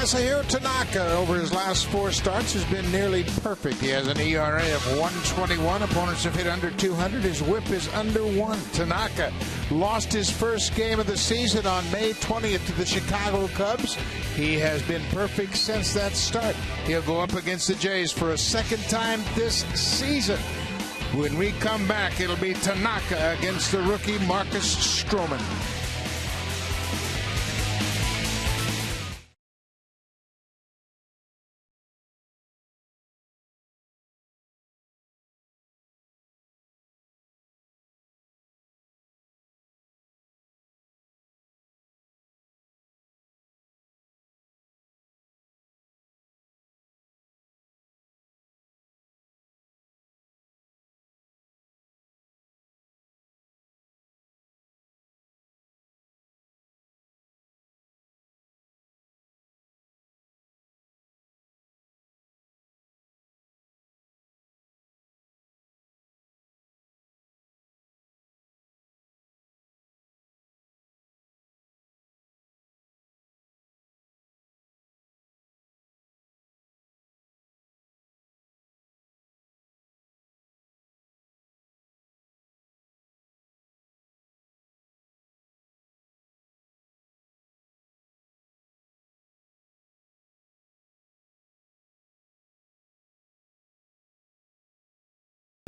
Masahiro Tanaka, over his last 4 starts, has been nearly perfect. He has an ERA of 1.21. Opponents have hit under 200. His whip is under 1. Tanaka lost his first game of the season on May 20th to the Chicago Cubs. He has been perfect since that start. He'll go up against the Jays for a second time this season. When we come back, it'll be Tanaka against the rookie Marcus Strowman.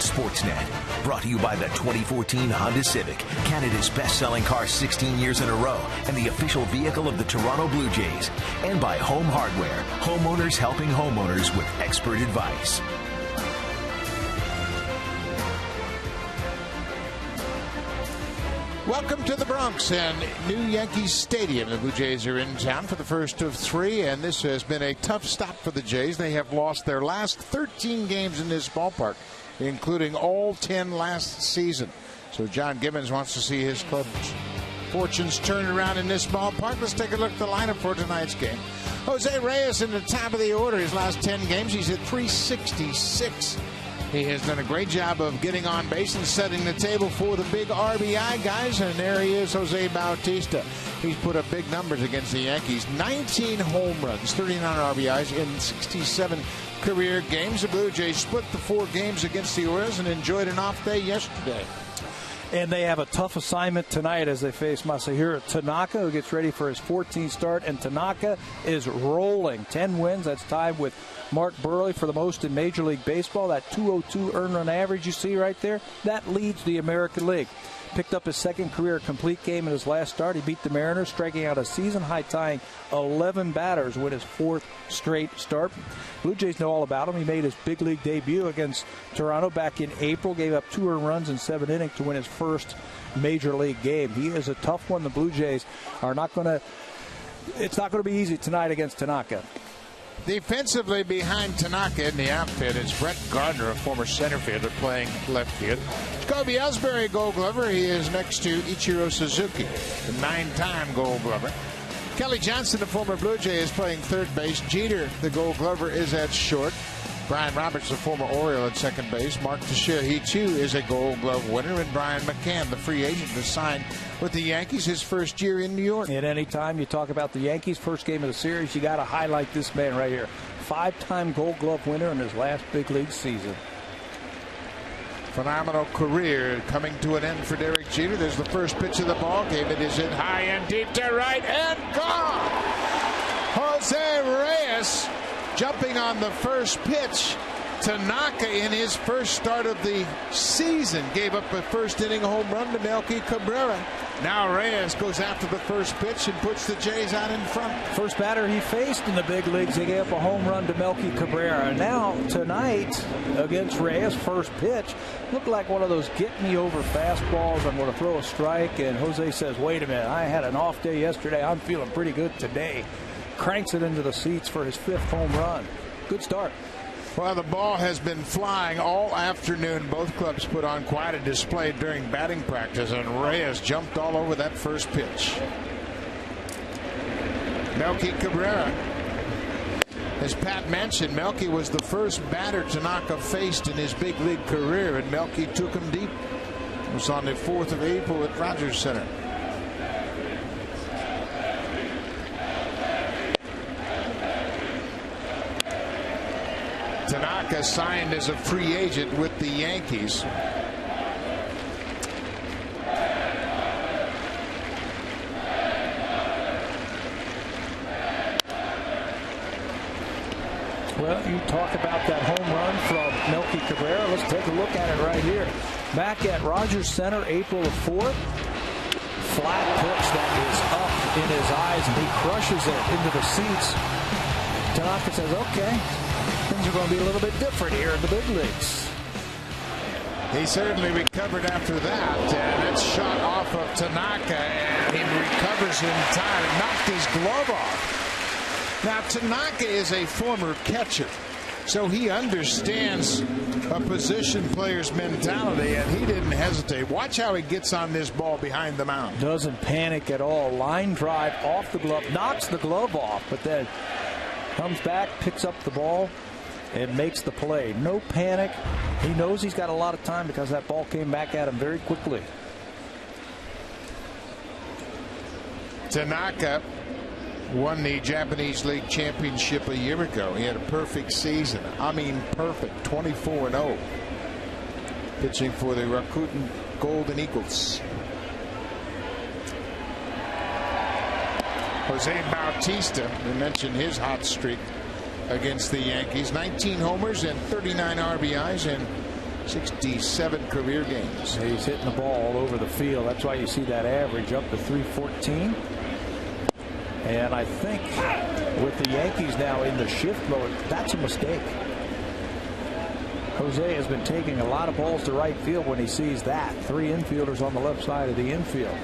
Sportsnet, brought to you by the 2014 Honda Civic, Canada's best-selling car 16 years in a row, and the official vehicle of the Toronto Blue Jays, and by Home Hardware, homeowners helping homeowners with expert advice. Welcome to the Bronx and new Yankees Stadium. The Blue Jays are in town for the first of 3, and this has been a tough stop for the Jays. They have lost their last 13 games in this ballpark, including all 10 last season. So John Gibbons wants to see his club's fortunes turn around in this ballpark. Let's take a look at the lineup for tonight's game. Jose Reyes in the top of the order. His last 10 games, he's hit .366. He has done a great job of getting on base and setting the table for the big RBI guys. And there he is, Jose Bautista. He's put up big numbers against the Yankees. 19 home runs, 39 RBIs in 67 career games. The Blue Jays split the 4 games against the Orioles and enjoyed an off day yesterday. And they have a tough assignment tonight as they face Masahiro Tanaka, who gets ready for his 14th start. And Tanaka is rolling. 10 wins. That's tied with Mark Burley for the most in Major League Baseball. That .202 earned run average you see right there, that leads the American League. Picked up his second career complete game in his last start. He beat the Mariners, striking out a season-high tying 11 batters with his 4th straight start. Blue Jays know all about him. He made his big league debut against Toronto back in April, gave up 2 earned runs in 7 innings to win his first Major League game. He is a tough one. The Blue Jays are not going to – it's not going to be easy tonight against Tanaka. Defensively behind Tanaka in the outfit is Brett Gardner, a former center fielder playing left field. Jacoby Ellsbury, Gold Glover. He is next to Ichiro Suzuki, the 9-time Gold Glover. Kelly Johnson, the former Blue Jay, is playing third base. Jeter, the Gold Glover, is at short. Brian Roberts, the former Oriole, at second base. Mark Teixeira, he too is a Gold Glove winner. And Brian McCann, the free agent, to sign with the Yankees his first year in New York. At any time you talk about the Yankees' first game of the series, you got to highlight this man right here. 5-time Gold Glove winner in his last big league season. Phenomenal career coming to an end for Derek Jeter. There's the first pitch of the ball game. It is in high and deep to right and gone. Jose Reyes jumping on the first pitch. Tanaka, in his first start of the season, gave up a first-inning home run to Melky Cabrera. Now Reyes goes after the first pitch and puts the Jays out in front. First batter he faced in the big leagues, he gave up a home run to Melky Cabrera. And now, tonight, against Reyes, first pitch, looked like one of those get-me-over fastballs. I'm going to throw a strike, and Jose says, wait a minute, I had an off day yesterday. I'm feeling pretty good today. Cranks it into the seats for his 5th home run. Good start. Well, the ball has been flying all afternoon. Both clubs put on quite a display during batting practice, and Reyes jumped all over that first pitch. Melky Cabrera. As Pat mentioned, Melky was the first batter Tanaka faced in his big league career, and Melky took him deep. It was on the 4th of April at Rogers Center. Tanaka signed as a free agent with the Yankees. Well, you talk about that home run from Melky Cabrera. Let's take a look at it right here. Back at Rogers Center, April the 4th. Flat pitch that is up in his eyes, and he crushes it into the seats. Tanaka says, okay, things are going to be a little bit different here in the big leagues. He certainly recovered after that, and it's shot off of Tanaka, and he recovers in time and knocked his glove off. Now, Tanaka is a former catcher, so he understands a position player's mentality, and he didn't hesitate. Watch how he gets on this ball behind the mound. Doesn't panic at all. Line drive off the glove, knocks the glove off, but then comes back, picks up the ball, and makes the play. No panic. He knows he's got a lot of time because that ball came back at him very quickly. Tanaka won the Japanese League Championship a year ago. He had a perfect season. I mean, perfect. 24-0. Pitching for the Rakuten Golden Eagles. Jose Bautista, we mentioned his hot streak against the Yankees. 19 homers and 39 RBIs in 67 career games. He's hitting the ball all over the field. That's why you see that average up to 314. And I think with the Yankees now in the shift mode, that's a mistake. Jose has been taking a lot of balls to right field when he sees that. 3 infielders on the left side of the infield.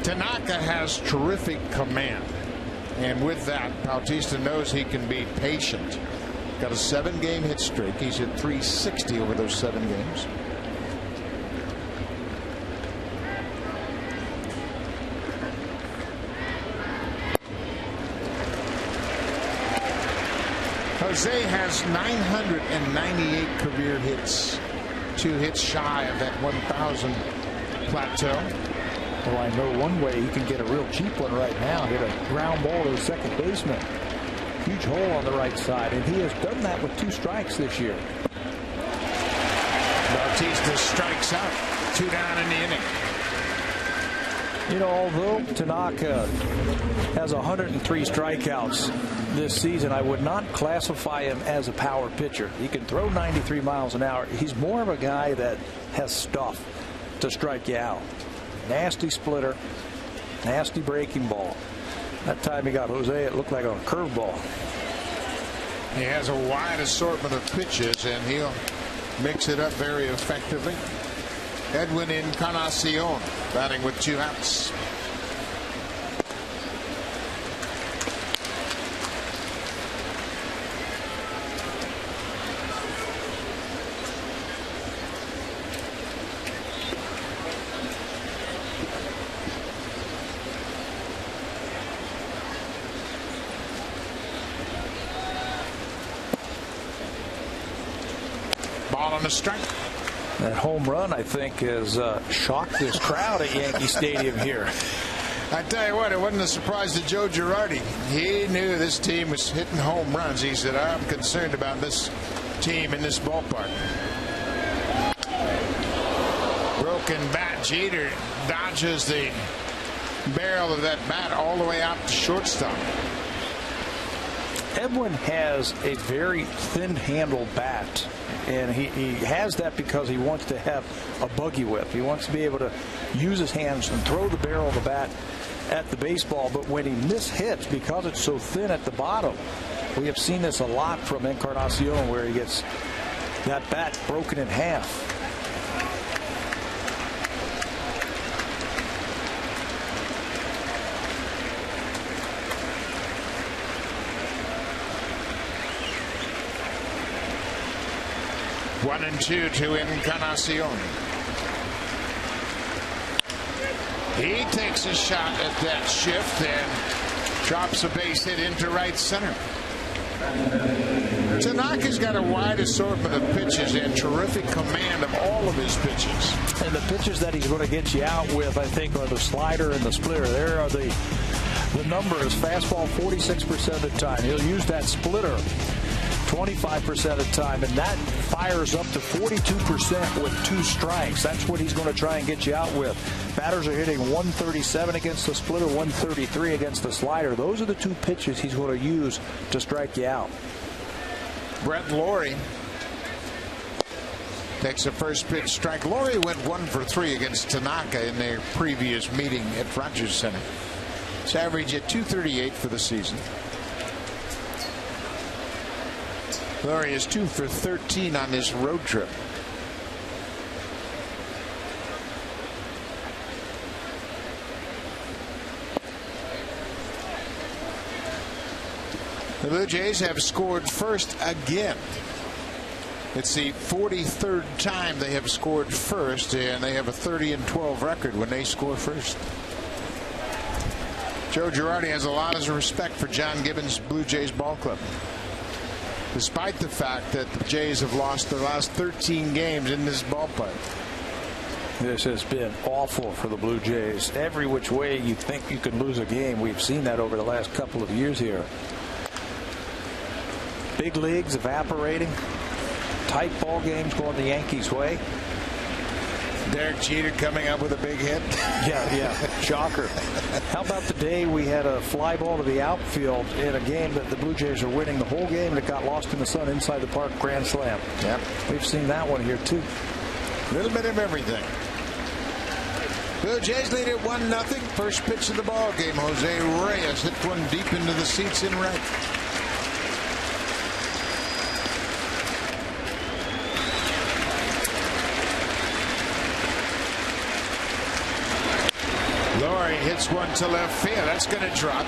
Tanaka has terrific command. And with that, Bautista knows he can be patient. Got a 7-game hit streak. He's hit 360 over those 7 games. Jose has 998 career hits. 2 hits shy of that 1,000 plateau. Well, I know one way he can get a real cheap one right now. Hit a ground ball to the second baseman. Huge hole on the right side, and he has done that with 2 strikes this year. Bautista strikes out. 2 down in the inning. You know, although Tanaka has 103 strikeouts this season, I would not classify him as a power pitcher. He can throw 93 miles an hour. He's more of a guy that has stuff to strike you out. Nasty splitter, nasty breaking ball. That time he got Jose, it looked like a curveball. He has a wide assortment of pitches, and he'll mix it up very effectively. Edwin Encarnacion batting with 2 outs. Ball on the strike. That home run, I think, has shocked this crowd at Yankee Stadium here. I tell you what, it wasn't a surprise to Joe Girardi. He knew this team was hitting home runs. He said, I'm concerned about this team in this ballpark. Broken bat. Jeter dodges the barrel of that bat all the way out to shortstop. Edwin has a very thin-handled bat, and he has that because he wants to have a buggy whip. He wants to be able to use his hands and throw the barrel of the bat at the baseball. But when he mishits, because it's so thin at the bottom, we have seen this a lot from Encarnacion, where he gets that bat broken in half. One and two to Encarnacion. He takes a shot at that shift and drops a base hit into right center. Tanaka's got a wide assortment of pitches and terrific command of all of his pitches. And the pitches that he's going to get you out with, I think, are the slider and the splitter. There are the numbers. Fastball 46% of the time. He'll use that splitter 25% of the time, and that fires up to 42% with 2 strikes. That's what he's going to try and get you out with. Batters are hitting 137 against the splitter, 133 against the slider. Those are the 2 pitches he's going to use to strike you out. Brett Lawrie takes a first pitch strike. Lawrie went 1 for 3 against Tanaka in their previous meeting at Rogers Center. It's average at 238 for the season. Lawrie is 2 for 13 on this road trip. The Blue Jays have scored first again. It's the 43rd time they have scored first, and they have a 30-12 record when they score first. Joe Girardi has a lot of respect for John Gibbons' Blue Jays ball club, despite the fact that the Jays have lost their last 13 games in this ballpark. This has been awful for the Blue Jays. Every which way you think you can lose a game, we've seen that over the last couple of years here. Big leagues evaporating. Tight ball games going the Yankees' way. Derek Jeter coming up with a big hit. Yeah. Shocker. How about the day we had a fly ball to the outfield in a game that the Blue Jays are winning the whole game and it got lost in the sun inside the park, grand slam. Yep. We've seen that one here too. A little bit of everything. Blue Jays lead at 1-0. First pitch of the ball game. Jose Reyes hit one deep into the seats in right. Lawrie hits one to left field. That's going to drop.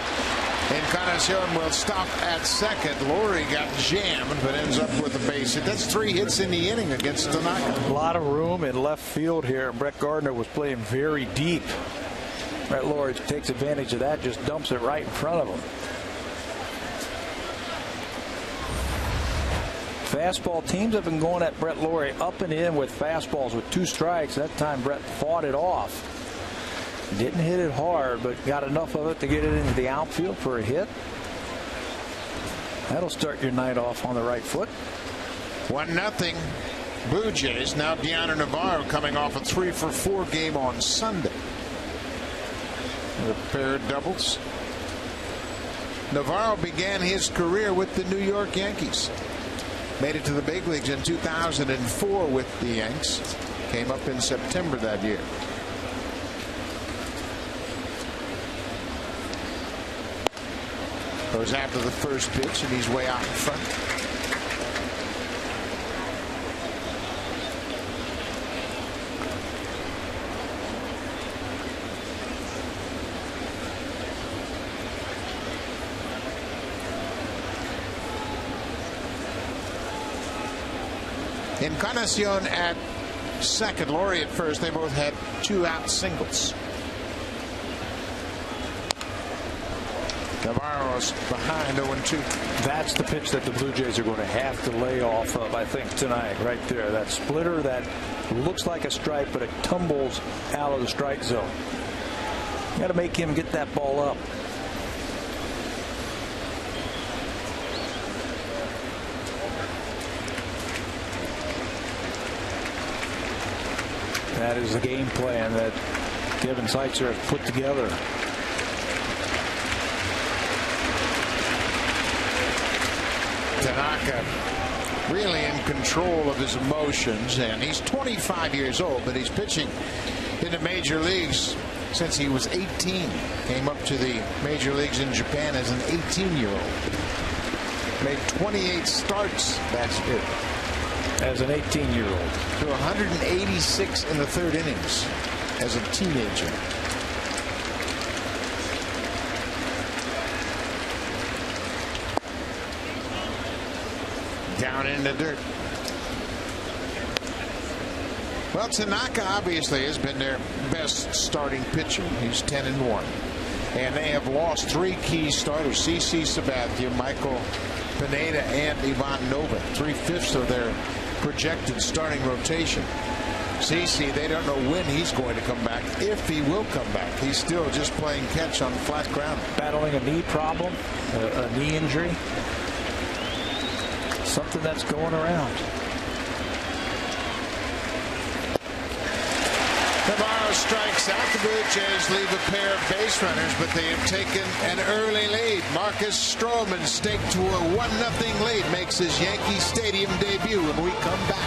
Encarnacion will stop at second. Lawrie got jammed, but ends up with a base hit. That's 3 hits in the inning against Tanaka. A lot of room in left field here. Brett Gardner was playing very deep. Brett Lawrie takes advantage of that, just dumps it right in front of him. Fastball teams have been going at Brett Lawrie up and in with fastballs with 2 strikes. That time Brett fought it off. Didn't hit it hard, but got enough of it to get it into the outfield for a hit. That'll start your night off on the right foot. 1-0 Blue Jays. Now Deanna Navarro coming off a 3-for-4 game on Sunday. A pair of doubles. Navarro began his career with the New York Yankees. Made it to the big leagues in 2004 with the Yanks. Came up in September that year. Goes after the first pitch, and he's way out in front. Encarnacion at second, Lawrie at first. They both had 2-out singles. Navarro's behind 0-2. That's the pitch that the Blue Jays are going to have to lay off of, I think, tonight, right there. That splitter that looks like a strike, but it tumbles out of the strike zone. You got to make him get that ball up. That is the game plan that Kevin Seitzer has put together. Tanaka really in control of his emotions, and he's 25 years old, but he's pitching in the major leagues since he was 18. Came up to the major leagues in Japan as an 18-year-old. Made 28 starts. That's it. As an 18-year-old. To 186 in the third innings as a teenager. Down in the dirt. Well, Tanaka obviously has been their best starting pitcher. He's 10-1. And they have lost 3 key starters: CC Sabathia, Michael Pineda, and Ivan Nova. 3/5 of their projected starting rotation. CC, they don't know when he's going to come back, if he will come back. He's still just playing catch on flat ground. Battling a knee problem, a knee injury. Something that's going around. Navarro strikes out. The Blue Jays leave a pair of base runners, but they have taken an early lead. Marcus Strowman, staked to a 1-0 lead, makes his Yankee Stadium debut when we come back.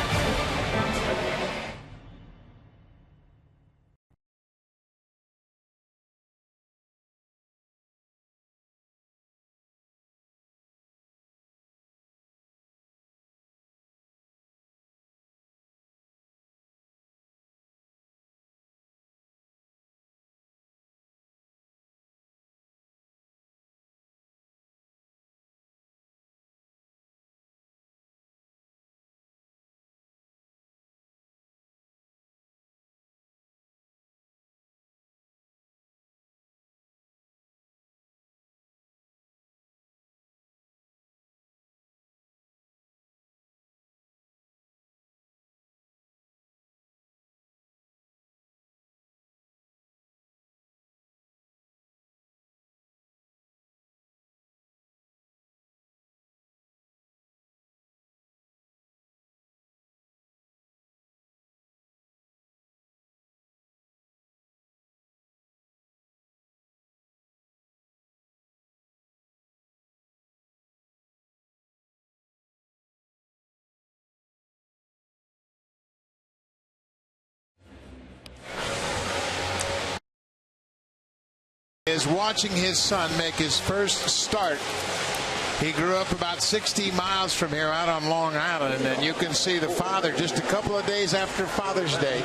Is watching his son make his first start. He grew up about 60 miles from here out on Long Island, and you can see the father, just a couple of days after Father's Day,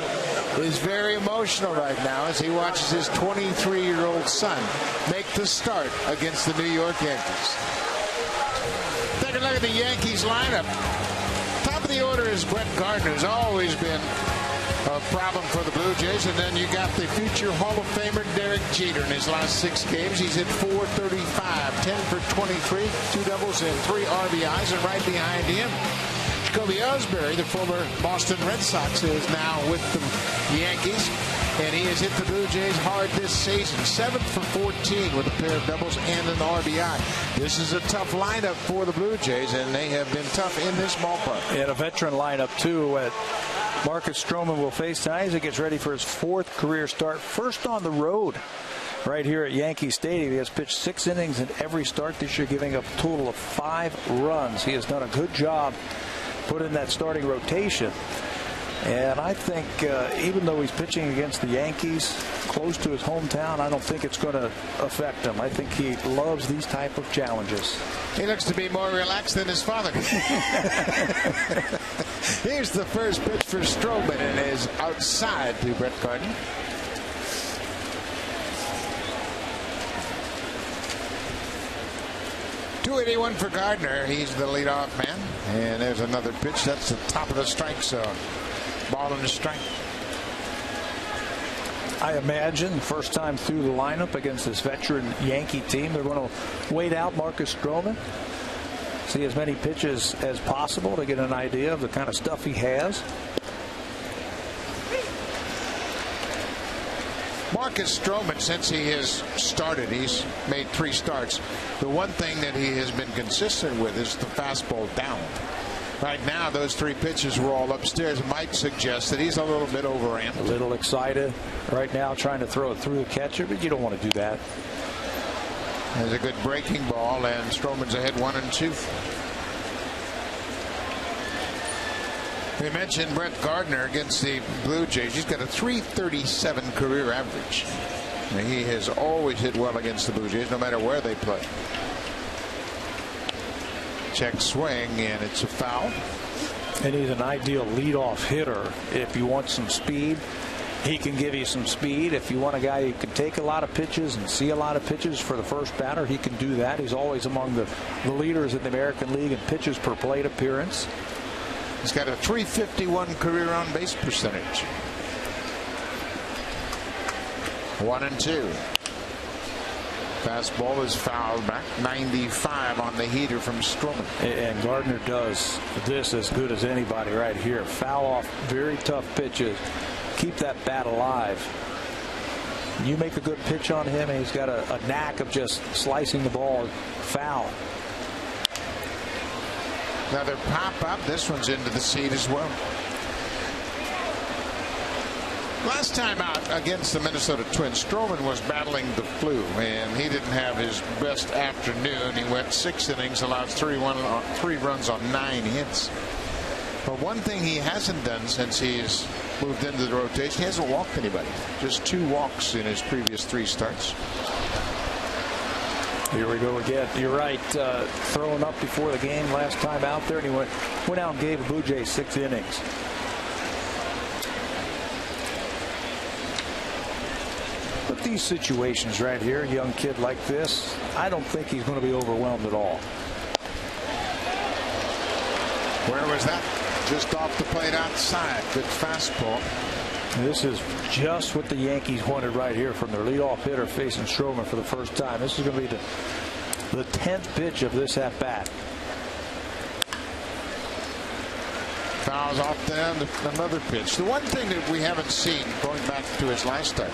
is very emotional right now as he watches his 23-year-old son make the start against the New York Yankees. Take a look at the Yankees lineup. Top of the order is Brett Gardner, who's always been a problem for the Blue Jays. And then you got the future Hall of Famer Derek Jeter. In his last 6 games, he's hit .435, 10 for 23, 2 doubles and 3 RBIs. And right behind him, Jacoby Ellsbury, the former Boston Red Sox, is now with the Yankees. And he has hit the Blue Jays hard this season. 7 for 14 with a pair of doubles and an RBI. This is a tough lineup for the Blue Jays, and they have been tough in this ballpark. And a veteran lineup, too, at Marcus Strowman will face tonight as he gets ready for his 4th career start. First on the road right here at Yankee Stadium. He has pitched 6 innings in every start this year, giving up a total of 5 runs. He has done a good job putting that starting rotation. And I think even though he's pitching against the Yankees, close to his hometown, I don't think it's going to affect him. I think he loves these type of challenges. He looks to be more relaxed than his father. Here's the first pitch for Strowman, and is outside to Brett Gardner. .281 for Gardner. He's the leadoff man. And there's another pitch. That's the top of the strike zone. Ball in the strike. I imagine first time through the lineup against this veteran Yankee team, they're going to wait out Marcus Strowman, see as many pitches as possible to get an idea of the kind of stuff he has. Marcus Strowman, since he has started, he's made 3 starts. The one thing that he has been consistent with is the fastball down. Right now, those 3 pitches were all upstairs. Might suggest that he's a little bit overamped. A little excited right now, trying to throw it through the catcher, but you don't want to do that. There's a good breaking ball, and Strowman's ahead 1-2. We mentioned Brett Gardner against the Blue Jays. He's got a .337 career average. He has always hit well against the Blue Jays, no matter where they play. Check swing, and it's a foul. And he's an ideal leadoff hitter. If you want some speed, he can give you some speed. If you want a guy who can take a lot of pitches and see a lot of pitches for the first batter, he can do that. He's always among the leaders in the American League in pitches per plate appearance. He's got a .351 career on base percentage. 1-2. Fastball is fouled back. 95 on the heater from Strowman. And Gardner does this as good as anybody right here. Foul off very tough pitches. Keep that bat alive. You make a good pitch on him, and he's got a knack of just slicing the ball foul. Another pop up. This one's into the seat as well. Last time out against the Minnesota Twins, Strowman was battling the flu, and he didn't have his best afternoon. He went 6 innings, allowed 3 runs on 9 hits. But one thing he hasn't done since he's moved into the rotation, he hasn't walked anybody. Just 2 walks in his previous 3 starts. Here we go again. You're right. Throwing up before the game last time out there, and he went out and gave the Blue Jays 6 innings. But these situations right here, a young kid like this, I don't think he's going to be overwhelmed at all. Where was that? Just off the plate outside. Good fastball. This is just what the Yankees wanted right here from their leadoff hitter facing Strowman for the first time. This is going to be the 10th pitch of this at bat. Fouls off then another pitch. The one thing that we haven't seen going back to his last start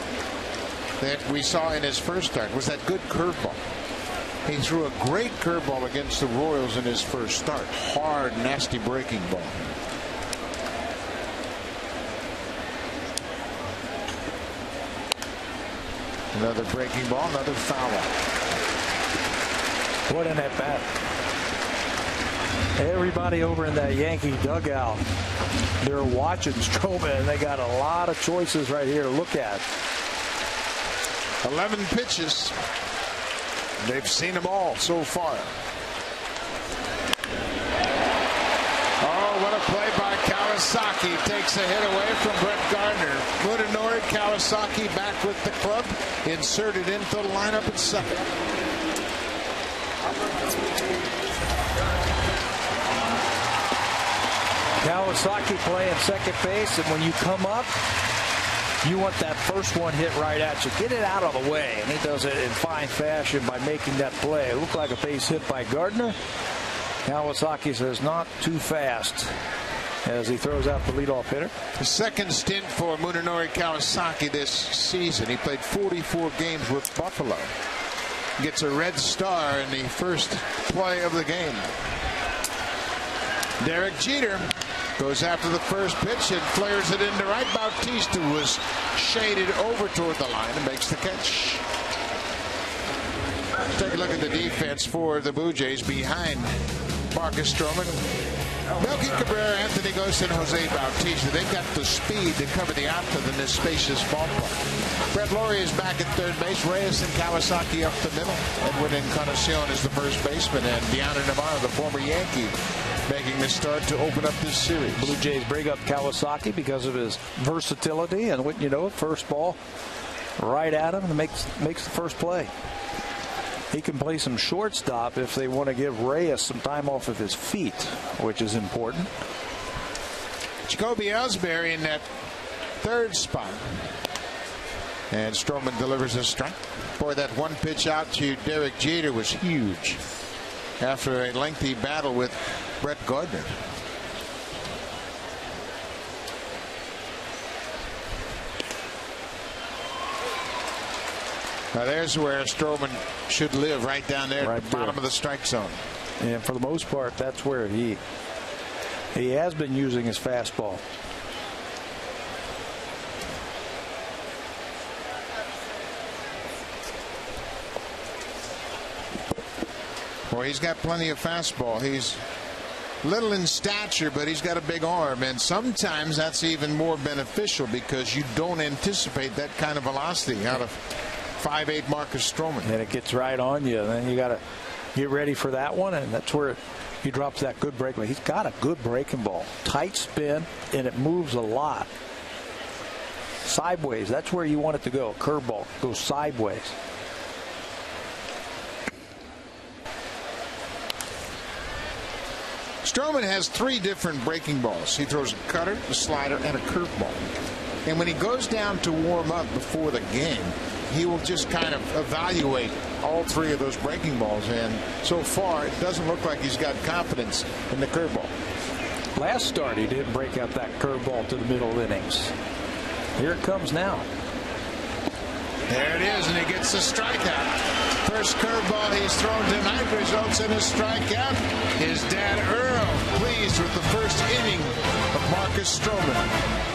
that we saw in his first start was that good curveball. He threw a great curveball against the Royals in his first start. Hard, nasty breaking ball. Another breaking ball, another foul. What an at bat. Everybody over in that Yankee dugout, they're watching Strowman, and they got a lot of choices right here to look at. 11 pitches. They've seen them all so far. Oh, what a play by Kawasaki. Takes a hit away from Brett Gardner. Munenori Kawasaki back with the club. Inserted into the lineup at second. Kawasaki playing second base, and when you come up, you want that first one hit right at you. Get it out of the way, and he does it in fine fashion by making that play. It looked like a base hit by Gardner. Kawasaki says not too fast as he throws out the leadoff hitter. The second stint for Munenori Kawasaki this season. He played 44 games with Buffalo. Gets a red star in the first play of the game. Derek Jeter goes after the first pitch and flares it into right. Bautista was shaded over toward the line and makes the catch. Take a look at the defense for the Blue Jays behind Marcus Strowman, Melky Cabrera, Anthony Gostin, and Jose Bautista. They've got the speed to cover the outfield in this spacious ballpark. Brett Laurie is back at third base. Reyes and Kawasaki up the middle. Edwin Encarnacion is the first baseman, and Deanna Navarro, the former Yankee, making the start to open up this series. Blue Jays bring up Kawasaki because of his versatility, and wouldn't you know it, first ball right at him and makes the first play. He can play some shortstop if they want to give Reyes some time off of his feet, which is important. Jacoby Ellsbury in that third spot. And Strowman delivers a strike. Boy, that one pitch out to Derek Jeter was huge after a lengthy battle with Brett Gardner. Now there's where Strowman should live, right down there at the bottom of the strike zone. And for the most part, that's where he has been using his fastball. Well, he's got plenty of fastball. He's little in stature, but he's got a big arm, and sometimes that's even more beneficial because you don't anticipate that kind of velocity out of 5'8" Marcus Strowman. And it gets right on you, and then you got to get ready for that one, and that's where he drops that good breaking ball. He's got a good breaking ball. Tight spin, and it moves a lot. Sideways, that's where you want it to go. Curveball goes sideways. Strowman has 3 different breaking balls. He throws a cutter, a slider, and a curveball. And when he goes down to warm up before the game, he will just kind of evaluate all three of those breaking balls, and so far it doesn't look like he's got confidence in the curveball. Last start he didn't break out that curveball to the middle innings. Here it comes now. There it is, and he gets the strikeout. First curveball he's thrown tonight results in a strikeout. His dad Earl pleased with the first inning of Marcus Strowman.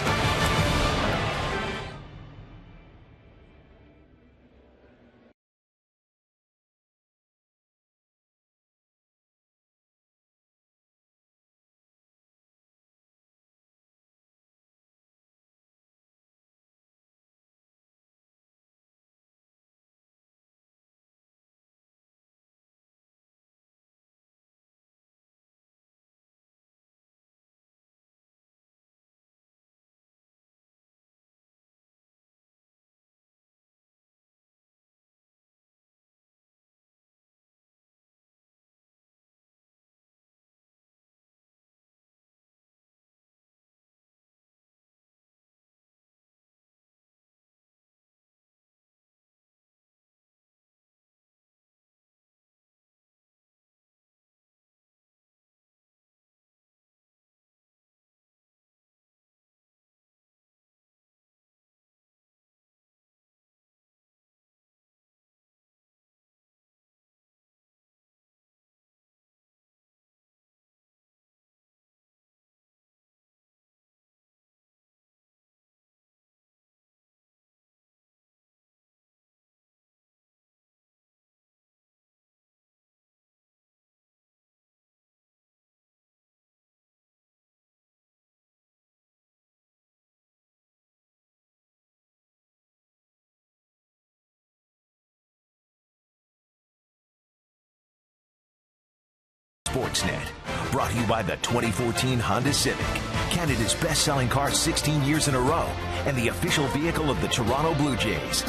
Sportsnet, brought to you by the 2014 Honda Civic, Canada's best-selling car 16 years in a row, and the official vehicle of the Toronto Blue Jays.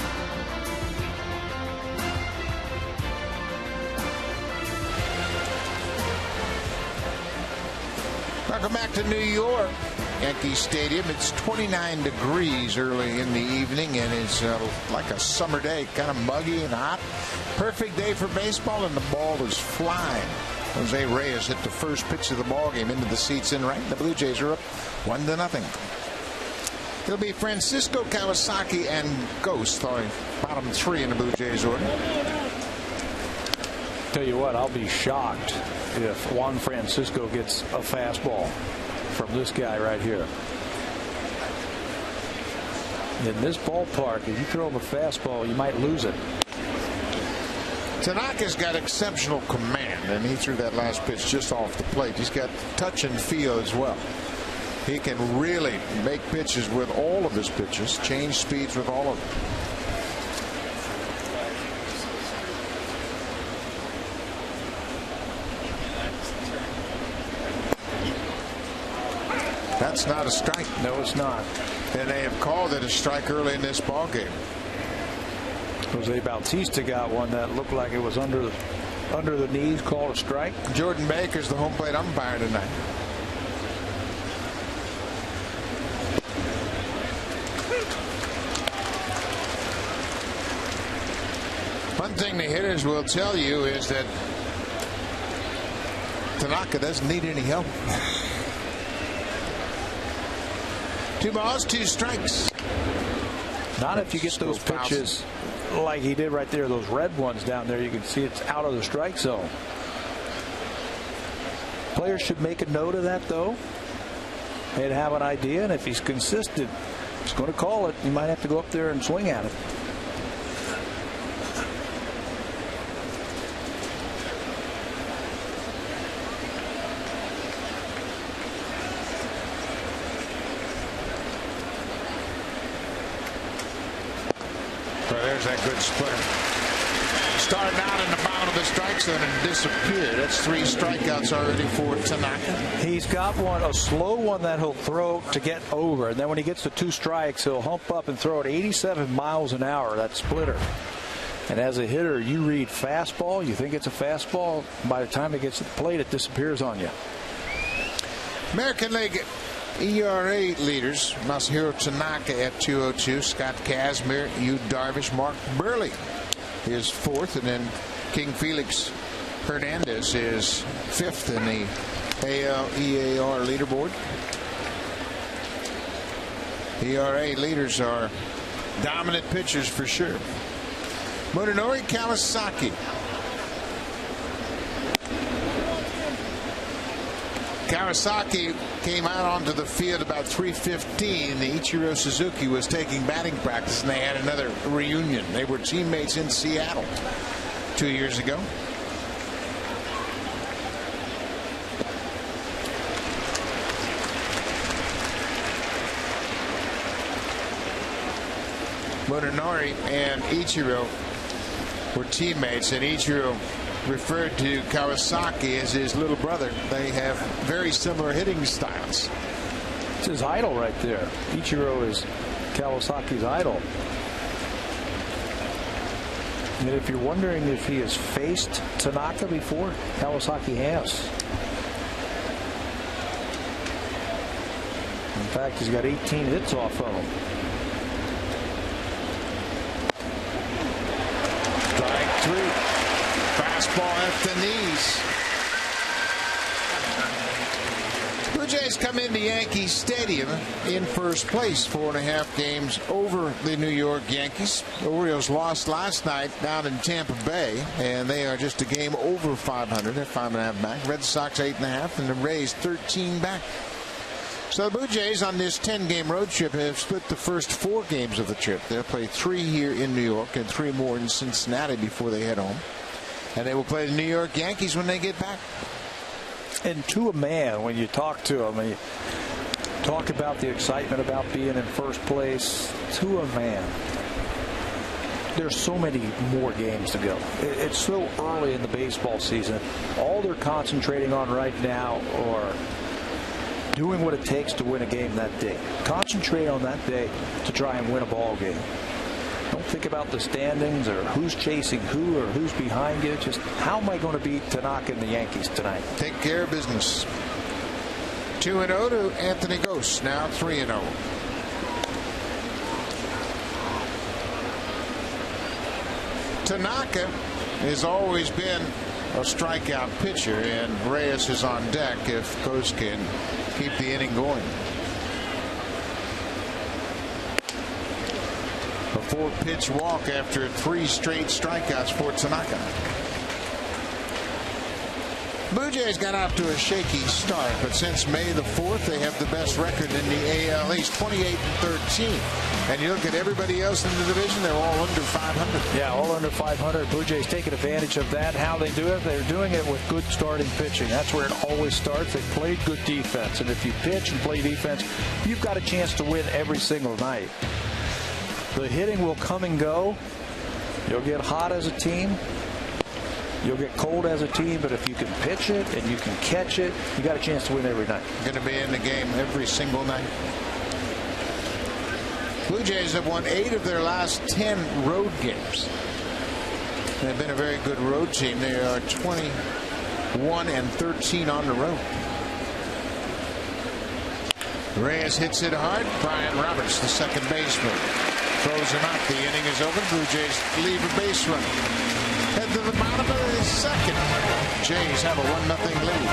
Welcome back to New York, Yankee Stadium. It's 29 degrees early in the evening, and it's like a summer day, kind of muggy and hot. Perfect day for baseball, and the ball is flying. Jose Reyes hit the first pitch of the ball game into the seats in right. The Blue Jays are up 1-0. It'll be Francisco, Kawasaki, and Ghost, bottom three in the Blue Jays order. Tell you what, I'll be shocked if Juan Francisco gets a fastball from this guy right here. In this ballpark, if you throw him a fastball, you might lose it. Tanaka's got exceptional command, and he threw that last pitch just off the plate. He's got touch and feel as well. He can really make pitches with all of his pitches, change speeds with all of them. That's not a strike. No, it's not. And they have called it a strike early in this ball game. Jose Bautista got one that looked like it was under the knees, called a strike. Jordan Baker's the home plate umpire tonight. One thing the hitters will tell you is that Tanaka doesn't need any help. 2 balls, 2 strikes. Not if you get those pitches like he did right there, those red ones down there. You can see it's out of the strike zone. Players should make a note of that, though, and have an idea. And if he's consistent, he's going to call it. You might have to go up there and swing at it. There's that good splitter. Starting out in the bottom of the strike zone and disappeared. That's 3 strikeouts already for Tanaka. He's got one, a slow one that he'll throw to get over. And then when he gets to 2 strikes, he'll hump up and throw it 87 miles an hour, that splitter. And as a hitter, you read fastball, you think it's a fastball. By the time it gets to the plate, it disappears on you. American League ERA leaders: Masahiro Tanaka at 2.02, Scott Kazmir, Yu Darvish, Mark Burley is fourth, and then King Felix Hernandez is fifth in the AL/EAR leaderboard. ERA leaders are dominant pitchers for sure. Munenori Kawasaki. Kawasaki came out onto the field about 3:15. Ichiro Suzuki was taking batting practice, and they had another reunion. They were teammates in Seattle 2 years ago. Munenori and Ichiro were teammates, and Ichiro referred to Kawasaki as his little brother. They have very similar hitting styles. It's his idol right there. Ichiro is Kawasaki's idol. And if you're wondering if he has faced Tanaka before, Kawasaki has. In fact, he's got 18 hits off of him. Strike three. Fastball at the knees. Blue Jays come into Yankee Stadium in first place, 4.5 games over the New York Yankees. The Orioles lost last night down in Tampa Bay, and they are just a game over 500 at 5.5 back. Red Sox 8.5, and the Rays 13 back. So the Blue Jays on this 10-game road trip have split the first 4 games of the trip. They'll play 3 here in New York and 3 more in Cincinnati before they head home. And they will play the New York Yankees when they get back. And to a man, when you talk to him, and you talk about the excitement about being in first place, to a man, there's so many more games to go. It's so early in the baseball season. All they're concentrating on right now are doing what it takes to win a game that day. Concentrate on that day to try and win a ball game. Don't think about the standings or who's chasing who or who's behind you. Just how am I going to beat Tanaka and the Yankees tonight? Take care of business. 2-0 to Anthony Gose. Now 3-0. Tanaka has always been a strikeout pitcher, and Reyes is on deck if Gose can keep the inning going. A 4-pitch walk after 3 straight strikeouts for Tanaka. Blue Jays got off to a shaky start, but since May the 4th, they have the best record in the AL East, 28-13. And you look at everybody else in the division, they're all under 500. Yeah, all under 500. Blue Jays taking advantage of that. How they do it, they're doing it with good starting pitching. That's where it always starts. They played good defense. And if you pitch and play defense, you've got a chance to win every single night. The hitting will come and go. You'll get hot as a team. You'll get cold as a team, but if you can pitch it and you can catch it, you got a chance to win every night. Going to be in the game every single night. Blue Jays have won 8 of their last 10 road games. They've been a very good road team. They are 21-13 on the road. Reyes hits it hard. Brian Roberts, the second baseman, throws him out. The inning is over. Blue Jays leave a base runner. Head to the bottom of the second. Jays have a 1-0 lead.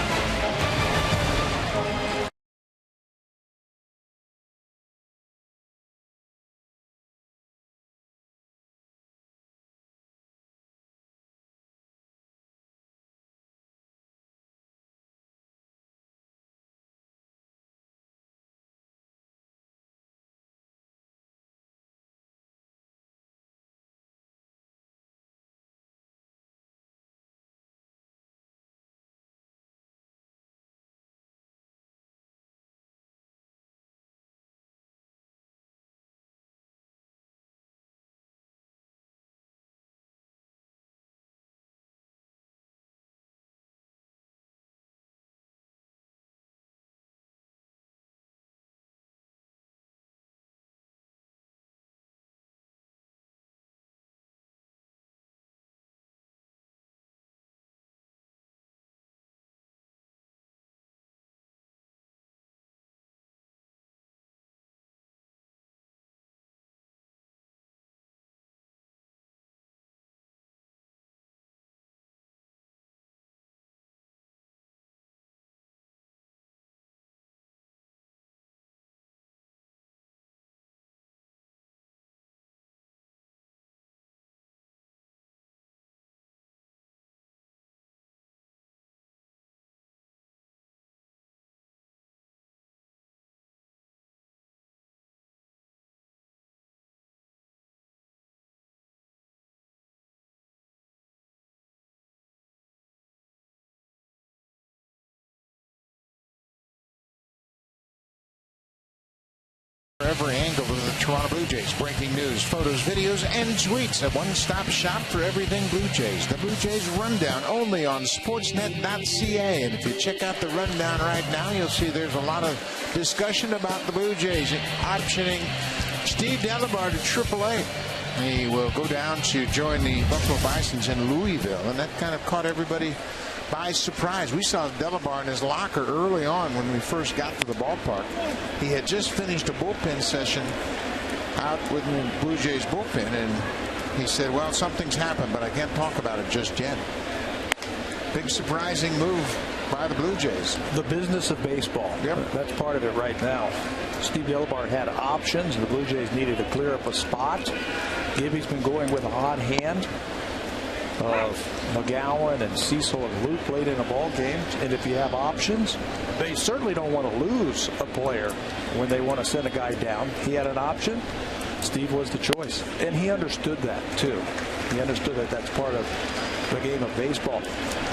every angle of the Toronto Blue Jays. Breaking news, photos, videos, and tweets. A one-stop shop for everything Blue Jays. The Blue Jays Rundown only on sportsnet.ca. And if you check out the Rundown right now, you'll see there's a lot of discussion about the Blue Jays optioning Steve Delabar to AAA. He will go down to join the Buffalo Bisons in Louisville, and that kind of caught everybody by surprise. We saw Delabar in his locker early on when we first got to the ballpark. He had just finished a bullpen session out with the Blue Jays bullpen, and he said, well, something's happened, but I can't talk about it just yet. Big surprising move by the Blue Jays. The business of baseball. Yep. That's part of it right now. Steve Delabar had options. The Blue Jays needed to clear up a spot. Gibby's been going with a hot hand of McGowan and Cecil and Luke late in a ball game. And if you have options, they certainly don't want to lose a player when they want to send a guy down. He had an option. Steve was the choice. And he understood that, too. He understood that that's part of the game of baseball.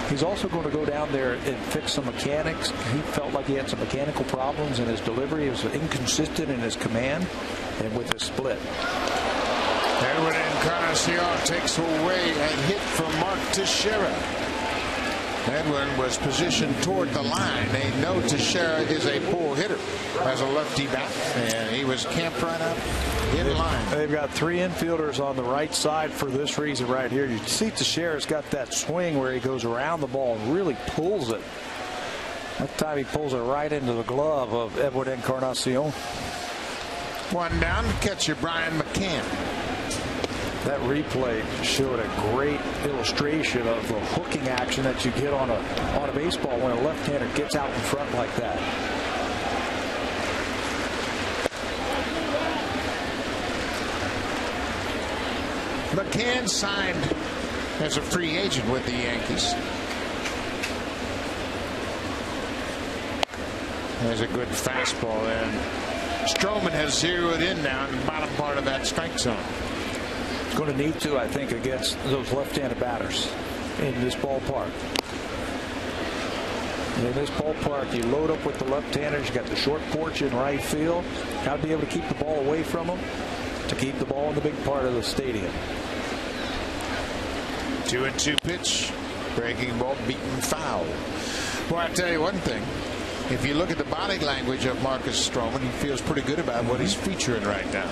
He's also going to go down there and fix some mechanics. He felt like he had some mechanical problems in his delivery. He was inconsistent in his command and with his split. Edwin Encarnacion takes away a hit from Mark Teixeira. Edwin was positioned toward the line. They know Teixeira is a pull hitter as a lefty bat, and he was camped right up in line. They've got three infielders on the right side for this reason right here. You see Teixeira's got that swing where he goes around the ball and really pulls it. That time he pulls it right into the glove of Edwin Encarnacion. One down, catcher Brian McCann. That replay showed a great illustration of the hooking action that you get on a baseball when a left-hander gets out in front like that. McCann signed as a free agent with the Yankees. There's a good fastball, and Strowman has zeroed in now in the bottom part of that strike zone. Going to need to, I think, against those left-handed batters in this ballpark. In this ballpark, you load up with the left-handers. You got the short porch in right field. Got to be able to keep the ball away from them to keep the ball in the big part of the stadium. 2-2 pitch, breaking ball, beaten foul. Well, I tell you one thing. If you look at the body language of Marcus Strowman, he feels pretty good about what he's featuring right now.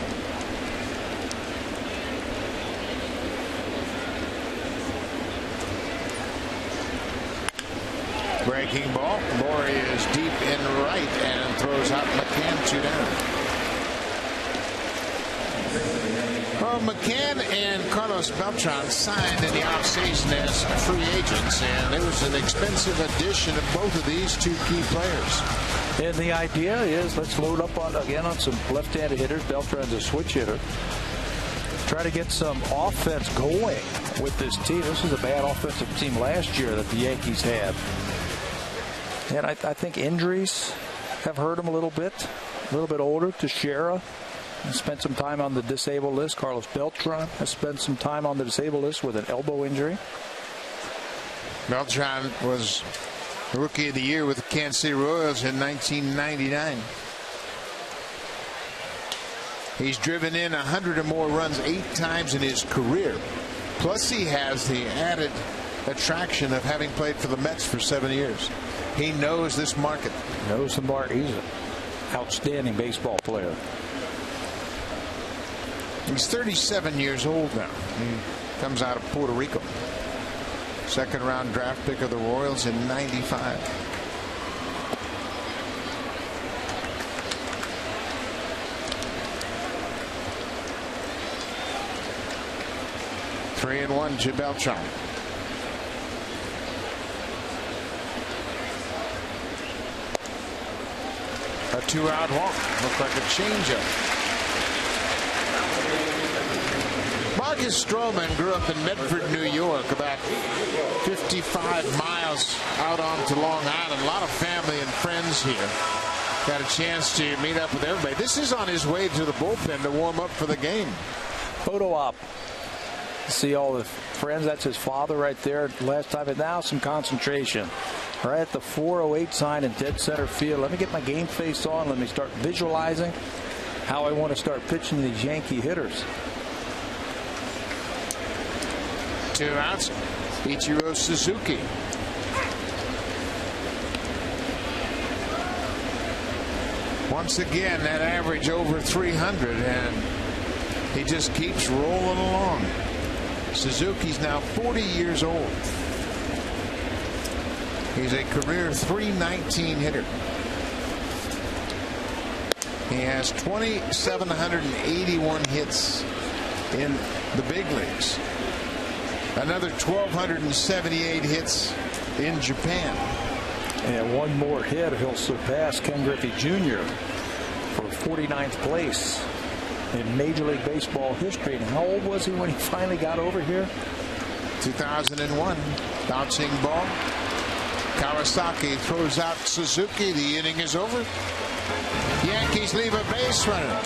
Breaking ball. Laurie is deep in right and throws out McCann 2 down. Well, McCann and Carlos Beltran signed in the offseason as free agents, and it was an expensive addition of both of these two key players. And the idea is let's load up on some left-handed hitters. Beltran's a switch hitter. Try to get some offense going with this team. This was a bad offensive team last year that the Yankees had. And I think injuries have hurt him a little bit older. Teixeira has spent some time on the disabled list. Carlos Beltran has spent some time on the disabled list with an elbow injury. Beltran was Rookie of the Year with the Kansas City Royals in 1999. He's driven in 100 or more runs 8 times in his career. Plus, he has the added attraction of having played for the Mets for 7 years. He knows this market. Knows the market. He's an outstanding baseball player. He's 37 years old now. He comes out of Puerto Rico. Second round draft pick of the Royals in '95. Three and one to Beltran. A 2-out walk. Looked like a changeup. Marcus Strowman grew up in Medford, New York, about 55 miles out onto Long Island. A lot of family and friends here. Got a chance to meet up with everybody. This is on his way to the bullpen to warm up for the game. Photo op. See all the friends. That's his father right there last time. And now some concentration. Right at the 408 sign in dead center field. Let me get my game face on. Let me start visualizing how I want to start pitching these Yankee hitters. 2 outs. Ichiro Suzuki. Once again, that average over 300, and he just keeps rolling along. Suzuki's now 40 years old. He's a career .319 hitter. He has 2,781 hits in the big leagues. Another 1,278 hits in Japan. And one more hit, he'll surpass Ken Griffey Jr. for 49th place in Major League Baseball history. And how old was he when he finally got over here? 2001. Bouncing ball. Kawasaki throws out Suzuki. The inning is over. Yankees leave a base runner.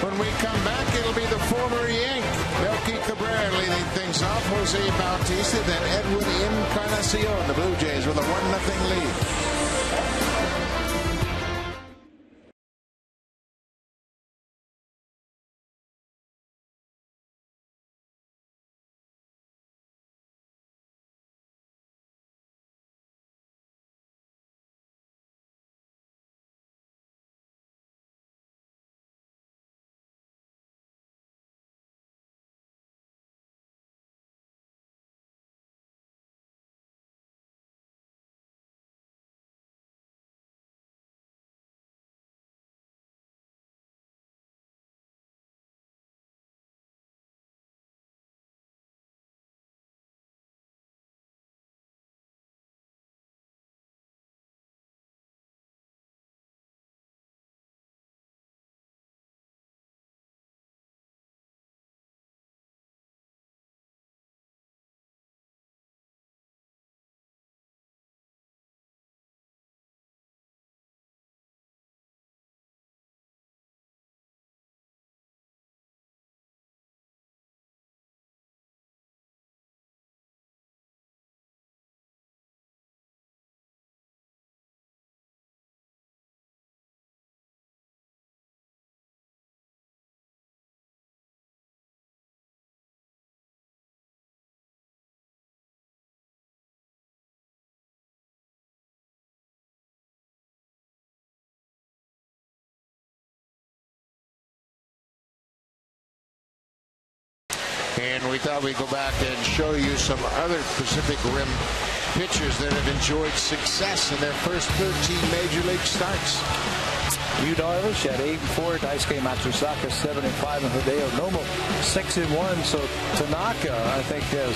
When we come back, it'll be the former Yank, Melky Cabrera, leading things off. Jose Bautista, then Edwin Encarnacion. The Blue Jays with a 1-0 lead. And we thought we'd go back and show you some other Pacific Rim pitchers that have enjoyed success in their first 13 Major League starts. Yu Darvish at 8-4, Daisuke Matsusaka 7-5, and Hideo Nomo 6-1. So Tanaka, I think, has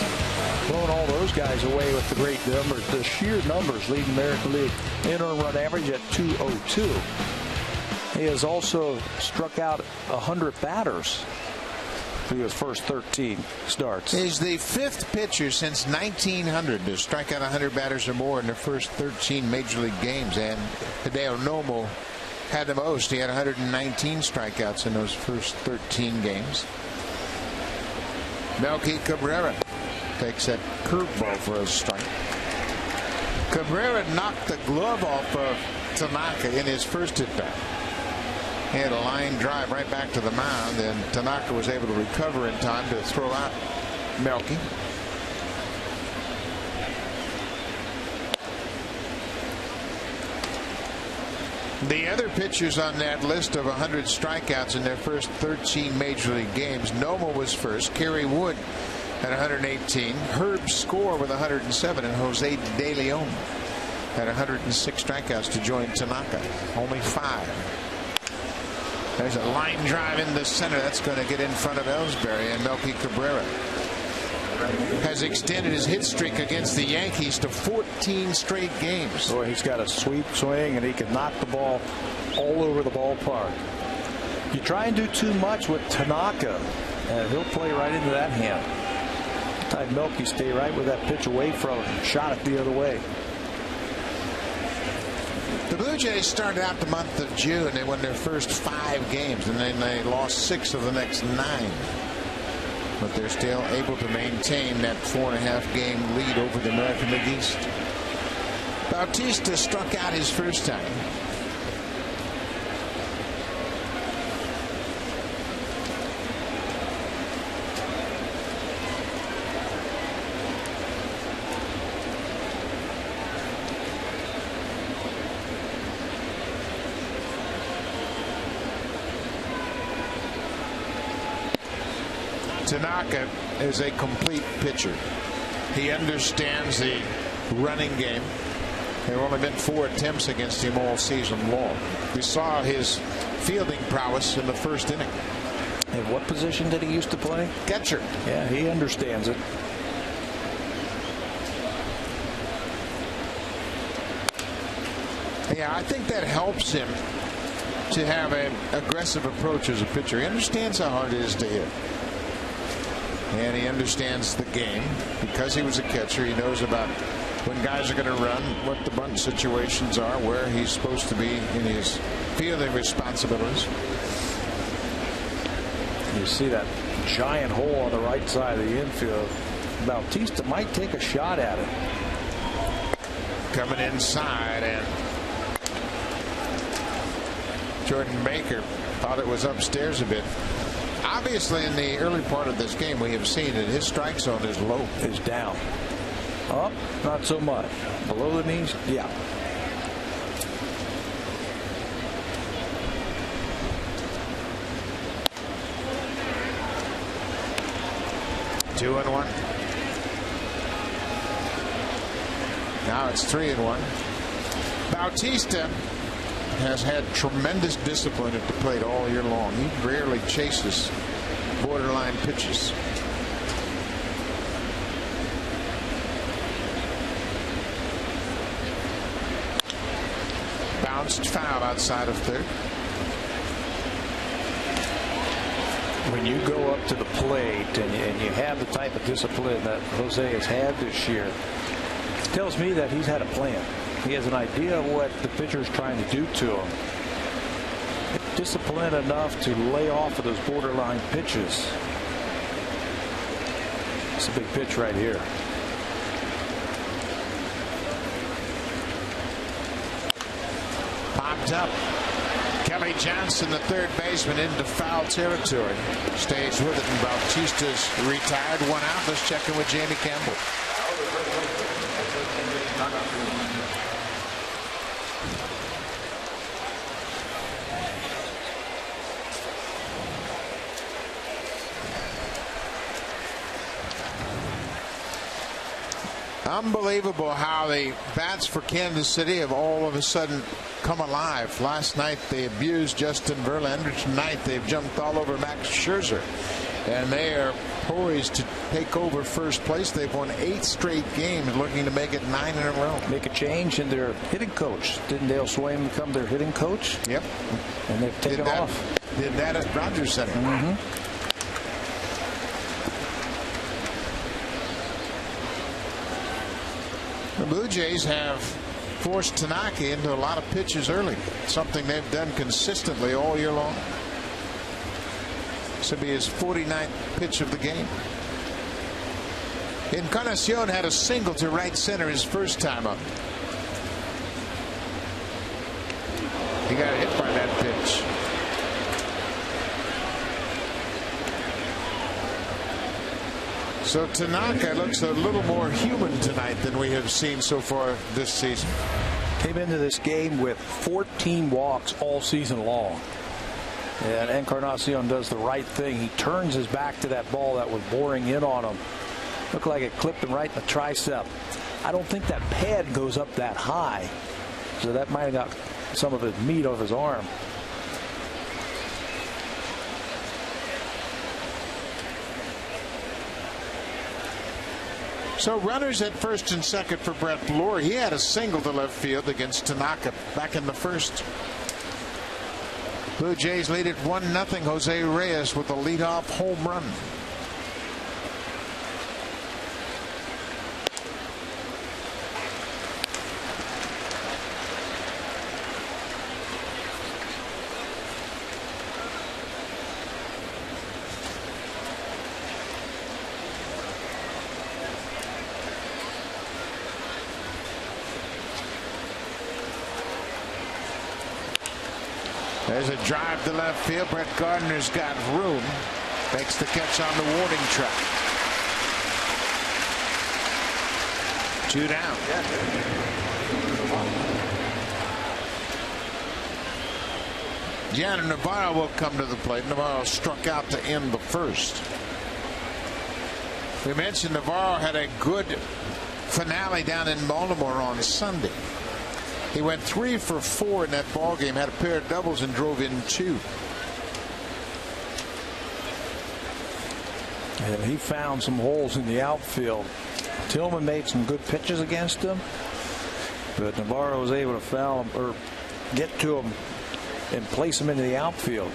blown all those guys away with the great numbers, the sheer numbers, leading American League in earned run average at 202. He has also struck out 100 batters through his first 13 starts. He's the 5th pitcher since 1900 to strike out 100 batters or more in the first 13 Major League games, and Hideo Nomo had the most. He had 119 strikeouts in those first 13 games. Melky Cabrera takes that curveball for a strike. Cabrera knocked the glove off of Tanaka in his first at bat. He had a line drive right back to the mound, and Tanaka was able to recover in time to throw out Melky. The other pitchers on that list of 100 strikeouts in their first 13 Major League games, Nomo was first, Kerry Wood at 118, Herb Score with 107, and Jose De Leon had 106 strikeouts to join Tanaka. Only 5. There's a line drive in the center. That's going to get in front of Ellsbury, and Melky Cabrera has extended his hit streak against the Yankees to 14 straight games. Boy, he's got a sweep swing, and he can knock the ball all over the ballpark. You try and do too much with Tanaka, and he'll play right into that hand. Tied Melky stay right with that pitch away from him, shot it the other way. The Blue Jays started out the month of June. They won their first 5 games, and then they lost 6 of the next 9. But they're still able to maintain that 4.5 game lead over the American League East. Bautista struck out his first time. Tanaka is a complete pitcher. He understands the running game. There have only been 4 attempts against him all season long. We saw his fielding prowess in the first inning. And what position did he used to play? Catcher. Yeah, he understands it. Yeah, I think that helps him to have an aggressive approach as a pitcher. He understands how hard it is to hit. And he understands the game. Because he was a catcher, he knows about when guys are going to run, what the bunt situations are, where he's supposed to be in his fielding responsibilities. You see that giant hole on the right side of the infield. Bautista might take a shot at it. Coming inside, and Jordan Baker thought it was upstairs a bit. Obviously, in the early part of this game, we have seen that his strike zone is low. Is down. Up, not so much. Below the knees, yeah. Two and one. Now it's 3-1. Bautista has had tremendous discipline at the plate all year long. He rarely chases borderline pitches. Bounced foul outside of third. When you go up to the plate and you have the type of discipline that Jose has had this year, it tells me that he's had a plan. He has an idea of what the pitcher is trying to do to him. Disciplined enough to lay off of those borderline pitches. It's a big pitch right here. Popped up. Kelly Johnson, the third baseman, into foul territory. Stays with it, and Bautista's retired. 1 out. Let's check in with Jamie Campbell. Unbelievable how the bats for Kansas City have all of a sudden come alive. Last night they abused Justin Verlander. Tonight they've jumped all over Max Scherzer. And they are poised to take over first place. They've won 8 straight games, looking to make it 9 in a row. Make a change in their hitting coach. Didn't Dale Swain become their hitting coach? Yep. And they've taken off. Did that at Rogers Center. Mm-hmm. The Blue Jays have forced Tanaka into a lot of pitches early, something they've done consistently all year long. This will be his 49th pitch of the game. Encarnacion had a single to right center his first time up. He got hit by that pitch. So Tanaka looks a little more human tonight than we have seen so far this season. Came into this game with 14 walks all season long. And Encarnacion does the right thing. He turns his back to that ball that was boring in on him. Looked like it clipped him right in the tricep. I don't think that pad goes up that high. So that might have got some of his meat off his arm. So runners at first and second for Brett Bloor. He had a single to left field against Tanaka back in the first. Blue Jays lead it 1-0. Jose Reyes with a leadoff home run. There's a drive to left field. Brett Gardner's got room. Makes the catch on the warning track. 2 down. Gianni Navarro will come to the plate. Navarro struck out to end the first. We mentioned Navarro had a good finale down in Baltimore on Sunday. He went 3 for 4 in that ball game, had a pair of doubles and drove in 2. And he found some holes in the outfield. Tillman made some good pitches against him, but Navarro was able to foul him or get to him and place him into the outfield.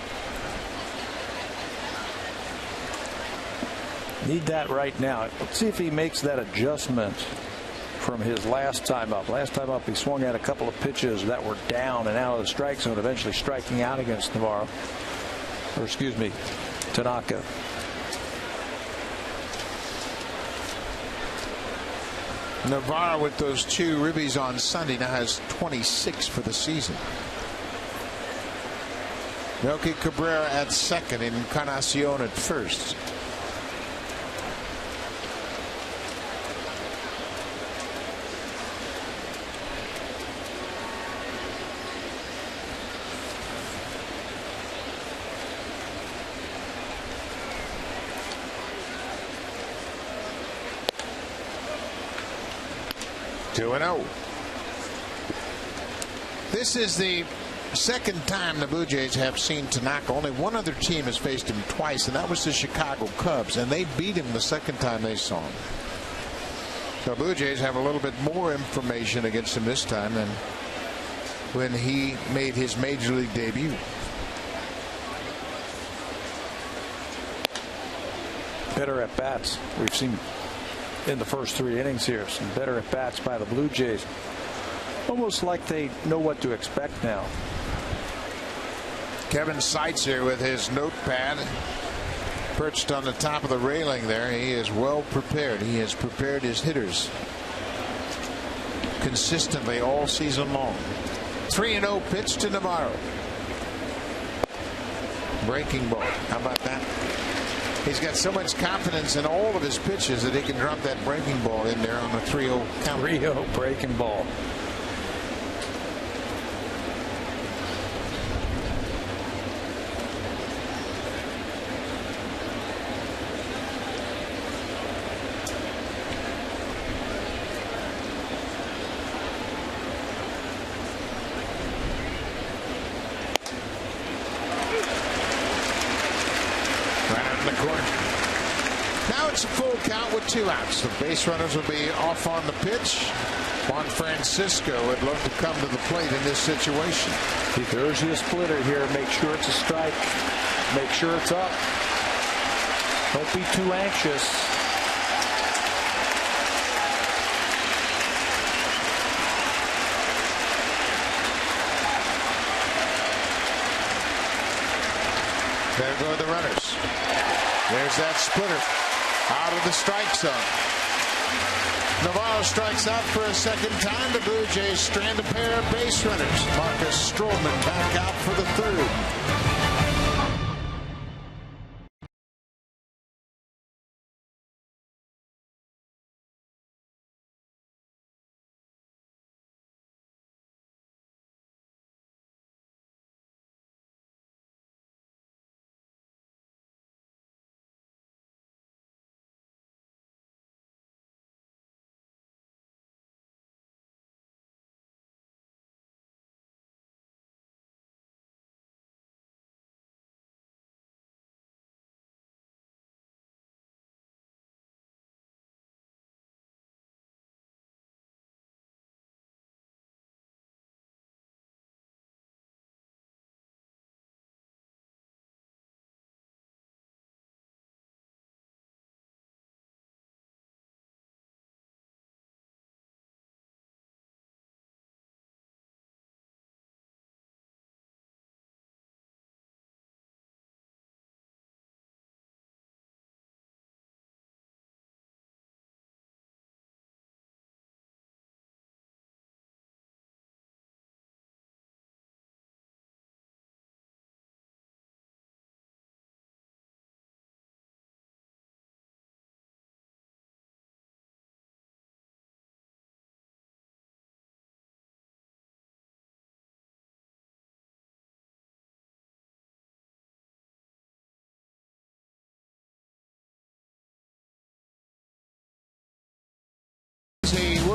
Need that right now. Let's see if he makes that adjustment from his last time up. Last time up, he swung at a couple of pitches that were down and out of the strike zone, eventually striking out against Navarro. Or excuse me, Tanaka. Navarro with those 2 ribbies on Sunday now has 26 for the season. Melky Cabrera at second, and Encarnacion at first. Two and 0. This is the second time the Blue Jays have seen Tanaka. Only one other team has faced him twice, and that was the Chicago Cubs, and they beat him the second time they saw him. So Blue Jays have a little bit more information against him this time than when he made his major league debut. Better at bats. We've seen in the first 3 innings here. Some better at bats by the Blue Jays. Almost like they know what to expect now. Kevin Seitzer with his notepad perched on the top of the railing there. He is well prepared. He has prepared his hitters consistently all season long. 3-0 pitch to Navarro. Breaking ball. How about that? He's got so much confidence in all of his pitches that he can drop that breaking ball in there on a 3-0 count. 3-0 breaking ball. It's a full count with 2 outs. The base runners will be off on the pitch. Juan Francisco would love to come to the plate in this situation. He throws you a splitter here. Make sure it's a strike. Make sure it's up. Don't be too anxious. There go the runners. There's that splitter. Out of the strike zone. Navarro strikes out for a second time. The Blue Jays strand a pair of base runners. Marcus Strowman back out for the 3rd.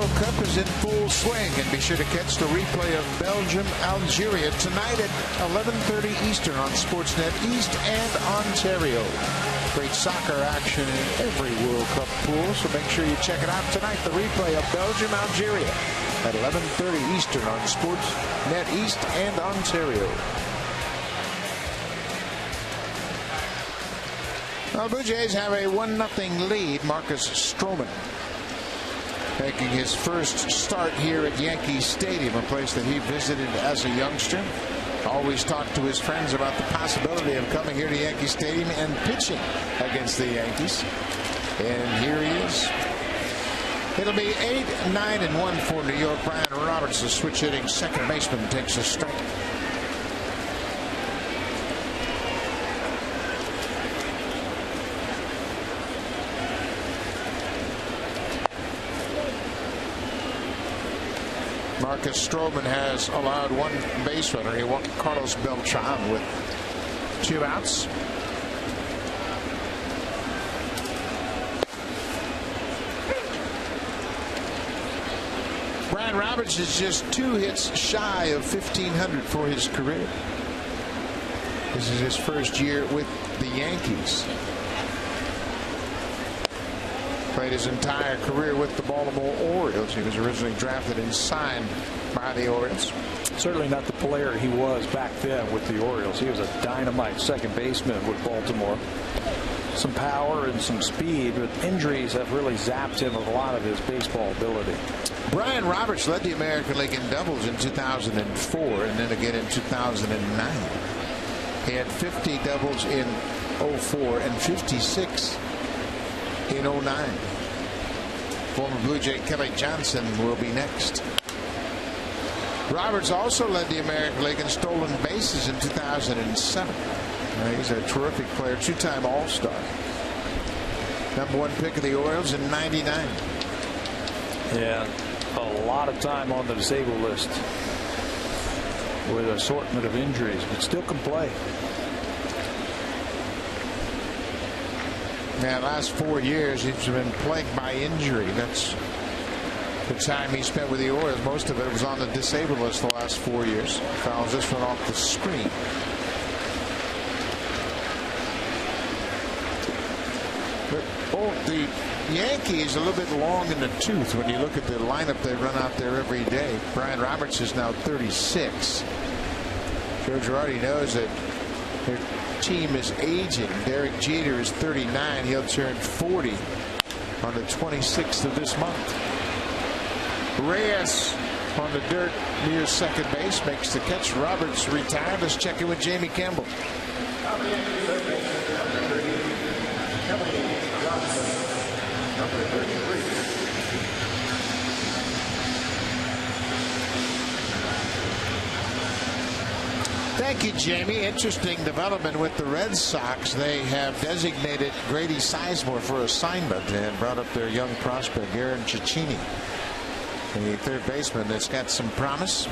World Cup is in full swing, and be sure to catch the replay of Belgium-Algeria tonight at 11:30 Eastern on Sportsnet East and Ontario. Great soccer action in every World Cup pool, so make sure you check it out tonight. The replay of Belgium-Algeria at 11:30 Eastern on Sportsnet East and Ontario. Well, Blue Jays have a 1-0 lead. Marcus Strowman making his first start here at Yankee Stadium, a place that he visited as a youngster. Always talked to his friends about the possibility of coming here to Yankee Stadium and pitching against the Yankees. And here he is. It'll be 8-9-1 for New York. Brian Roberts, the switch hitting second baseman, takes a strike. Marcus Strowman has allowed one base runner. He walked Carlos Beltran with 2 outs. Brian Roberts is just 2 hits shy of 1,500 for his career. This is his first year with the Yankees. Played his entire career with the Baltimore Orioles. He was originally drafted and signed by the Orioles. Certainly not the player he was back then with the Orioles. He was a dynamite second baseman with Baltimore. Some power and some speed, but injuries have really zapped him of a lot of his baseball ability. Brian Roberts led the American League in doubles in 2004 and then again in 2009. He had 50 doubles in 04 and 56 in 09. Former Blue Jay Kelly Johnson will be next. Roberts also led the American League in stolen bases in 2007. He's a terrific player, 2-time All-Star. #1 pick of the Orioles in '99. Yeah, a lot of time on the disabled list with an assortment of injuries, but still can play. Yeah, last 4 years he's been plagued by injury. That's the time he spent with the Orioles. Most of it was on the disabled list the last 4 years. Fouls this one off the screen. But the Yankees a little bit long in the tooth when you look at the lineup they run out there every day. Brian Roberts is now 36. Joe Girardi knows that their team is aging. Derek Jeter is 39. He'll turn 40 on the 26th of this month. Reyes on the dirt near second base makes the catch. Roberts retired. Let's check in with Jamie Campbell. Thank you, Jamie. Interesting development with the Red Sox. They have designated Grady Sizemore for assignment and brought up their young prospect Aaron Cicchini, the third baseman that's got some promise.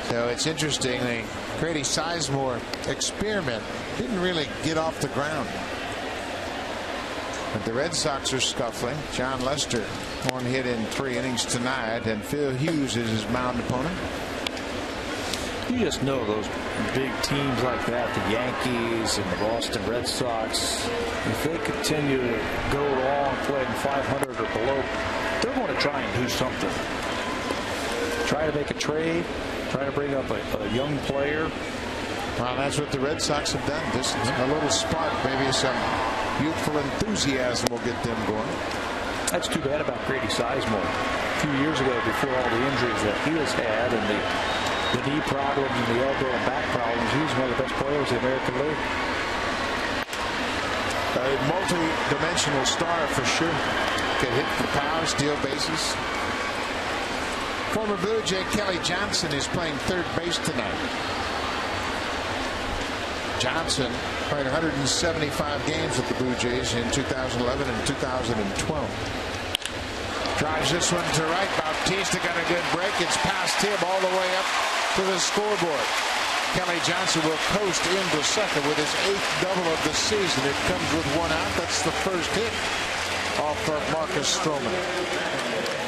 So it's interesting. The Grady Sizemore experiment didn't really get off the ground. But the Red Sox are scuffling. John Lester, 1 hit in 3 innings tonight, and Phil Hughes is his mound opponent. You just know those big teams like that, the Yankees and the Boston Red Sox, if they continue to go along playing 500 or below, they're going to try and do something. Try to make a trade, try to bring up a young player. Well, that's what the Red Sox have done. Just a little spark, maybe some youthful enthusiasm will get them going. That's too bad about Grady Sizemore. A few years ago, before all the injuries that he has had and the knee problems and the elbow and back problems, he was one of the best players in the American League. A multi-dimensional star for sure. Can hit for power, steal bases. Former Blue Jay Kelly Johnson is playing third base tonight. Johnson played 175 games with the Blue Jays in 2011 and 2012. Drives this one to right. Bautista got a good break. It's past him all the way up to the scoreboard. Kelly Johnson will coast into second with his 8th double of the season. It comes with 1 out. That's the first hit off of Marcus Strowman.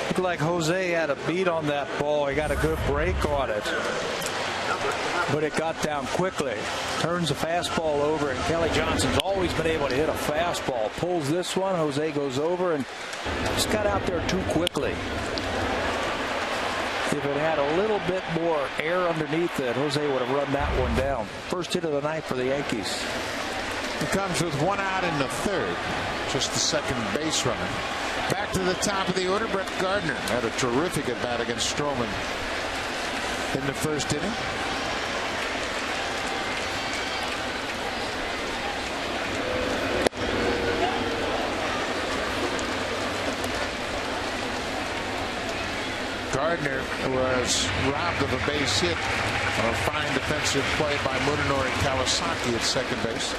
Looked like Jose had a beat on that ball. He got a good break on it, but it got down quickly. Turns the fastball over, and Kelly Johnson's always been able to hit a fastball. Pulls this one. Jose goes over and just got out there too quickly. If it had a little bit more air underneath it, Jose would have run that one down. First hit of the night for the Yankees. He comes with 1 out in the 3rd. Just the second base runner. Back to the top of the order, Brett Gardner had a terrific at bat against Strowman in the 1st inning. Gardner was robbed of a base hit on a fine defensive play by Munenori Kawasaki at second base.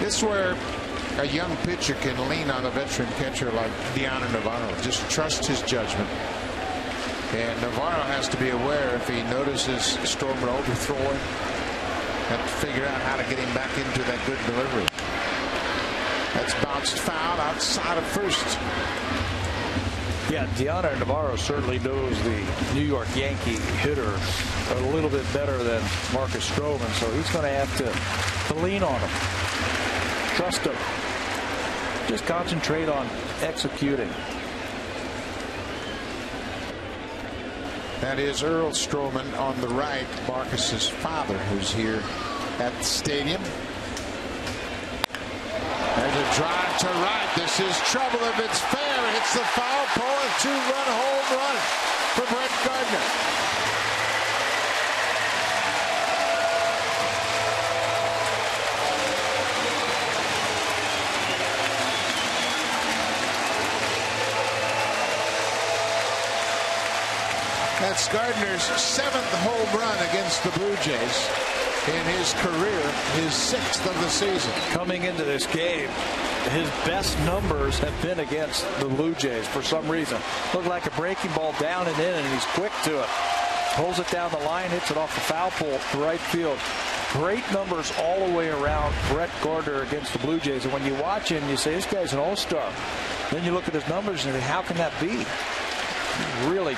This is where a young pitcher can lean on a veteran catcher like Deanna Navarro. Just trust his judgment. And Navarro has to be aware if he notices Strowman overthrowing, have to figure out how to get him back into that good delivery. That's bounced foul outside of first. Yeah, Deanna Navarro certainly knows the New York Yankee hitter a little bit better than Marcus Strowman, so he's going to have to lean on him. Trust him. Just concentrate on executing. That is Earl Strowman on the right, Marcus's father, who's here at the stadium. There's a drive to right. This is trouble if it's fair. Hits the foul pole, and 2-run home run for Brett Gardner. That's Gardner's 7th home run against the Blue Jays in his career, his 6th of the season. Coming into this game, his best numbers have been against the Blue Jays for some reason. Looked like a breaking ball down and in, and he's quick to it. Pulls it down the line, hits it off the foul pole to right field. Great numbers all the way around Brett Gardner against the Blue Jays. And when you watch him, you say, this guy's an all-star. Then you look at his numbers and say, how can that be? He really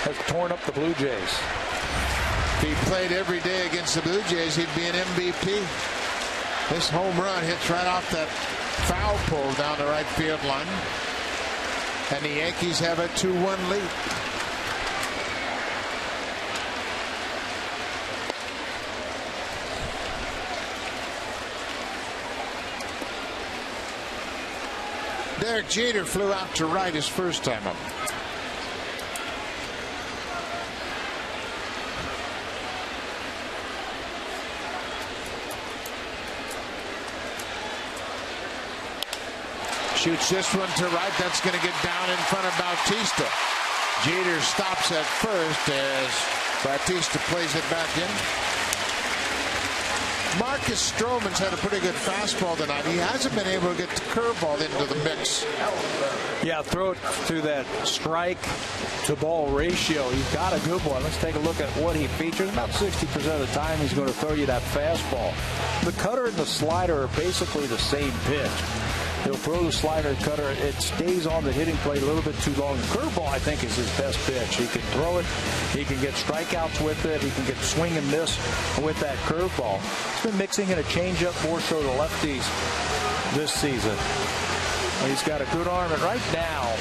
has torn up the Blue Jays. If he played every day against the Blue Jays, he'd be an MVP. This home run hits right off that foul pole down the right field line. And the Yankees have a 2-1 lead. Derek Jeter flew out to right his first time up. Shoots this one to right. That's going to get down in front of Bautista. Jeter stops at first as Bautista plays it back in. Marcus Strowman's had a pretty good fastball tonight. He hasn't been able to get the curveball into the mix. Yeah, throw it through that strike to ball ratio. He's got a good one. Let's take a look at what he features. About 60% of the time he's going to throw you that fastball. The cutter and the slider are basically the same pitch. He'll throw the slider, cutter. It stays on the hitting plate a little bit too long. The curveball, I think, is his best pitch. He can throw it. He can get strikeouts with it. He can get swing and miss with that curveball. He's been mixing in a changeup more so to lefties this season. He's got a good arm. And right now,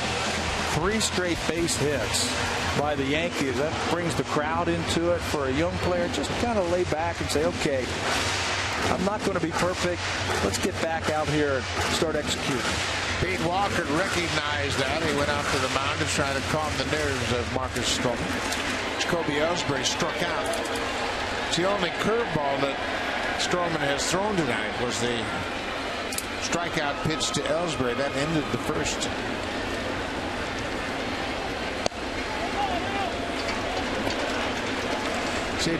3 straight base hits by the Yankees. That brings the crowd into it for a young player. Just kind of lay back and say, okay, I'm not going to be perfect. Let's get back out here and start executing. Pete Walker recognized that. He went out to the mound to try to calm the nerves of Marcus Strowman. Jacoby Ellsbury struck out. It's the only curveball that Strowman has thrown tonight was the strikeout pitch to Ellsbury. That ended the first. See,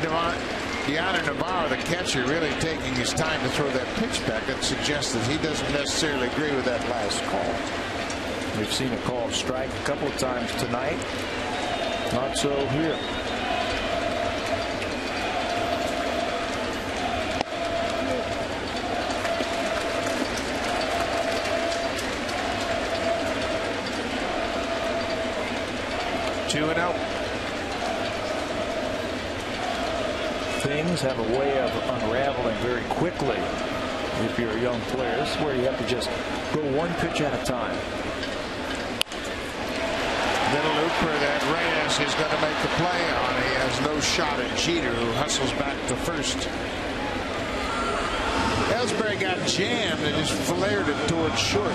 Deanna Navarro, the catcher, really taking his time to throw that pitch back. That suggests that he doesn't necessarily agree with that last call. We've seen a called strike a couple of times tonight. Not so here. Two and out. Things have a way of unraveling very quickly if you're a young player. This is where you have to just go one pitch at a time. Little looper that Reyes is going to make the play on. He has no shot at Jeter, who hustles back to first. Ellsbury got jammed and just flared it towards short.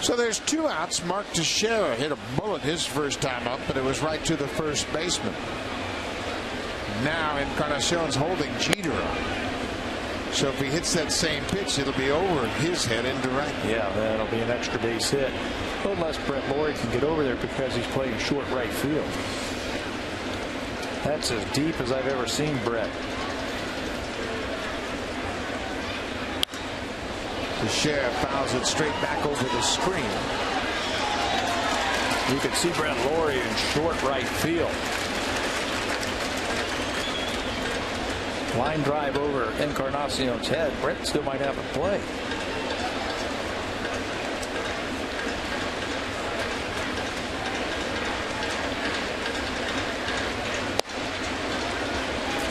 So there's 2 outs. Mark Teixeira hit a bullet his first time up, but it was right to the first baseman. Now Encarnacion's holding Jeter up. So if he hits that same pitch, it'll be over his head indirectly. Yeah, that'll be an extra base hit. Unless Brett Lawrie can get over there because he's playing short right field. That's as deep as I've ever seen Brett. Teixeira fouls it straight back over the screen. You can see Brett Lawrie in short right field. Line drive over Encarnacion's head. Brett still might have a play.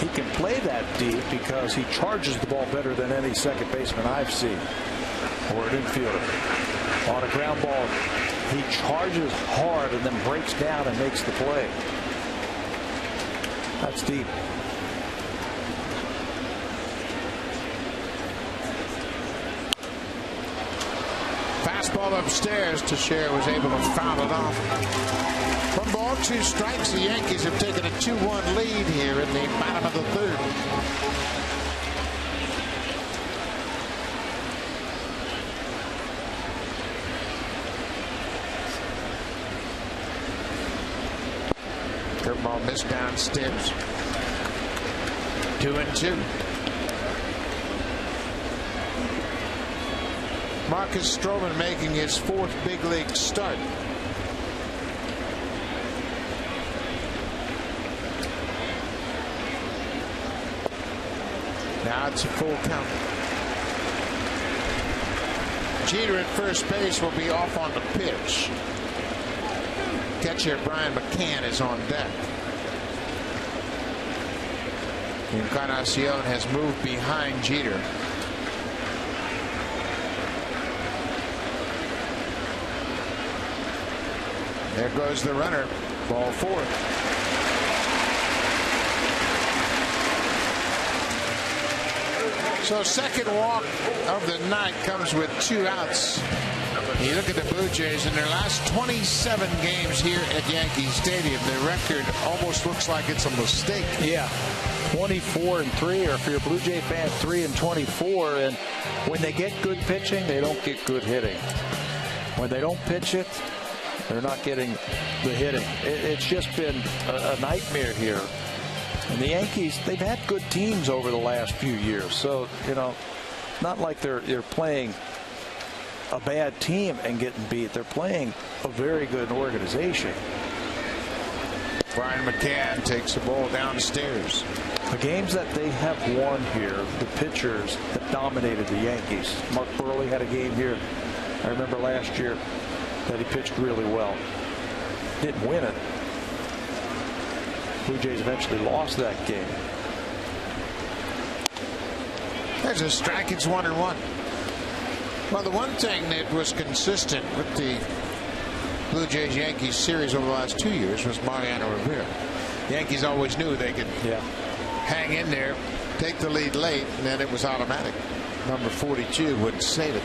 He can play that deep because he charges the ball better than any second baseman I've seen. Or an infielder. On a ground ball, he charges hard and then breaks down and makes the play. That's deep. Fastball upstairs. Teixeira was able to foul it off. 1 ball, 2 strikes. The Yankees have taken a 2-1 lead here in the bottom of the 3rd. Curveball missed downstairs. 2-2. Marcus Strowman making his 4th big league start. Now it's a full count. Jeter at first base will be off on the pitch. Catcher Brian McCann is on deck. Encarnacion has moved behind Jeter. There goes the runner. Ball 4. So second walk of the night comes with 2 outs. You look at the Blue Jays in their last 27 games here at Yankee Stadium. Their record almost looks like it's a mistake. Yeah, 24-3, or if you're a Blue Jay fan, 3-24. And when they get good pitching, they don't get good hitting. When they don't pitch it, they're not getting the hitting. It's just been a nightmare here. And the Yankees, they've had good teams over the last few years. So, you know, not like they're playing a bad team and getting beat. They're playing a very good organization. Brian McCann takes the ball downstairs. The games that they have won here, the pitchers that dominated the Yankees. Mark Burley had a game here, I remember last year, that he pitched really well. Didn't win it. Blue Jays eventually lost that game. There's a strike. It's 1-1. Well, the one thing that was consistent with the Blue Jays Yankees series over the last 2 years was Mariano Rivera. The Yankees always knew they could hang in there, take the lead late, and then it was automatic. Number 42 wouldn't save it.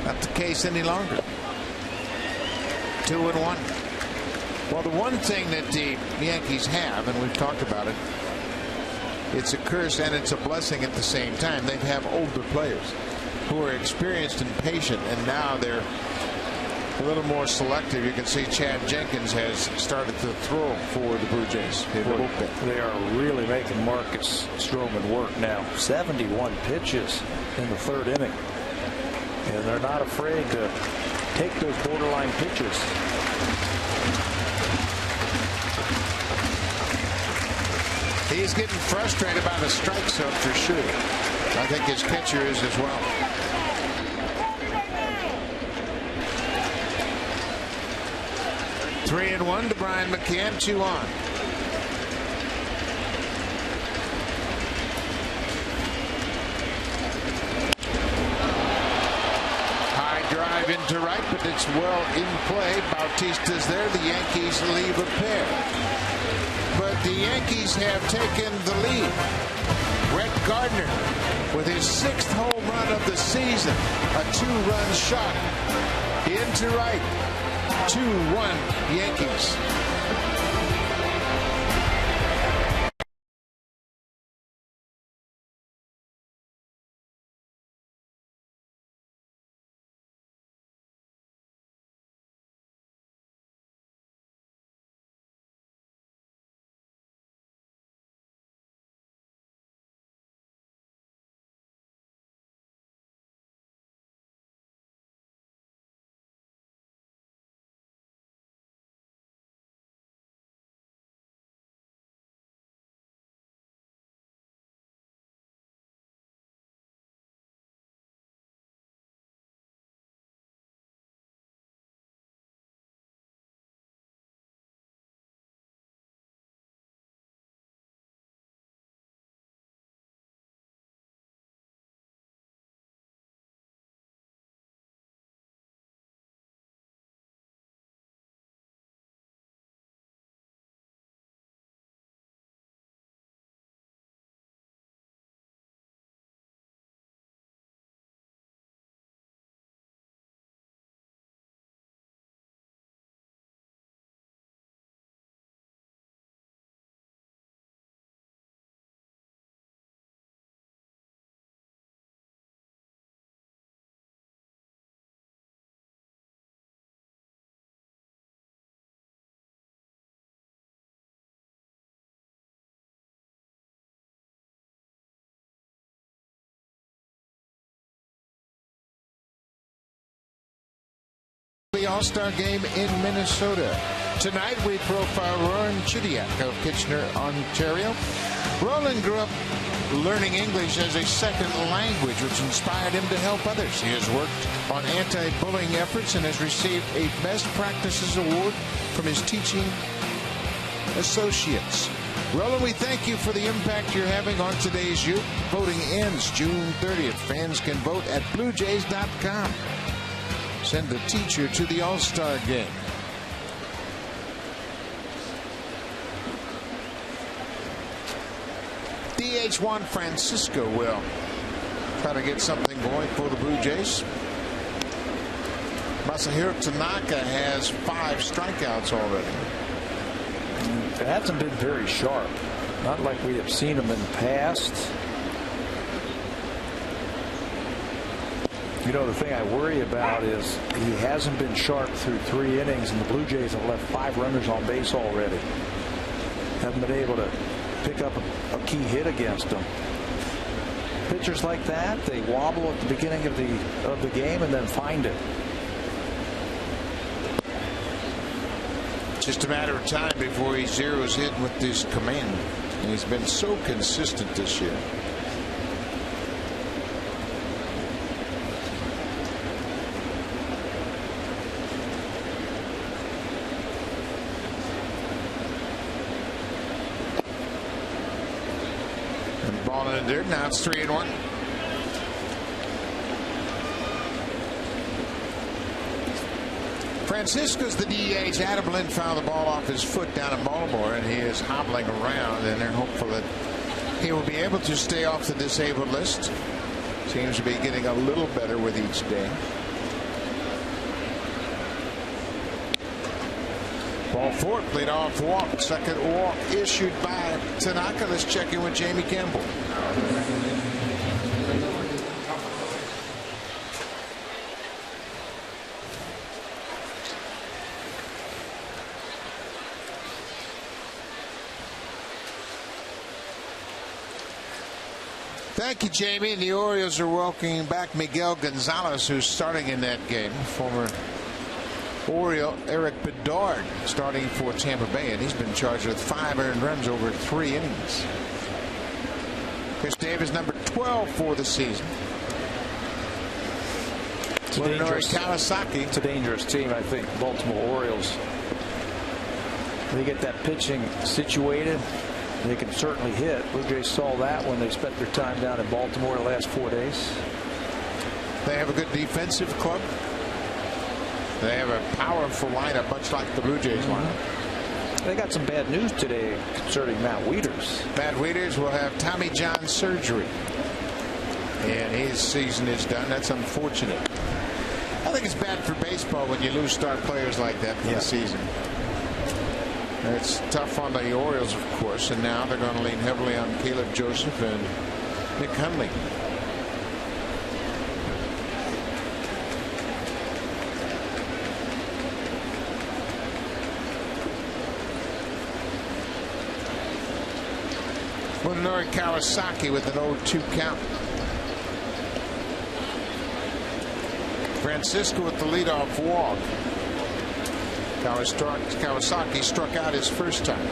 Not the case any longer. 2-1. Well, the one thing that the Yankees have, and we've talked about it, it's a curse and it's a blessing at the same time. They have older players who are experienced and patient, and now they're a little more selective. You can see Chad Jenkins has started to throw for the Blue Jays. They are really making Marcus Strowman work now. 71 pitches in the third inning. And they're not afraid to take those borderline pitches. He's getting frustrated by the strike zone for sure. I think his catcher is as well. Three and one to Brian McCann, 2 on. High drive into right, but it's well in play. Bautista's there. The Yankees leave a pair. But the Yankees have taken the lead. Brett Gardner with his 6th home run of the season. A 2-run shot into right. 2-1 Yankees. The All-Star game in Minnesota. Tonight we profile Rowan Chidiak of Kitchener, Ontario. Roland grew up learning English as a second language, which inspired him to help others. He has worked on anti-bullying efforts and has received a Best Practices Award from his teaching associates. Roland, we thank you for the impact you're having on today's youth. Voting ends June 30th. Fans can vote at BlueJays.com. Send the teacher to the All-Star game. DH Juan Francisco will try to get something going for the Blue Jays. Masahiro Tanaka has 5 strikeouts already. It hasn't been very sharp. Not like we have seen him in the past. You know, the thing I worry about is he hasn't been sharp through 3 innings, and the Blue Jays have left 5 runners on base already. Haven't been able to pick up a key hit against him. Pitchers like that, they wobble at the beginning of the game and then find it. Just a matter of time before he zeroes in with this command. And he's been so consistent this year. And ball in there. Now it's 3-1. Francisco's the DH. Adam Lind fouled the ball off his foot down in Baltimore, and he is hobbling around, and they're hopeful that he will be able to stay off the disabled list. Seems to be getting a little better with each day. Ball four, lead off walk. Second walk issued by Tanaka. Let's check in with Jamie Campbell. Thank you, Jamie. And the Orioles are welcoming back Miguel Gonzalez, who's starting in that game. Former Oriole Eric Bedard starting for Tampa Bay, and he's been charged with 5 earned runs over 3 innings. Chris Davis, number 12 for the season. It's Kawasaki. It's a dangerous team, I think. Baltimore Orioles. They get that pitching situated. They can certainly hit. Blue Jays saw that when they spent their time down in Baltimore the last 4 days. They have a good defensive club. They have a powerful lineup, much like the Blue Jays lineup. They got some bad news today concerning Matt Wieters. Matt Wieters will have Tommy John surgery, and his season is done. That's unfortunate. I think it's bad for baseball when you lose star players like that for the season. It's tough on the Orioles, of course, and now they're going to lean heavily on Caleb Joseph and Nick Hundley. Munenori Kawasaki with an 0-2 count. Francisco with the leadoff walk. Kawasaki struck out his first time.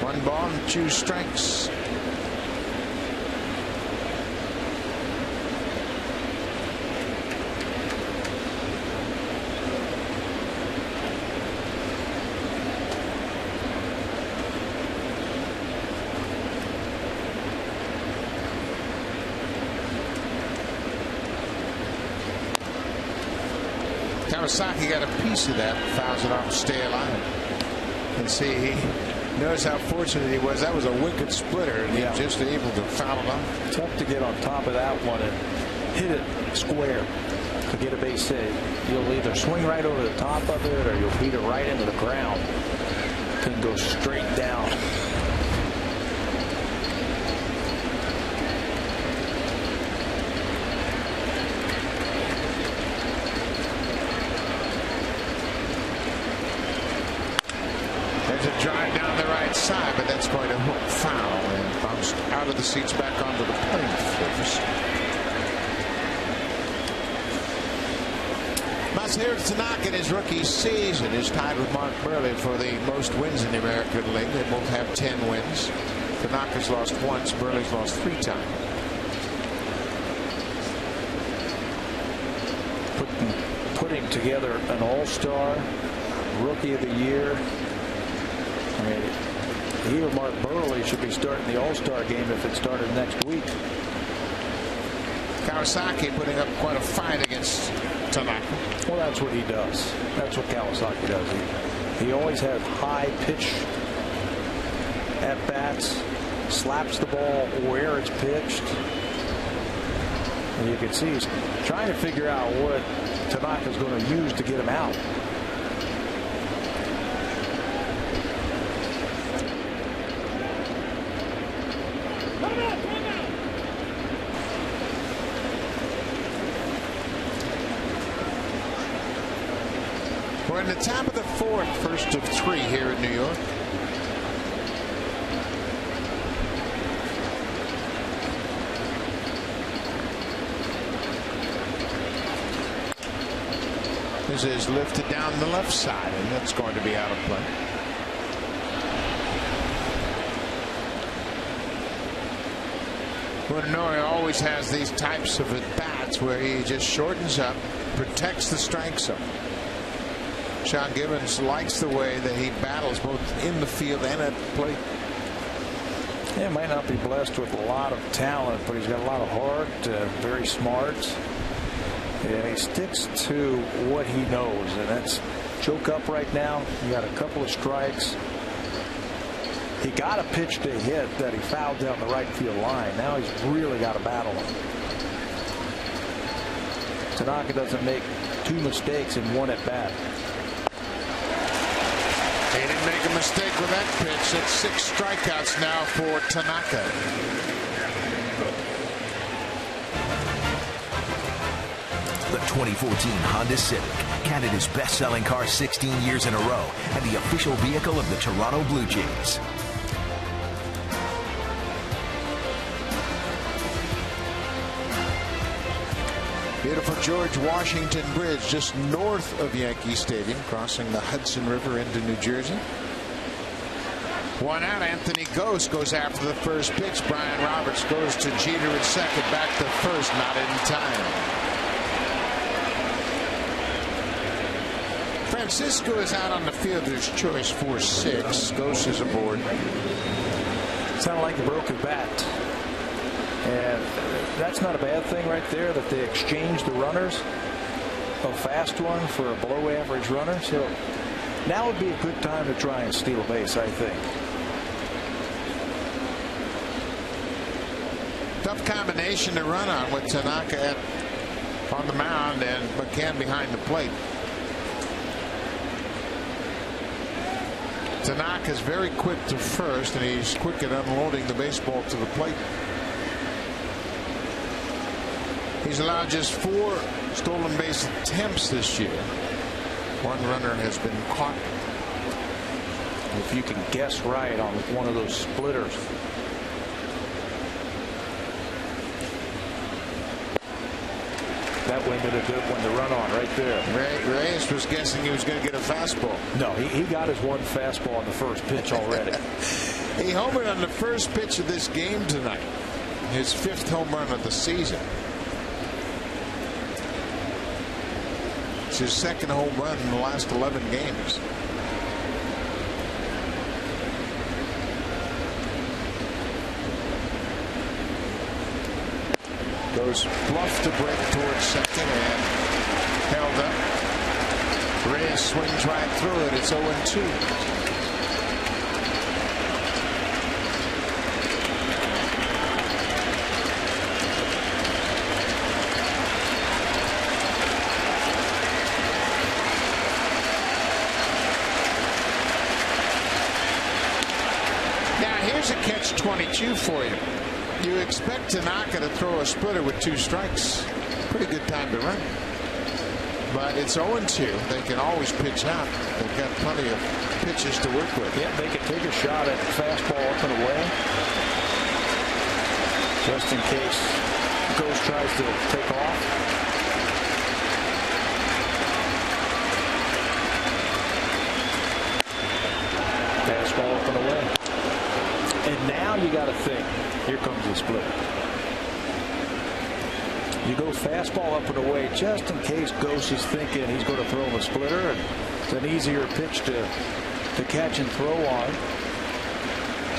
One ball and 2 strikes. Kawasaki got a piece of that, fouls it off to stay alive. And see, he knows how fortunate he was. That was a wicked splitter, and he was just able to foul it off. Tough to get on top of that one and hit it square to get a base hit. You'll either swing right over the top of it, or you'll beat it right into the ground. It can go straight down. Drive down the right side, but that's going to hook foul and bounced out of the seats back onto the playing surface. Masahiro Tanaka in his rookie season is tied with Mark Buehrle for the most wins in the American League. They both have 10 wins. Tanaka's lost once, Buehrle's lost 3 times. Putting together an all-star, rookie of the year. I mean, he or Mark Buehrle should be starting the All-Star game if it started next week. Kawasaki putting up quite a fight against Tanaka. Well, that's what he does. That's what Kawasaki does. He always has high pitch at bats, slaps the ball where it's pitched. And you can see he's trying to figure out what Tanaka's going to use to get him out. We're in the top of the 4th, first of 3 here in New York. This is lifted down the left side, and that's going to be out of play. Munenori always has these types of at-bats where he just shortens up, protects the strike zone. Sean Gibbons likes the way that he battles both in the field and at the plate. Yeah, might not be blessed with a lot of talent, but he's got a lot of heart, very smart. And he sticks to what he knows, and that's choke up right now. He got a couple of strikes. He got a pitch to hit that he fouled down the right field line. Now he's really got a battle on. Tanaka doesn't make two mistakes in one at bat. He didn't make a mistake with that pitch. That's 6 strikeouts now for Tanaka. The 2014 Honda Civic, Canada's best-selling car 16 years in a row, and the official vehicle of the Toronto Blue Jays. Beautiful George Washington Bridge just north of Yankee Stadium, crossing the Hudson River into New Jersey. 1 out. Anthony Gose goes after the first pitch. Brian Roberts goes to Jeter at second. Back to first. Not in time. Francisco is out on the fielder's choice for 6. Gose is aboard. Sounded like he broke his bat. And that's not a bad thing right there, that they exchanged the runners. A fast one for a below average runner. So now would be a good time to try and steal a base, I think. Tough combination to run on with Tanaka on the mound and McCann behind the plate. Tanaka's very quick to first, and he's quick at unloading the baseball to the plate. He's allowed just 4 stolen base attempts this year. 1 runner has been caught. If you can guess right on one of those splitters. That winded a good one to run on right there. Reyes was guessing he was going to get a fastball. No, he got his 1 fastball on the first pitch already. He homered on the first pitch of this game tonight. His 5th home run of the season. It's his 2nd home run in the last 11 games. Goes bluff to break towards second and held up. Reyes swings right through it. It's 0-2. Here's a catch-22 for you. You expect Tanaka to throw a splitter with 2 strikes. Pretty good time to run. But it's 0-2. They can always pitch out. They've got plenty of pitches to work with. Yeah, they can take a shot at fastball up and away. Just in case Gose tries to take off. Fastball up and away. And now you got to think, here comes the split. You go fastball up and away just in case Gose is thinking he's going to throw him a splitter, and it's an easier pitch to catch and throw on.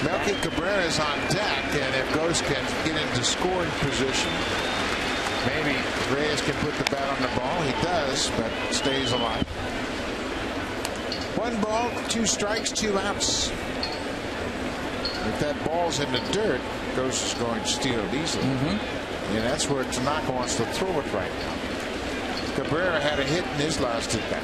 Melky Cabrera is on deck, and if Gose can get into scoring position, maybe Reyes can put the bat on the ball. He does, but stays alive. 1 ball, 2 strikes, 2 outs. If that ball's in the dirt, Gose is going to steal it easily. And that's where Tanaka wants to throw it right now. Cabrera had a hit in his last at bat.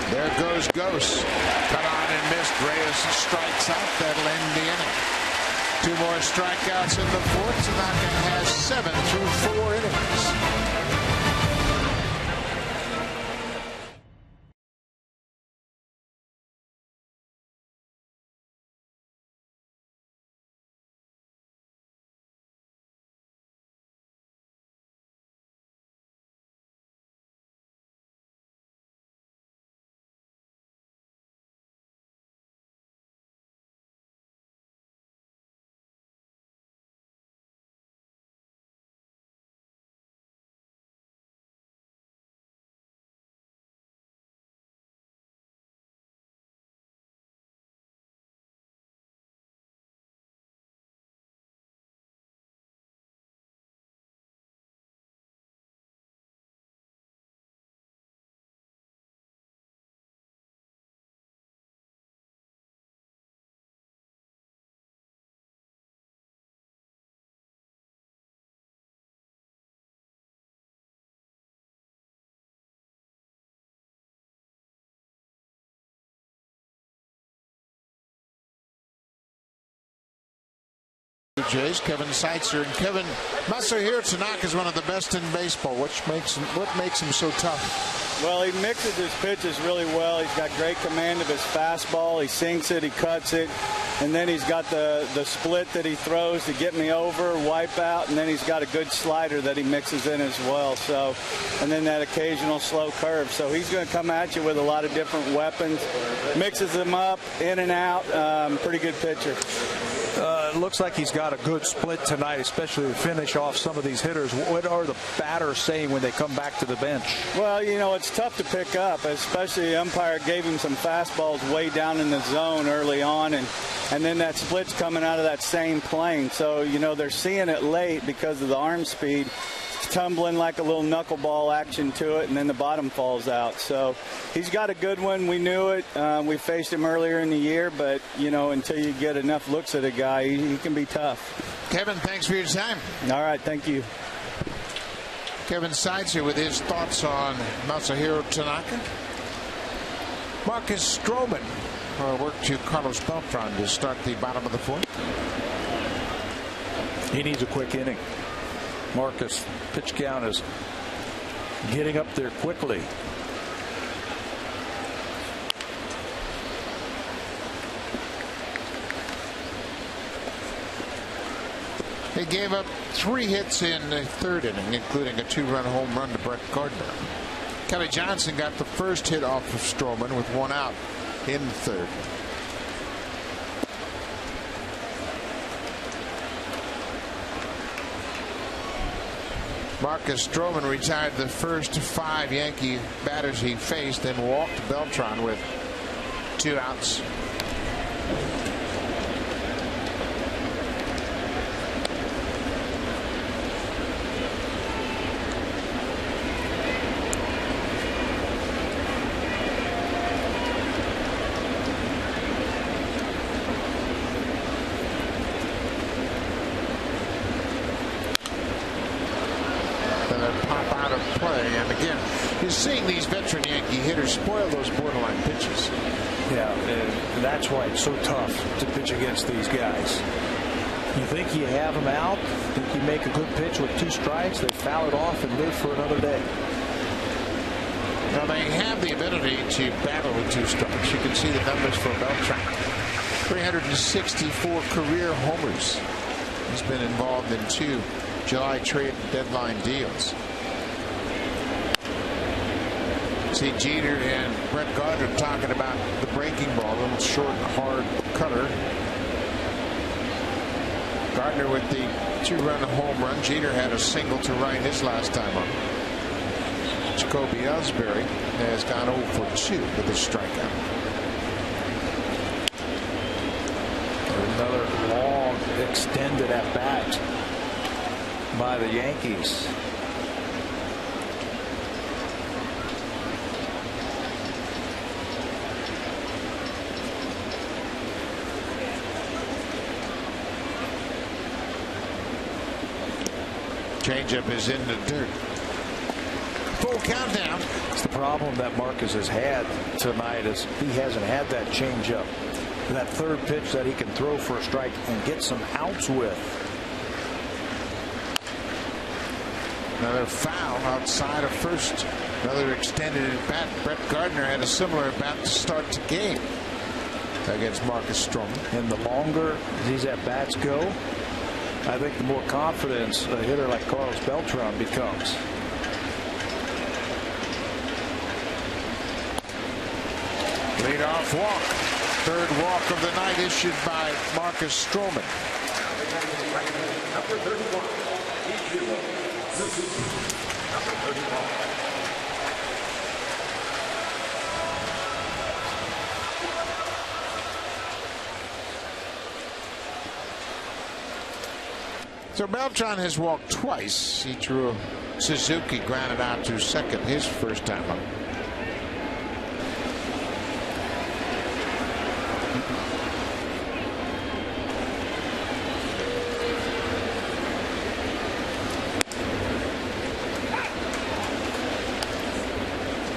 There goes Gose. Cut on and missed. Reyes strikes out. That'll end the inning. 2 more strikeouts in the 4th. Tanaka has 7 through 4 innings. Jays, Kevin Seitzer, and Kevin Masahiro Tanaka is one of the best in baseball. What makes him so tough? Well, he mixes his pitches really well. He's got great command of his fastball. He sinks it, he cuts it, and then he's got the split that he throws to get me over, wipe out, and then he's got a good slider that he mixes in as well. So, and then that occasional slow curve. So he's going to come at you with a lot of different weapons, mixes them up, in and out. Pretty good pitcher. It looks like he's got a good split tonight, especially to finish off some of these hitters. What are the batters saying when they come back to the bench? Well, you know, it's tough to pick up, especially the umpire gave him some fastballs way down in the zone early on, and then that split's coming out of that same plane. So, you know, they're seeing it late because of the arm speed. It's tumbling like a little knuckleball action to it, and then the bottom falls out. So he's got a good one. We knew it. We faced him earlier in the year, but, you know, until you get enough looks at a guy, he can be tough. Kevin, thanks for your time. All right, thank you. Kevin Seitzer with his thoughts on Masahiro Tanaka. Marcus Strowman worked to Carlos Beltran to start the bottom of the fourth. He needs a quick inning. Marcus, pitch count is getting up there quickly. They gave up 3 hits in the third inning, including a 2-run home run to Brett Gardner. Kelly Johnson got the first hit off of Strowman with 1 out in the third. Marcus Strowman retired the first 5 Yankee batters he faced, then walked Beltran with 2 outs. Seeing these veteran Yankee hitters spoil those borderline pitches. Yeah, and that's why it's so tough to pitch against these guys. You think you have them out, think you make a good pitch with 2 strikes, they foul it off and live for another day. Now they have the ability to battle with 2 strikes. You can see the numbers for Beltran. 364 career homers. He's been involved in 2 July trade deadline deals. See Jeter and Brett Gardner talking about the breaking ball, a little short and hard cutter. Gardner with the 2-run home run. Jeter had a single to right his last time up. Jacoby Ellsbury has gone 0 for 2 with a strikeout. Another long extended at bat by the Yankees. Changeup is in the dirt. Full countdown. It's the problem that Marcus has had tonight is he hasn't had that changeup. That third pitch that he can throw for a strike and get some outs with. Another foul outside of first. Another extended at bat. Brett Gardner had a similar at bat to start the game against Marcus Strowman. And the longer these at bats go, I think the more confidence a hitter like Carlos Beltran becomes. Leadoff walk. Third walk of the night issued by Marcus Strowman. Number 31. So Beltran has walked twice. He drew Suzuki, grounded out to second his first time up.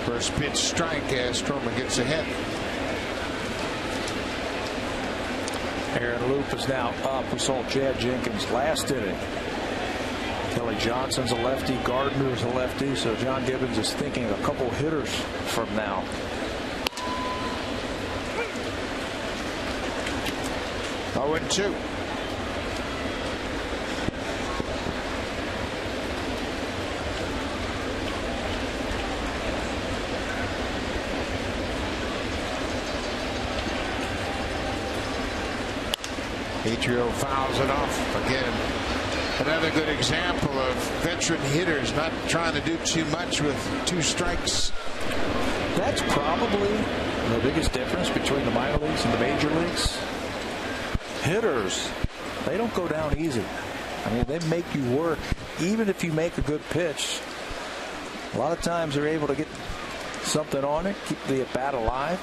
First pitch strike as Strowman gets ahead. Aaron Loop is now up. We saw Chad Jenkins last inning. Kelly Johnson's a lefty. Gardner's a lefty. So John Gibbons is thinking a couple hitters from now. Oh, and 2. Ichiro fouls it off again. Another good example of veteran hitters not trying to do too much with 2 strikes. That's probably the biggest difference between the minor leagues and the major leagues. Hitters, they don't go down easy. I mean, they make you work. Even if you make a good pitch, a lot of times they're able to get something on it, keep the at bat alive.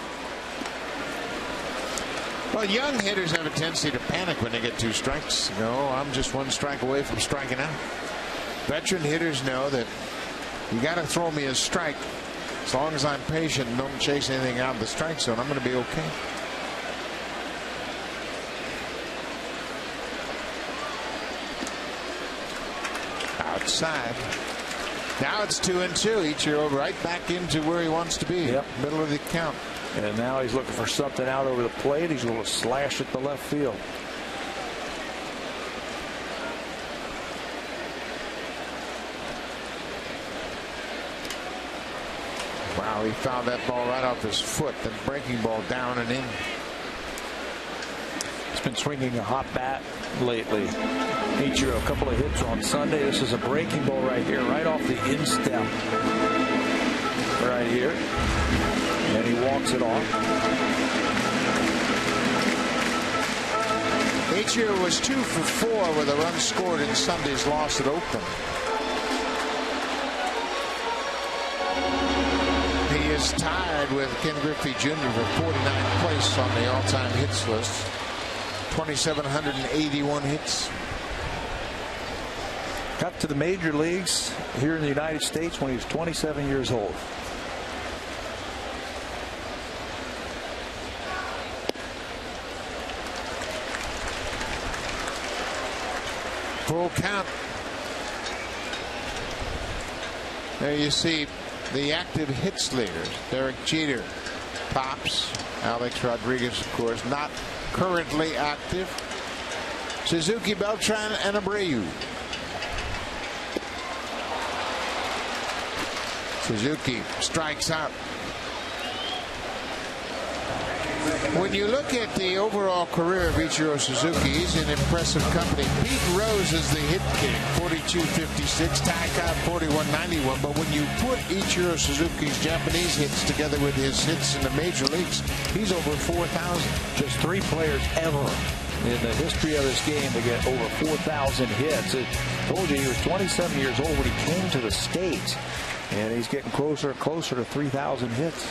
Well, young hitters have a tendency to panic when they get 2 strikes. You know, I'm just 1 strike away from striking out. Veteran hitters know that you got to throw me a strike. As long as I'm patient and don't chase anything out of the strike zone, I'm going to be okay. Outside. Now it's 2-2. Ichiro right back into where he wants to be. Yep. Middle of the count. And now he's looking for something out over the plate. He's going to slash at the left field. Wow, he fouled that ball right off his foot. The breaking ball down and in. He's been swinging a hot bat lately. Ichiro, a couple of hits on Sunday. This is a breaking ball right here, right off the instep. Right here. And he walks it off. Ichiro was 2 for 4 with a run scored in Sunday's loss at Oakland. He is tied with Ken Griffey Jr. for 49th place on the all-time hits list. 2,781 hits. Got to the major leagues here in the United States when he was 27 years old. Full count. There you see the active hits leaders. Derek Jeter tops. Alex Rodriguez, of course, not currently active. Suzuki, Beltran, and Abreu. Suzuki strikes out. When you look at the overall career of Ichiro Suzuki, he's in impressive company. Pete Rose is the hit king, 42.56. Ty Cobb, 41.91. But when you put Ichiro Suzuki's Japanese hits together with his hits in the major leagues, he's over 4,000. Just 3 players ever in the history of this game to get over 4,000 hits. I told you he was 27 years old when he came to the States, and he's getting closer and closer to 3,000 hits.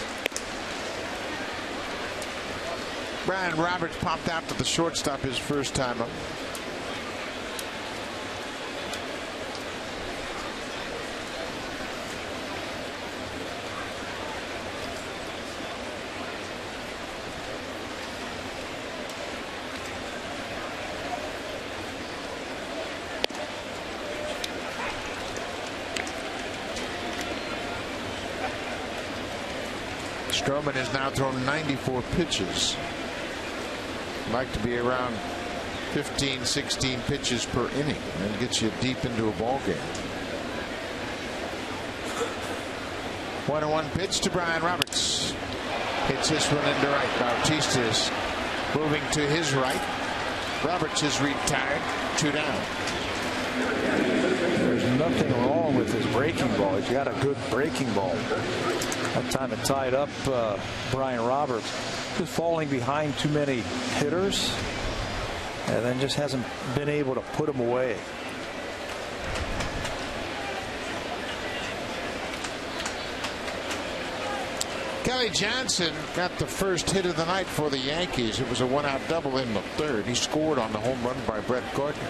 Brian Roberts popped out to the shortstop his first time up. Strowman has now thrown 94 pitches. Like to be around 15, 16 pitches per inning and gets you deep into a ball game. 1-1 pitch to Brian Roberts. Hits this one into right. Bautista is moving to his right. Roberts is retired. 2 down. There's nothing wrong with his breaking ball. He's got a good breaking ball. That time it tied up Brian Roberts. Just falling behind too many hitters and then just hasn't been able to put them away. Kelly Johnson got the first hit of the night for the Yankees. It was a 1-out double in the 3rd. He scored on the home run by Brett Gardner.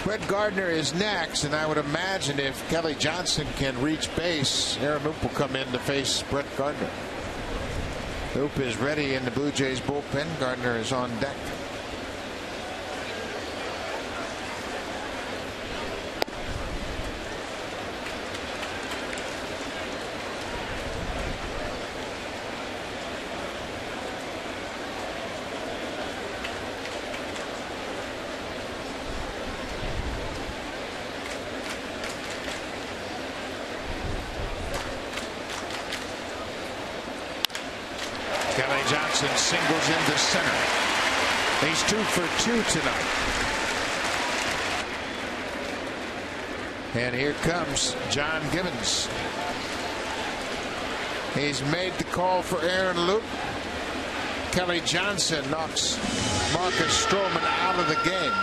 Brett Gardner is next, and I would imagine if Kelly Johnson can reach base, Aaron Loup will come in to face Brett Gardner. Loup is ready in the Blue Jays bullpen. Gardner is on deck. Kelly Johnson singles into center. He's 2 for 2 tonight. And here comes John Gibbons. He's made the call for Aaron Loup. Kelly Johnson knocks Marcus Strowman out of the game.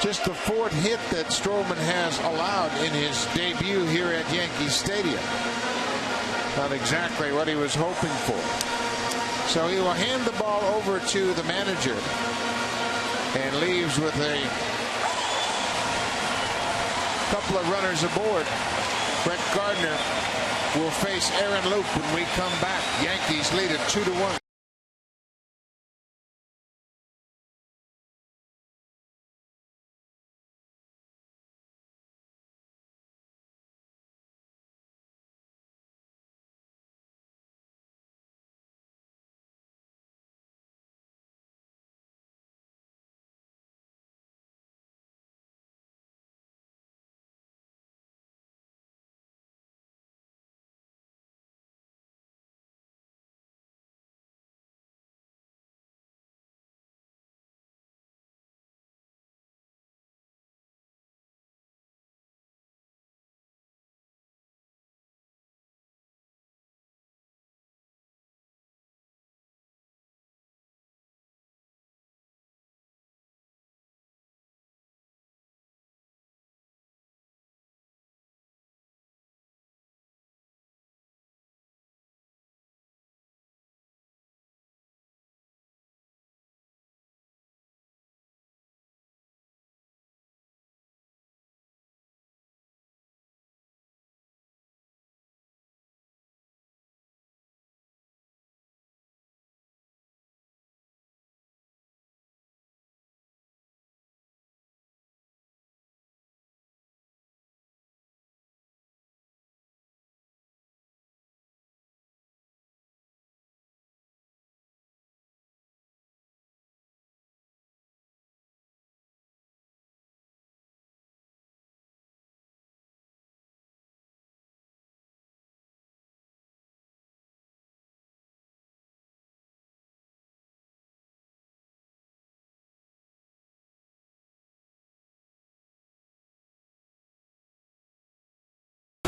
Just the 4th hit that Strowman has allowed in his debut here at Yankee Stadium. Not exactly what he was hoping for. So he will hand the ball over to the manager and leaves with a couple of runners aboard. Brett Gardner will face Aaron Loup when we come back. Yankees lead it 2-1.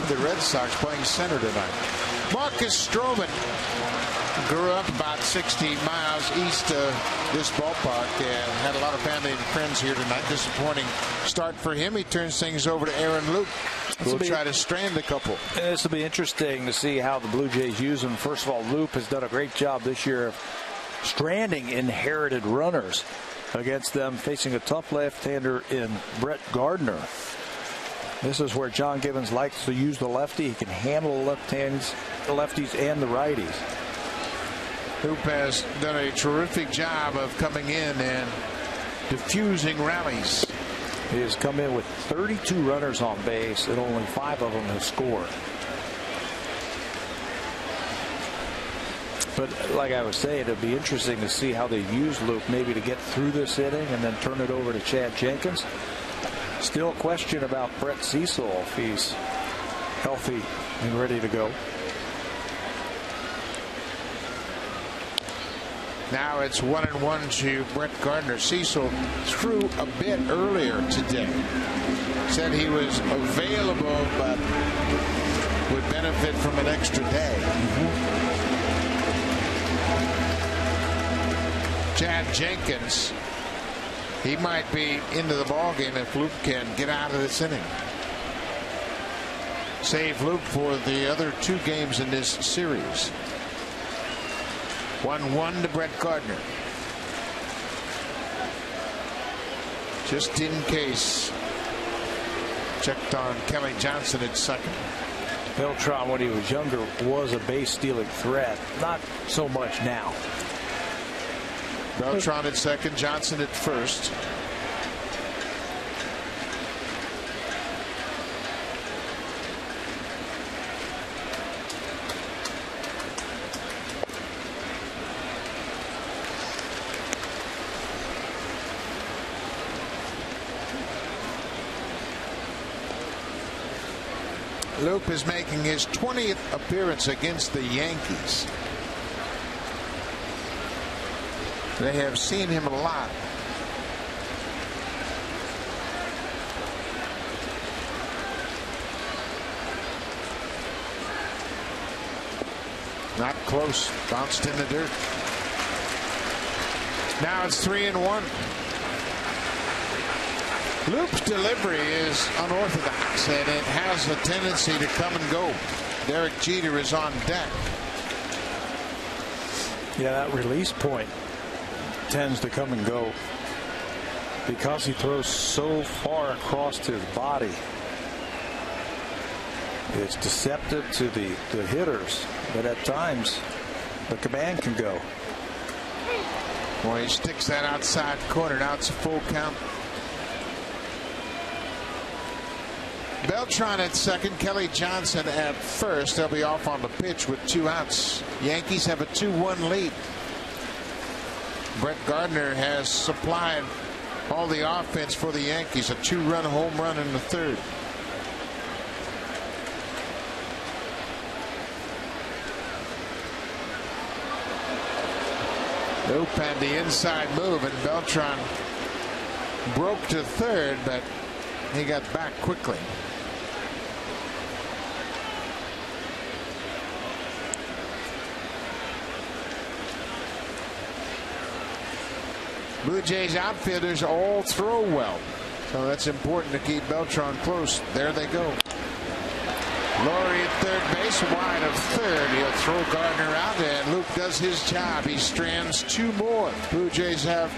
The Red Sox playing center tonight. Marcus Strowman grew up about 60 miles east of this ballpark and had a lot of family and friends here tonight. Disappointing start for him. He turns things over to Aaron Loup. We'll try to strand a couple. This will be interesting to see how the Blue Jays use him. First of all, Loup has done a great job this year of stranding inherited runners against them, facing a tough left-hander in Brett Gardner. This is where John Gibbons likes to use the lefty. He can handle the lefties and the righties. Loup has done a terrific job of coming in and diffusing rallies. He has come in with 32 runners on base, and only 5 of them have scored. But like I was saying, it'd be interesting to see how they use Loup, maybe to get through this inning and then turn it over to Chad Jenkins. Still a question about Brett Cecil if he's healthy and ready to go. Now it's 1-1 to Brett Gardner. Cecil threw a bit earlier today. Said he was available but would benefit from an extra day. Chad Jenkins, he might be into the ball game if Loup can get out of this inning. Save Loup for the other 2 games in this series. 1-1 to Brett Gardner. Just in case checked on Kelly Johnson at second. Beltran, when he was younger, was a base stealing threat. Not so much now. Beltran at second, Johnson at first. Loup is making his 20th appearance against the Yankees. They have seen him a lot. Not close. Bounced in the dirt. Now it's 3-1. Loop's delivery is unorthodox, and it has a tendency to come and go. Derek Jeter is on deck. Yeah, that release point tends to come and go because he throws so far across his body. It's deceptive to the hitters, but at times the command can go. Well, he sticks that outside corner. Now it's a full count. Beltran at second, Kelly Johnson at first. They'll be off on the pitch with 2 outs. Yankees have a 2-1 lead. Brett Gardner has supplied all the offense for the Yankees. A 2-run home run in the third. Loop had the inside move, and Beltran broke to third, but he got back quickly. Blue Jays outfielders all throw well, so that's important to keep Beltran close. There they go. Laurie at third base, wide of third. He'll throw Gardner out, and Luke does his job. He strands 2 more. Blue Jays have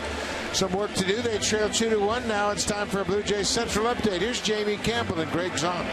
some work to do. They trail 2-1. Now it's time for a Blue Jays Central update. Here's Jamie Campbell and Greg Zahn.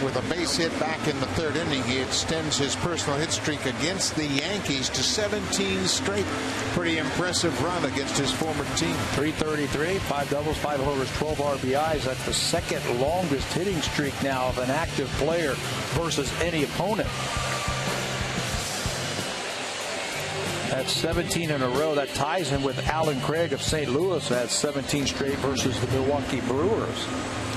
With a base hit back in the third inning, he extends his personal hit streak against the Yankees to 17 straight. Pretty impressive run against his former team. 333, 5 doubles, 5 homers, 12 RBIs. That's the second longest hitting streak now of an active player versus any opponent. That's 17 in a row. That ties him with Alan Craig of St. Louis at 17 straight versus the Milwaukee Brewers.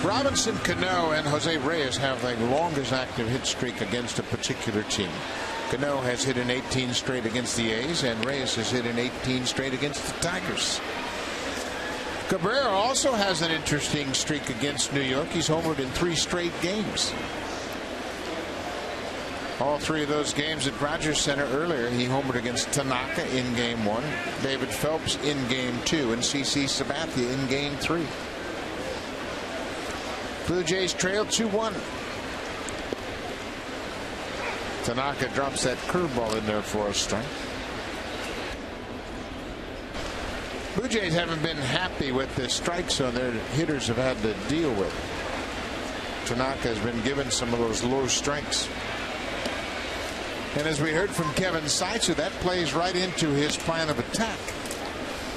Robinson Cano and Jose Reyes have the longest active hit streak against a particular team. Cano has hit in 18 straight against the A's, and Reyes has hit in 18 straight against the Tigers. Cabrera also has an interesting streak against New York. He's homered in 3 straight games. All three of those games at Rogers Center earlier, he homered against Tanaka in Game 1, David Phelps in Game 2, and CC Sabathia in Game 3. Blue Jays trail 2-1. Tanaka drops that curveball in there for a strike. Blue Jays haven't been happy with the strike zone their hitters have had to deal with. Tanaka has been given some of those low strikes. And as we heard from Kevin Seitzer, that plays right into his plan of attack.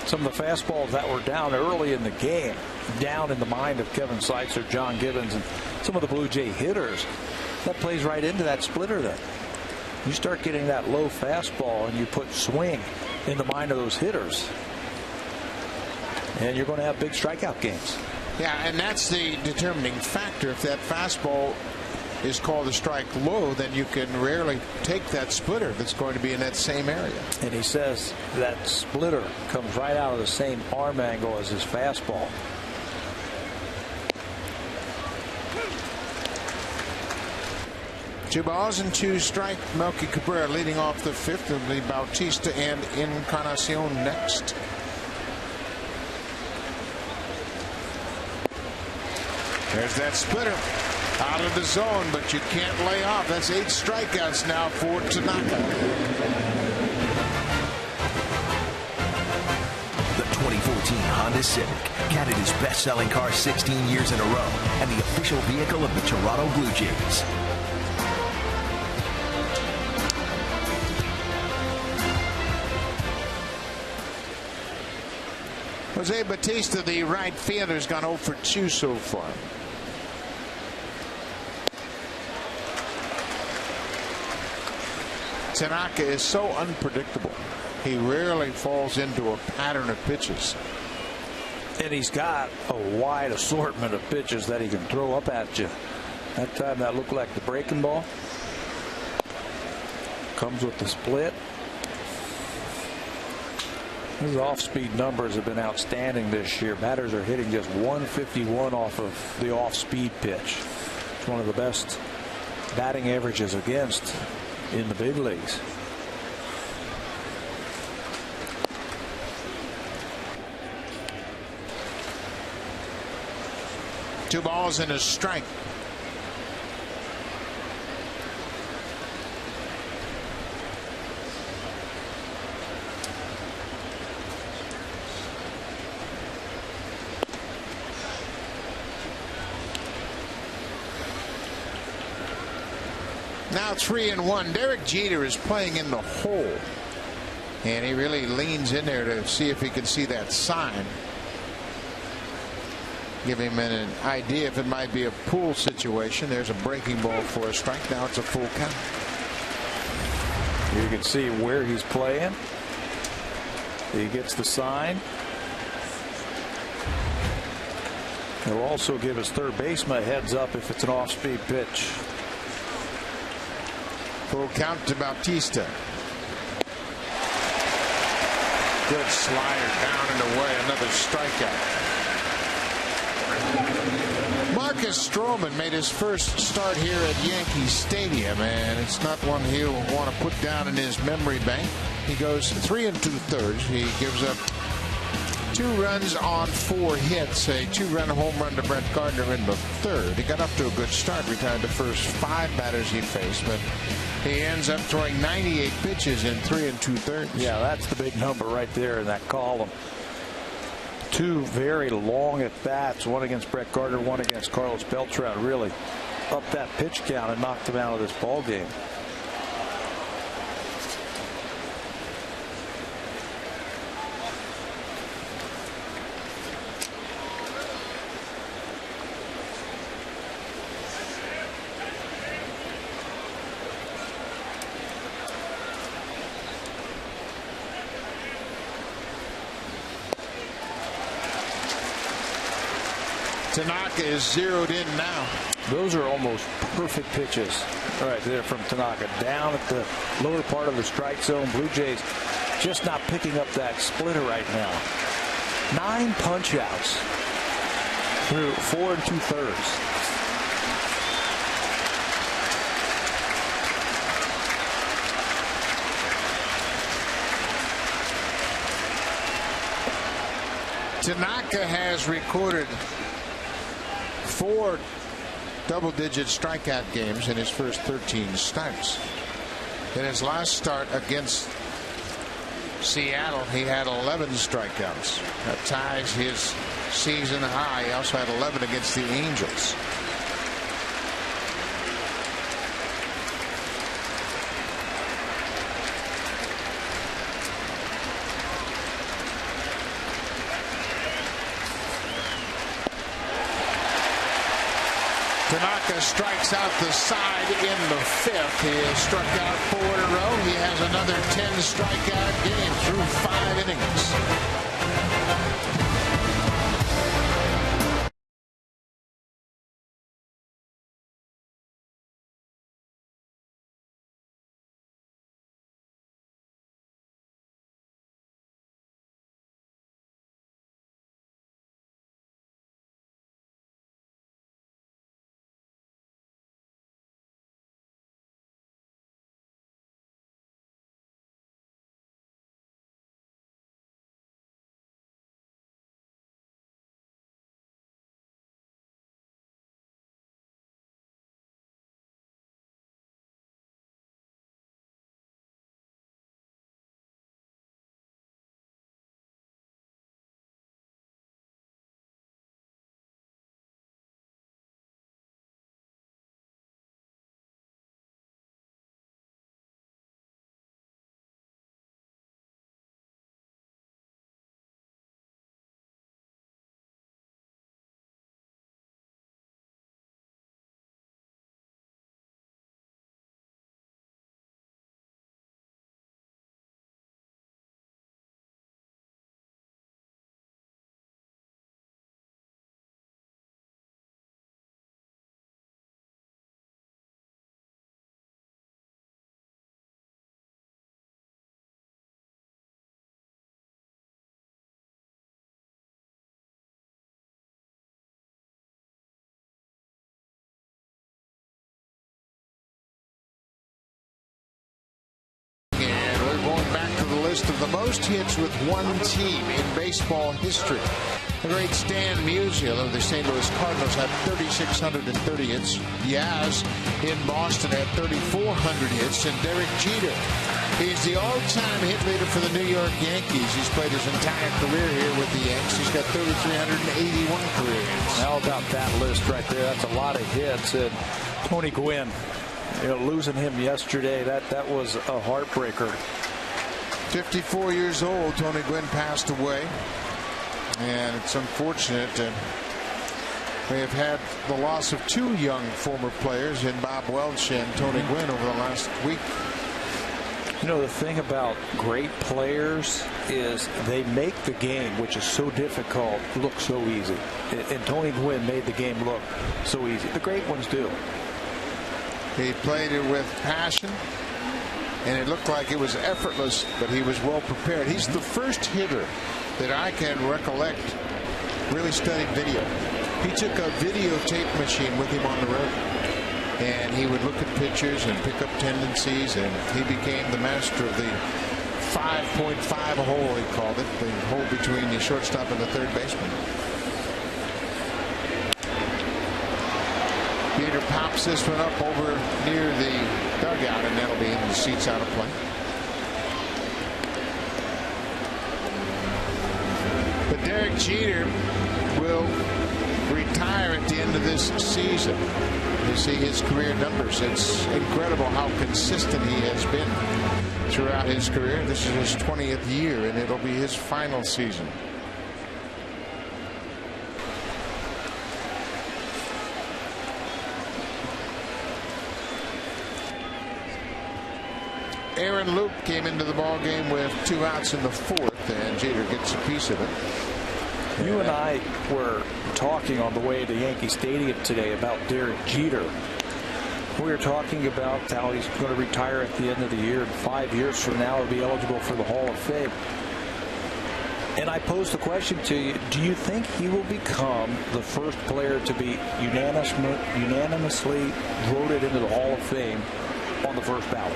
Some of the fastballs that were down early in the game, down in the mind of Kevin Seitzer, John Gibbons, and some of the Blue Jay hitters, that plays right into that splitter then. You start getting that low fastball and you put swing in the mind of those hitters, and you're going to have big strikeout games. Yeah, and that's the determining factor. If that fastball is called a strike low, then you can rarely take that splitter that's going to be in that same area. And he says that splitter comes right out of the same arm angle as his fastball. Two balls and two strike. Melky Cabrera leading off the fifth. It'll be Bautista and Encarnacion next. There's that splitter out of the zone, but you can't lay off. That's 8 strikeouts now for Tanaka. The 2014 Honda Civic, Canada's best-selling car 16 years in a row, and the official vehicle of the Toronto Blue Jays. Jose Bautista, the right fielder, has gone 0 for 2 so far. Tanaka is so unpredictable. He rarely falls into a pattern of pitches. And he's got a wide assortment of pitches that he can throw up at you. That time that looked like the breaking ball. Comes with the split. His off-speed numbers have been outstanding this year. Batters are hitting just 151 off of the off-speed pitch. It's one of the best batting averages against in the big leagues. Two balls and a strike. Now 3-1. Derek Jeter is playing in the hole, and he really leans in there to see if he can see that sign. Give him an idea if it might be a pull situation. There's a breaking ball for a strike. Now it's a full count. You can see where he's playing. He gets the sign. He'll also give his third baseman a heads up if it's an off-speed pitch. Full count to Bautista. Good slider down and away. Another strikeout. Marcus Strowman made his first start here at Yankee Stadium, and it's not one he'll want to put down in his memory bank. He goes 3 2/3. He gives up 2 runs on 4 hits, a 2-run home run to Brett Gardner in the third. He got up to a good start, retired the first 5 batters he faced, but he ends up throwing 98 pitches in 3 2/3. Yeah, that's the big number right there in that column. 2 very long at bats, one against Brett Gardner, one against Carlos Beltran. Really upped that pitch count and knocked him out of this ball game. Tanaka is zeroed in now. Those are almost perfect pitches right there from Tanaka. Down at the lower part of the strike zone. Blue Jays just not picking up that splitter right now. 9 punch outs through 4 2/3. Tanaka has recorded 4 double-digit strikeout games in his first 13 starts. In his last start against Seattle, he had 11 strikeouts. That ties his season high. He also had 11 against the Angels. Tanaka strikes out the side in the 5th. He has struck out 4 in a row. He has another 10 strikeout game through 5 innings. Of the most hits with one team in baseball history. The great Stan Musial of the St. Louis Cardinals had 3,630 hits. Yaz in Boston had 3,400 hits. And Derek Jeter, he's the all-time hit leader for the New York Yankees. He's played his entire career here with the Yanks. He's got 3,381 career hits. How about that list right there? That's a lot of hits. And Tony Gwynn, losing him yesterday, that was a heartbreaker. 54 years old, Tony Gwynn passed away, and it's unfortunate. We have had the loss of 2 young former players in Bob Welch and Tony Gwynn over the last week. The thing about great players is they make the game, which is so difficult, look so easy. And Tony Gwynn made the game look so easy. The great ones do. He played it with passion, and it looked like it was effortless, but he was well prepared. He's the first hitter that I can recollect really studied video. He took a videotape machine with him on the road, and he would look at pitchers and pick up tendencies, and he became the master of the 5.5 hole, he called it, the hole between the shortstop and the third baseman. Peter pops this one up over near the dugout, and that'll be in the seats out of play. But Derek Jeter will retire at the end of this season. You see his career numbers. It's incredible how consistent he has been throughout his career. This is his 20th year, and it'll be his final season. Aaron Luke came into the ball game with 2 outs in the 4th, and Jeter gets a piece of it. You and I were talking on the way to Yankee Stadium today about Derek Jeter. We were talking about how he's going to retire at the end of the year, and 5 years from now he'll be eligible for the Hall of Fame. And I posed the question to you, do you think he will become the first player to be unanimously voted into the Hall of Fame on the first ballot?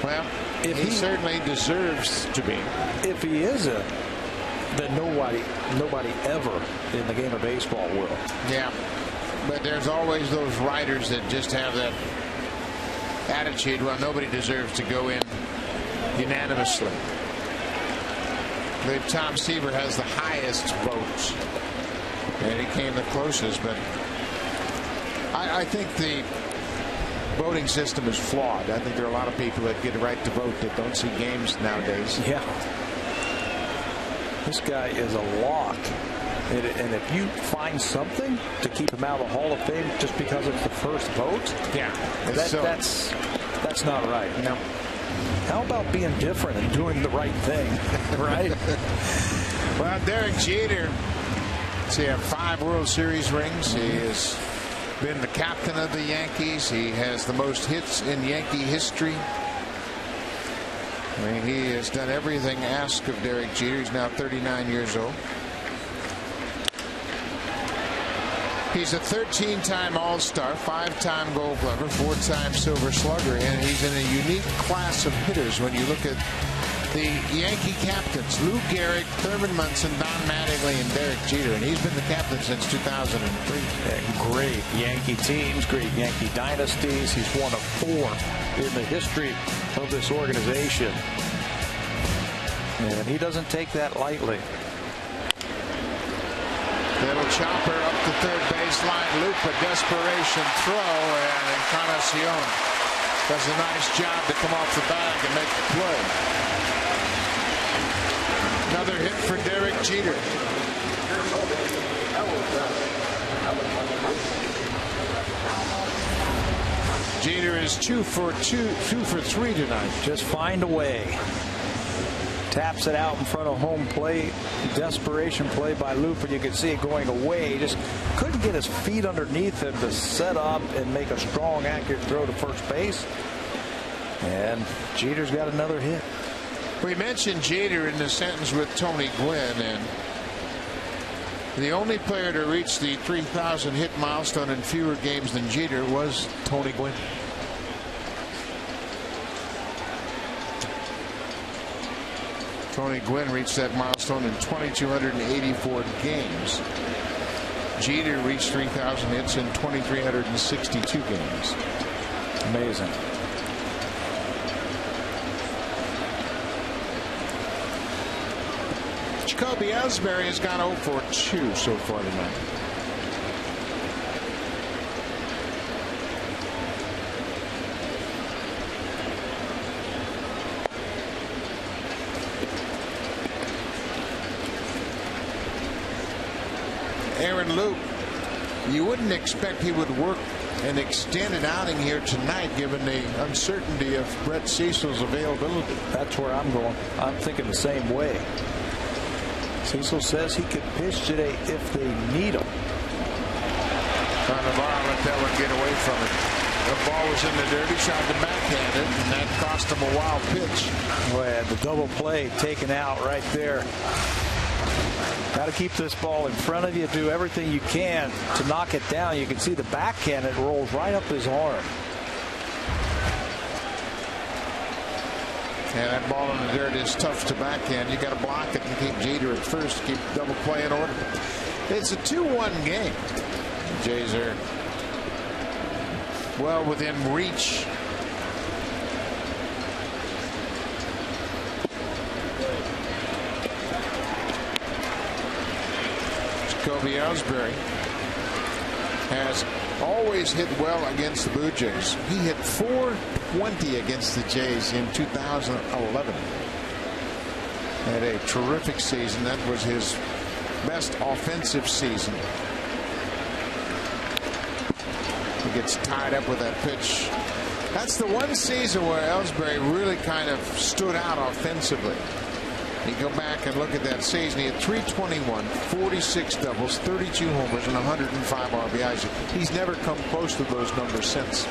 Well, he certainly deserves to be. If he isn't, that nobody ever in the game of baseball will. Yeah, but there's always those writers that just have that attitude. Well, nobody deserves to go in unanimously. I believe Tom Seaver has the highest votes, and he came the closest. But I think the voting system is flawed. I think there are a lot of people that get a right to vote that don't see games nowadays. Yeah. This guy is a lock. And if you find something to keep him out of the Hall of Fame just because it's the first vote, yeah, that's not right. No. How about being different and doing the right thing, right? Well, Derek Jeter, he has 5 World Series rings. He has been the captain of the Yankees. He has the most hits in Yankee history. I mean, he has done everything asked of Derek Jeter. He's now 39 years old. He's a 13-time All-Star, 5-time Gold Glover, 4-time Silver Slugger, and he's in a unique class of hitters when you look at the Yankee captains: Lou Gehrig, Thurman Munson, Don Mattingly, and Derek Jeter, and he's been the captain since 2003. Yeah, great Yankee teams, great Yankee dynasties. He's one of 4 in the history of this organization, and he doesn't take that lightly. Little chopper up the third baseline loop, a desperation throw, and Encarnacion does a nice job to come off the bag and make the play. Another hit for Derek Jeter. Jeter is 2 for 3 tonight. Just find a way. Taps it out in front of home plate. Desperation play by Loop, and you can see it going away. He just couldn't get his feet underneath him to set up and make a strong, accurate throw to first base. And Jeter's got another hit. We mentioned Jeter in the sentence with Tony Gwynn, and the only player to reach the 3,000 hit milestone in fewer games than Jeter was Tony Gwynn. Tony Gwynn reached that milestone in 2,284 games. Jeter reached 3,000 hits in 2,362 games. Amazing. Jacoby Ellsbury has gone 0 for 2 so far tonight. Aaron Loop, you wouldn't expect he would work an extended outing here tonight given the uncertainty of Brett Cecil's availability. That's where I'm going. I'm thinking the same way. Cecil says he could pitch today if they need him. Cannavaro let that one get away from him. The ball was in the dirt. He tried to backhand it, and that cost him a wild pitch. Well, the double play taken out right there. Got to keep this ball in front of you. Do everything you can to knock it down. You can see the backhand. It rolls right up his arm. Yeah, that ball in the dirt is tough to backhand. You got to block it and keep Jeter at first. Keep double play in order. It's a 2-1 game. Jays are well within reach. Jacoby Ellsbury has always hit well against the Blue Jays. He hit .420 against the Jays in 2011. Had a terrific season. That was his best offensive season. He gets tied up with that pitch. That's the one season where Ellsbury really kind of stood out offensively. You go back and look at that season. He had 321, 46 doubles, 32 homers, and 105 RBIs. He's never come close to those numbers since.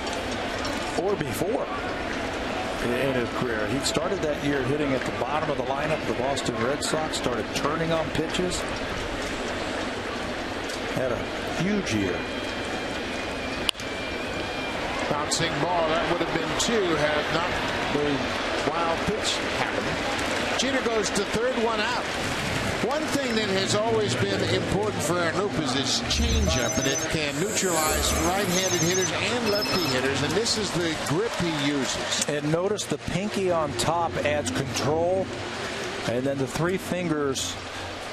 Or before in his career. He started that year hitting at the bottom of the lineup. The Boston Red Sox started turning on pitches. Had a huge year. Bouncing ball. That would have been 2 had not the wild pitch happened. Jeter goes to third, 1 out. One thing that has always been important for Arnoop is his changeup, and it can neutralize right-handed hitters and lefty hitters, and this is the grip he uses. And notice the pinky on top adds control, and then the three fingers,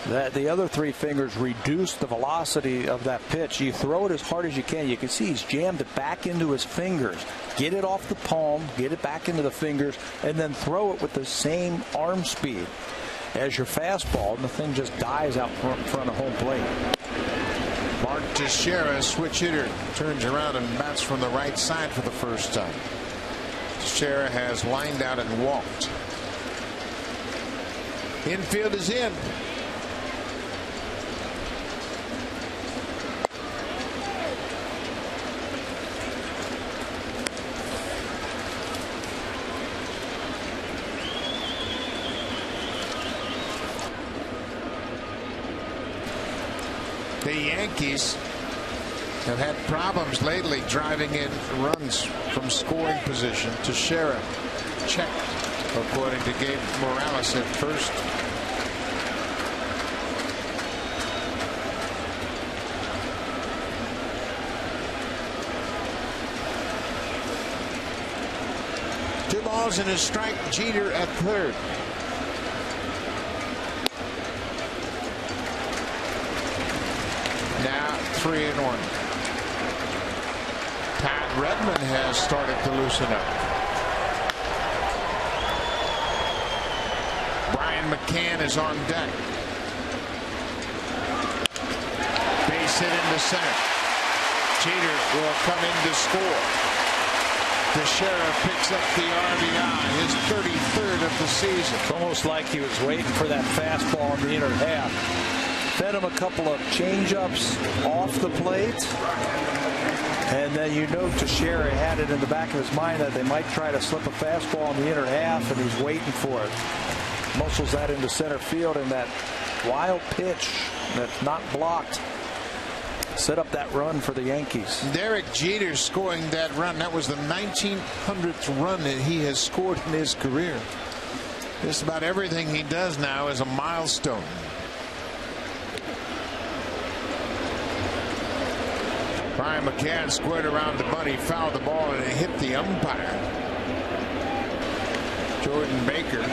the other three fingers reduce the velocity of that pitch. You throw it as hard as you can. You can see he's jammed it back into his fingers. Get it off the palm, get it back into the fingers, and then throw it with the same arm speed as your fastball, and the thing just dies out front of home plate. Mark Teixeira, switch hitter, turns around and bats from the right side for the first time. Teixeira has lined out and walked. Infield is in. The Yankees have had problems lately driving in runs from scoring position. Teixeira checked, according to Gabe Morales at first. Two balls and a strike. Jeter at third. Now 3-1. Pat Redmond has started to loosen up. Brian McCann is on deck. Base hit into center. Jeter will come in to score. Teixeira picks up the RBI, his 33rd of the season. It's almost like he was waiting for that fastball in the inner half. Fed him a couple of change-ups off the plate, and then Teixeira had it in the back of his mind that they might try to slip a fastball in the inner half, and he's waiting for it. Muscles that into center field, and that wild pitch that's not blocked set up that run for the Yankees. Derek Jeter scoring that run. That was the 1900th run that he has scored in his career. Just about everything he does now is a milestone. Brian McCann squared around the bunt. He fouled the ball and it hit the umpire. Jordan Baker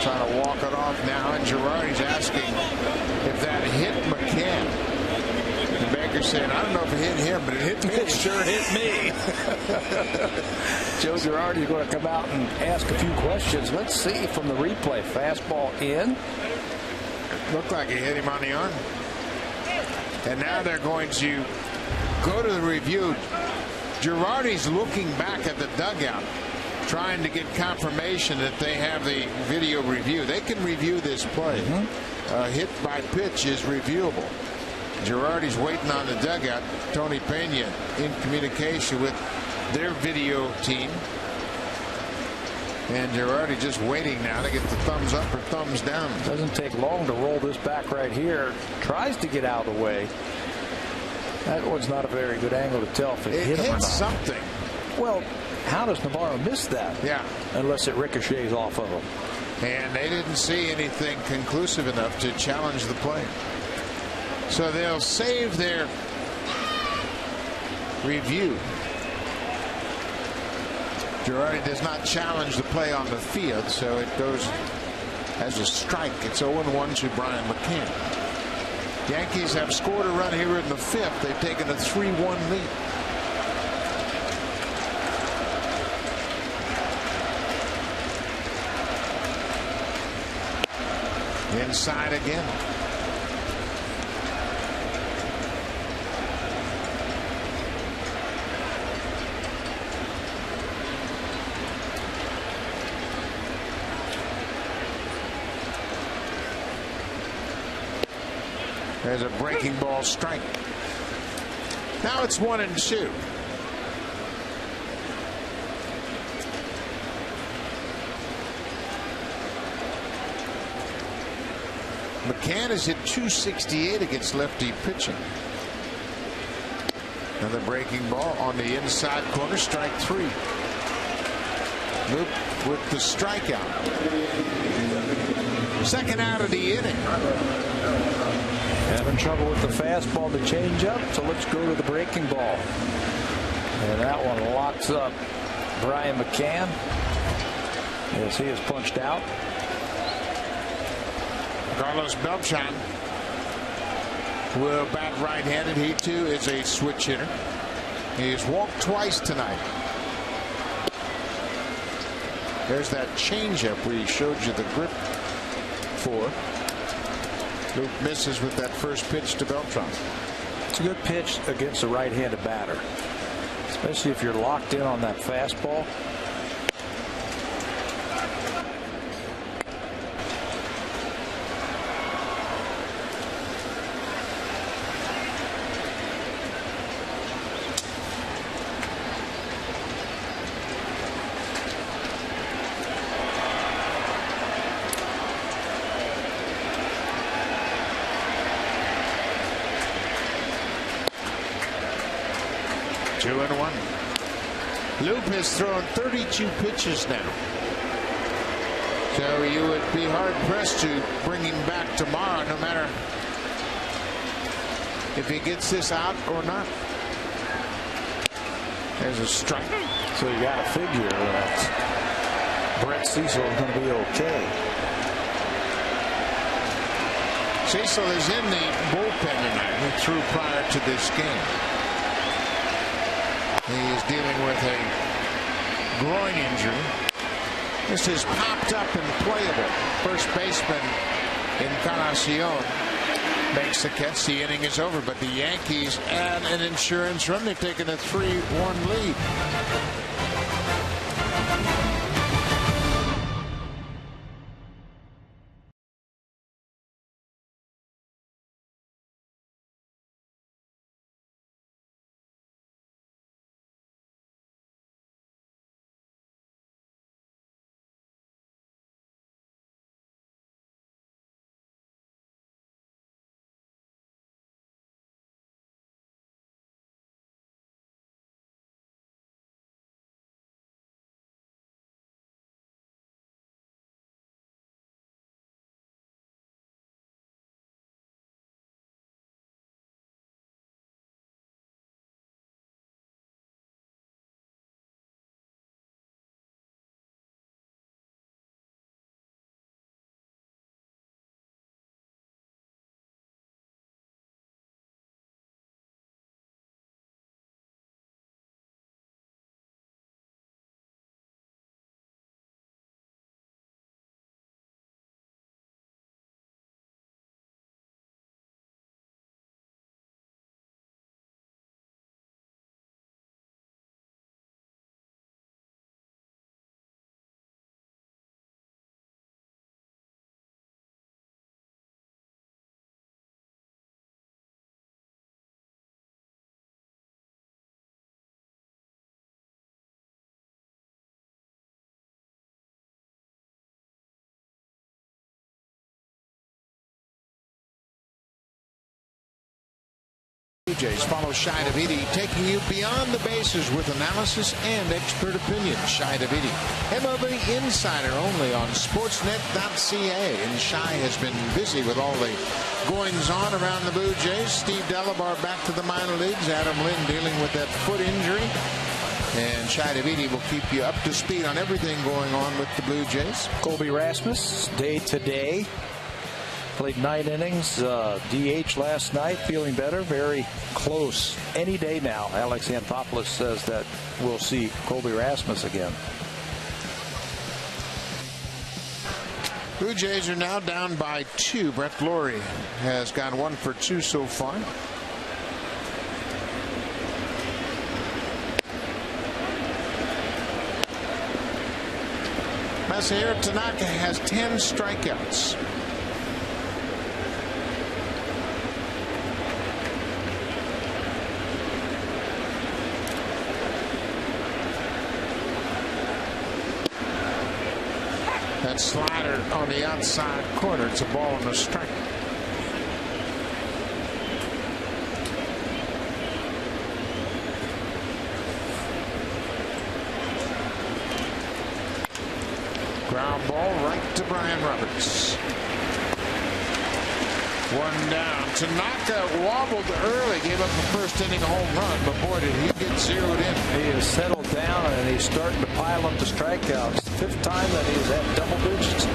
trying to walk it off now, and Girardi's asking if that hit McCann. And Baker saying, I don't know if it hit him, but it hit me. It sure hit me. Joe Girardi is going to come out and ask a few questions. Let's see from the replay. Fastball in. Looked like it hit him on the arm. And now they're going to go to the review. Girardi's looking back at the dugout, trying to get confirmation that they have the video review. They can review this play. Hit by pitch is reviewable. Girardi's waiting on the dugout. Tony Pena in communication with their video team. And Girardi just waiting now to get the thumbs up or thumbs down. Doesn't take long to roll this back right here. Tries to get out of the way. That one's not a very good angle to tell if it hit him or not. Something. Well, how does Navarro miss that? Yeah. Unless it ricochets off of him. And they didn't see anything conclusive enough to challenge the play. So they'll save their review. Girardi does not challenge the play on the field, so it goes as a strike. It's 0-1 to Brian McCann. Yankees have scored a run here in the fifth. They've taken a 3-1 lead. Inside again. There's a breaking ball strike. Now it's 1-2. McCann has hit .268 against lefty pitching. Another breaking ball on the inside corner, strike 3. Luke with the strikeout. Second out of the inning. Having trouble with the fastball, the changeup, so let's go to the breaking ball. And that one locks up Brian McCann as he is punched out. Carlos Beltran will bat right-handed. He too is a switch hitter. He has walked twice tonight. There's that changeup we showed you the grip for. Luke misses with that first pitch to Beltran. It's a good pitch against a right-handed batter, especially if you're locked in on that fastball. Loop has thrown 32 pitches now. So you would be hard pressed to bring him back tomorrow, no matter if he gets this out or not. There's a strike. So you got to figure that Brett Cecil is going to be okay. Cecil is in the bullpen tonight. He threw prior to this game. He is dealing with a groin injury. This is popped up and playable. First baseman Encarnacion makes the catch. The inning is over, but the Yankees add an insurance run. They've taken a 3-1 lead. Blue Jays follow Shai Davidi, taking you beyond the bases with analysis and expert opinion. Shai Davidi, MLB Insider only on Sportsnet.ca. And Shai has been busy with all the goings-on around the Blue Jays. Steve Delabar back to the minor leagues. Adam Lynn dealing with that foot injury. And Shai Davidi will keep you up to speed on everything going on with the Blue Jays. Colby Rasmus, day to day. Played 9 innings, DH last night, feeling better, very close. Any day now, Alex Anthopoulos says that we'll see Colby Rasmus again. Blue Jays are now down by 2. Brett Glory has gone 1 for 2 so far. Masahiro Tanaka has 10 strikeouts. That slider on the outside corner. It's a ball and a strike. Ground ball right to Brian Roberts. strikes. One down. Tanaka wobbled early, gave up the first inning home run, but boy, did he get zeroed in. He has settled down and he's starting to pile up the strikeouts. Fifth time that he's at double digits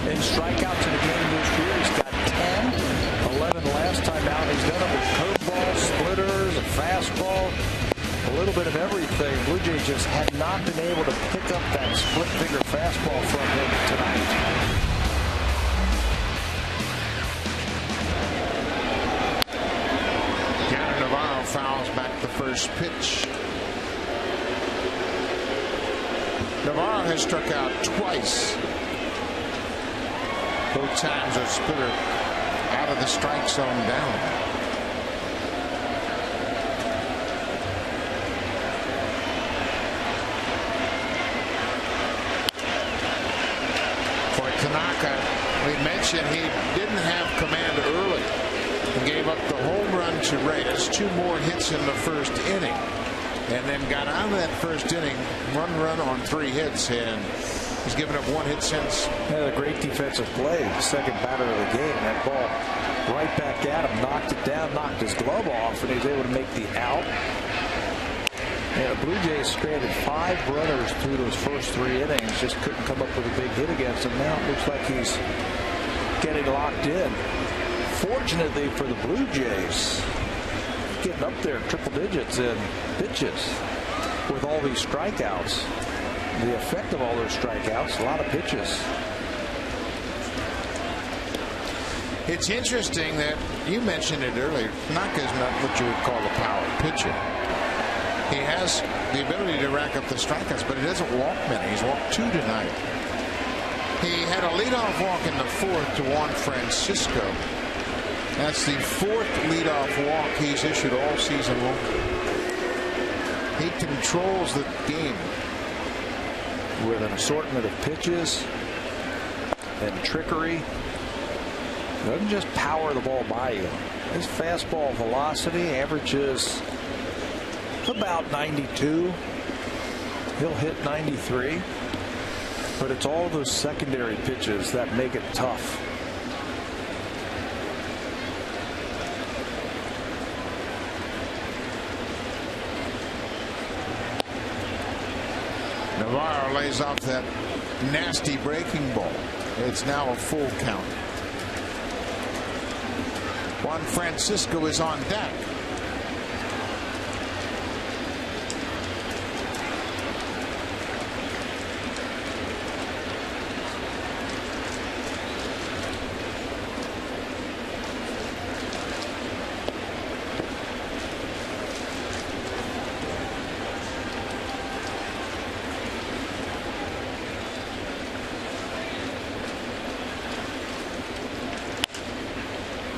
in strikeouts in a game this year. He's got 10, 11 last time out. He's done it with curveballs, splitters, a fastball, a little bit of everything. Blue Jays just had not been able to pick up that split finger fastball from him tonight. Fouls back the first pitch. Navarro has struck out twice. Both times a splitter out of the strike zone down. For Tanaka, we mentioned he didn't have command early. He gave up the home run to Reyes, 2 more hits in the first inning, and then got out of that first inning, 1 run on 3 hits, and he's given up 1 hit since. Had a great defensive play, second batter of the game. That ball right back at him, knocked it down, knocked his glove off, and he was able to make the out. And the Blue Jays stranded 5 runners through those first 3 innings, just couldn't come up with a big hit against him. Now it looks like he's getting locked in. Fortunately for the Blue Jays, getting up there triple digits in pitches with all these strikeouts. The effect of all those strikeouts, a lot of pitches. It's interesting that you mentioned it earlier. Tanaka is not what you would call a power pitcher. He has the ability to rack up the strikeouts, but he doesn't walk many. He's walked 2 tonight. He had a leadoff walk in the 4th to Juan Francisco. That's the 4th leadoff walk he's issued all season long. He controls the game with an assortment of pitches and trickery. He doesn't just power the ball by you. His fastball velocity averages about 92. He'll hit 93. But it's all those secondary pitches that make it tough. Navarro lays off that nasty breaking ball. It's now a full count. Juan Francisco is on deck.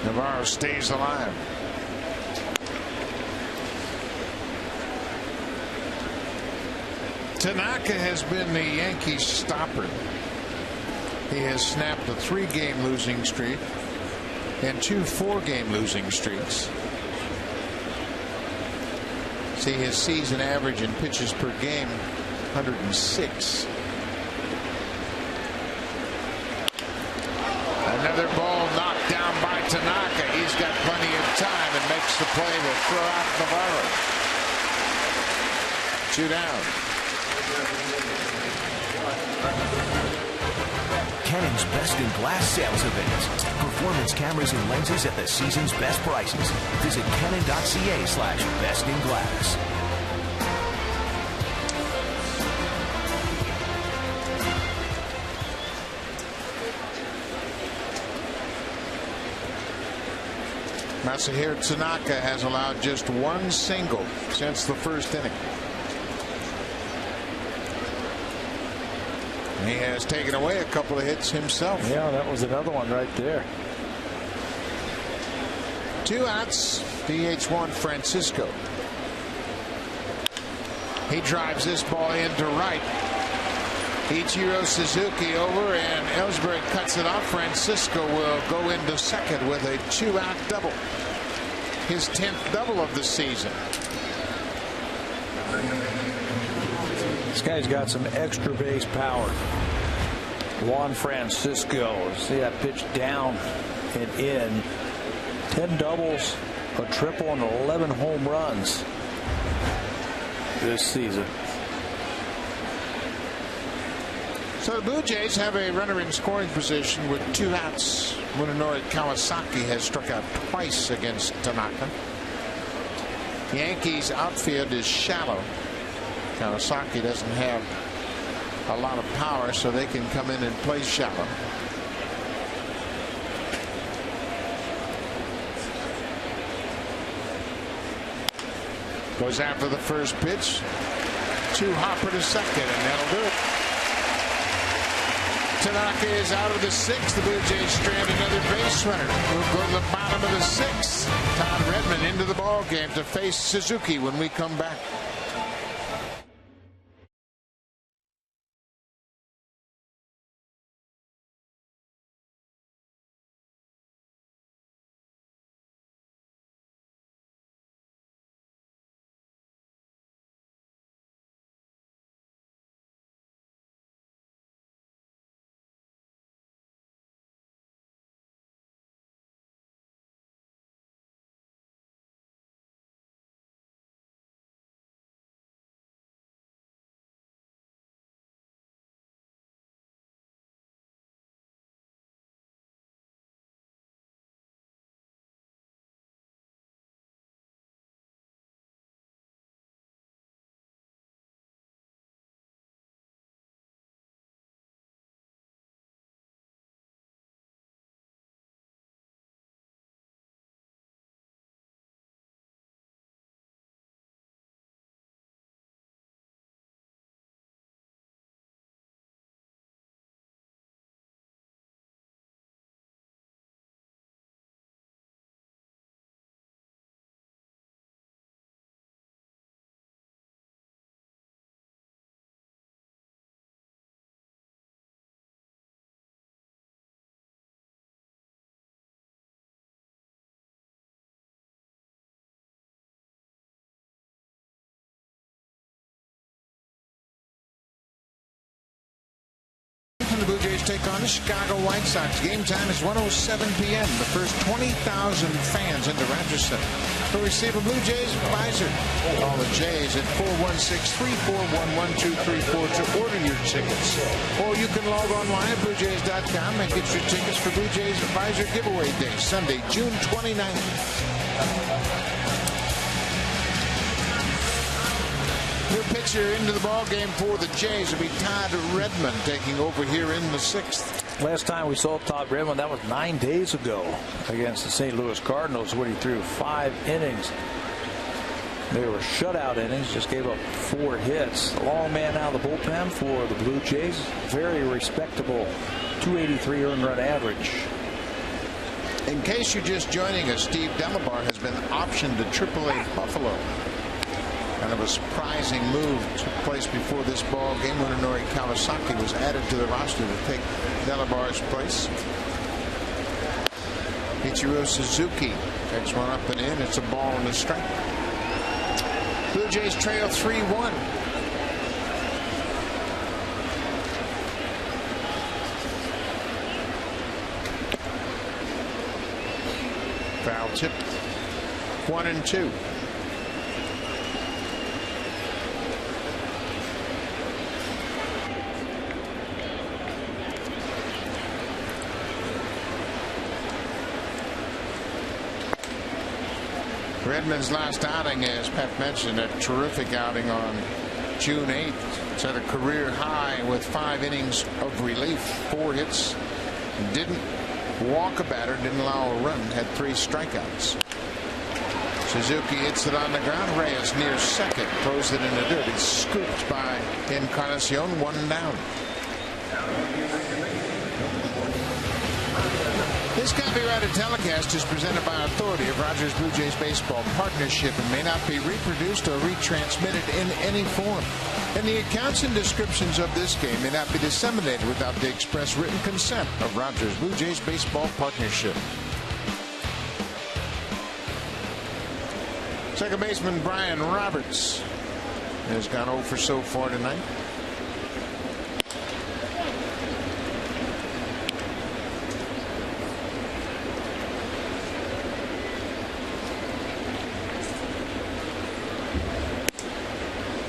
Navarro stays alive. Tanaka has been the Yankees stopper. He has snapped a 3-game losing streak and 2 4-game losing streaks. See his season average in pitches per game, 106. Another ball knocked down by Tanaka. He's got plenty of time and makes the play to throw out Navarro. 2 down. Canon's Best in Glass sales event. Performance cameras and lenses at the season's best prices. Visit canon.ca/bestinglass. Masahiro Tanaka has allowed just 1 single since the first inning. He has taken away a couple of hits himself. Yeah, that was another one right there. 2 outs. DH1 Francisco. He drives this ball into right. Ichiro Suzuki over, and Ellsbury cuts it off. Francisco will go into second with a 2-out double. His 10th double of the season. This guy's got some extra base power. Juan Francisco. See that pitch down and in. 10 doubles, a triple, and 11 home runs this season. So the Blue Jays have a runner in scoring position with 2 outs. Munenori Kawasaki has struck out twice against Tanaka. Yankees outfield is shallow. Kawasaki doesn't have a lot of power, so they can come in and play shallow. Goes after the first pitch. 2 hopper to second, and that'll do it. Tanaka is out of the 6th. The Blue Jays strand another base runner. We'll go to the bottom of the 6th. Todd Redmond into the ball game to face Suzuki when we come back. The Blue Jays take on the Chicago White Sox. Game time is 1:07 p.m. The first 20,000 fans into Rogers Center will receive a Blue Jays visor. Call the Jays at 416-341-1234 to order your tickets. Or you can log online at BlueJays.com and get your tickets for Blue Jays visor giveaway day, Sunday, June 29th. New pitcher into the ball game for the Jays will be Todd Redmond, taking over here in the 6th. Last time we saw Todd Redmond, that was 9 days ago against the St. Louis Cardinals, where he threw 5 innings. They were shutout innings, just gave up 4 hits. The long man out of the bullpen for the Blue Jays. Very respectable 283 earned run average. In case you're just joining us, Steve Delabar has been optioned to AAA Buffalo. Kind of a surprising move took place before this ball game. Munenori Kawasaki was added to the roster to take Delabar's place. Ichiro Suzuki takes one up and in. It's a ball and a strike. Blue Jays trail 3-1. Foul tip. 1-2. Redmond's last outing, as Pat mentioned, a terrific outing on June 8th. It's at a career high with 5 innings of relief, 4 hits, didn't walk a batter, didn't allow a run, had 3 strikeouts. Suzuki hits it on the ground. Reyes near second, throws it in the dirt. It's scooped by Encarnacion, 1 down. This copyrighted telecast is presented by authority of Rogers Blue Jays Baseball Partnership and may not be reproduced or retransmitted in any form. And the accounts and descriptions of this game may not be disseminated without the express written consent of Rogers Blue Jays Baseball Partnership. Second baseman Brian Roberts has gone 0 for so far tonight.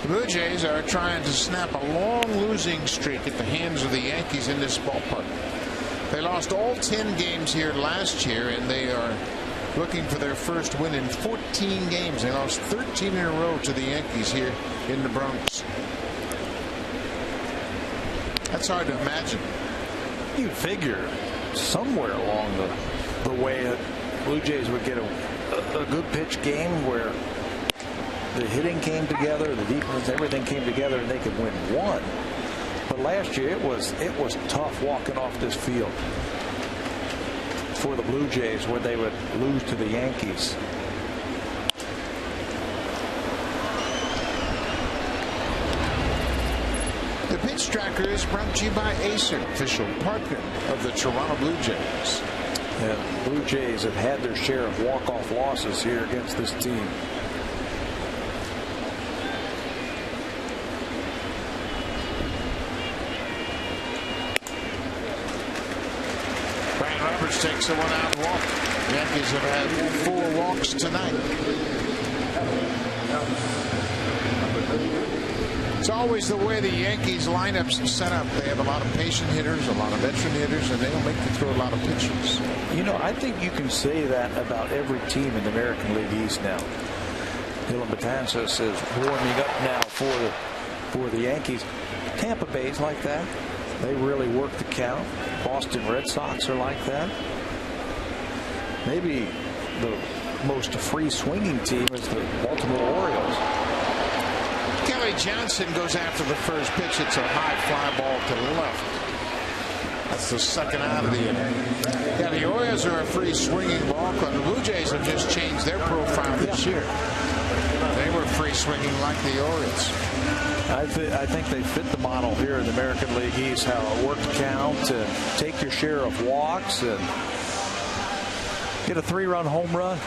Blue Jays are trying to snap a long losing streak at the hands of the Yankees in this ballpark. They lost all 10 games here last year, and they are looking for their first win in 14 games. They lost 13 in a row to the Yankees here in the Bronx. That's hard to imagine. You'd figure somewhere along the way that Blue Jays would get a good pitch game where the hitting came together, the defense, everything came together, and they could win one. But last year it was tough walking off this field for the Blue Jays when they would lose to the Yankees. The Pitch Tracker is brought to you by Acer, official partner of the Toronto Blue Jays. And Blue Jays have had their share of walk-off losses here against this team. Takes a one-out walk. The Yankees have had 4 walks tonight. It's always the way the Yankees lineups set up. They have a lot of patient hitters, a lot of veteran hitters, and they don't make you throw a lot of pitches. You know, I think you can say that about every team in the American League East now. Dylan Betances is warming up now for the Yankees. Tampa Bay's like that. They really work the count. Boston Red Sox are like that. Maybe the most free swinging team is the Baltimore Orioles. Kelly Johnson goes after the first pitch. It's a high fly ball to the left. That's the second out of the inning. Yeah, the Orioles are a free swinging ball club. The Blue Jays have just changed their profile this year. They were free swinging like the Orioles. I think they fit the model here in the American League East, how it worked count and take your share of walks and get a 3-run home run.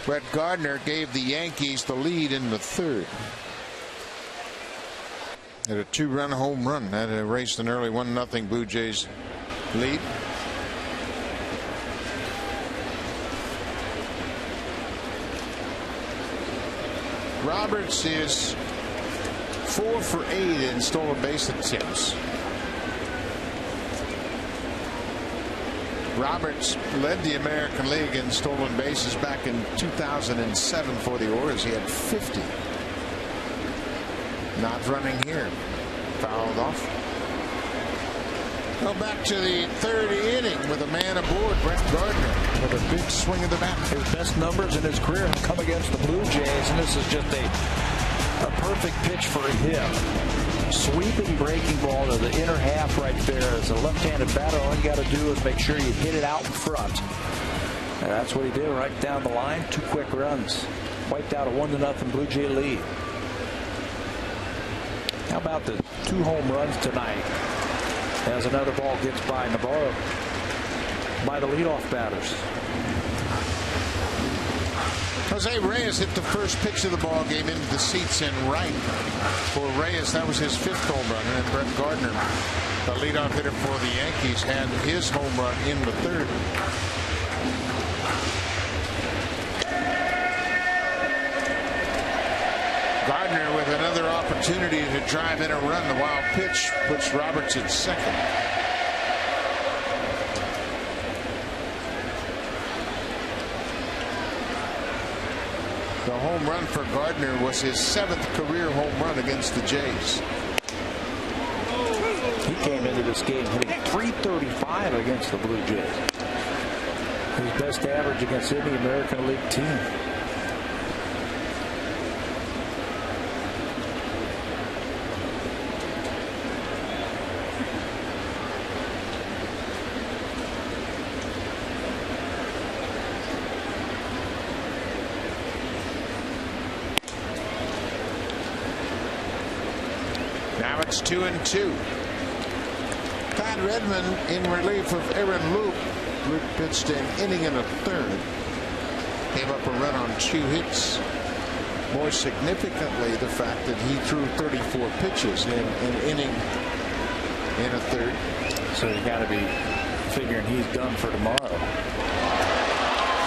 Brett Gardner gave the Yankees the lead in the third. Had a 2-run home run that erased an early 1-0 Blue Jays lead. Roberts is 4 for 8 in stolen base attempts. Roberts led the American League in stolen bases back in 2007 for the Orioles. He had 50. Not running here. Fouled off. Go back to the third inning with a man aboard, Brett Gardner, with a big swing of the bat. His best numbers in his career have come against the Blue Jays, and this is just a perfect pitch for him. Sweeping breaking ball to the inner half right there. As a left-handed batter, all you got to do is make sure you hit it out in front. And that's what he did right down the line. 2 quick runs. Wiped out a 1-0 Blue Jay lead. How about the 2 home runs tonight? As another ball gets by Navarro by the leadoff batters. Jose Reyes hit the first pitch of the ball game into the seats in right. For Reyes, that was his 5th home run. And Brett Gardner, the leadoff hitter for the Yankees, had his home run in the third. Gardner with another opportunity to drive in a run. The wild pitch puts Roberts at second. The home run for Gardner was his 7th career home run against the Jays. He came into this game hitting .335 against the Blue Jays. His best average against any American League team. Now it's 2-2. Todd Redmond in relief of Aaron Luke. Luke pitched an inning and a third. Gave up a run on 2 hits. More significantly, the fact that he threw 34 pitches in an inning and a third. So you got to be figuring he's done for tomorrow.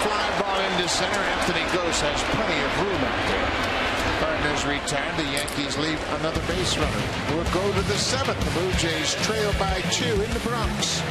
fly ball into center. Anthony Gose has plenty of room out there. Cardinals retired. The Yankees leave another base runner. We'll go to the 7th. The Blue Jays trail by 2 in the Bronx.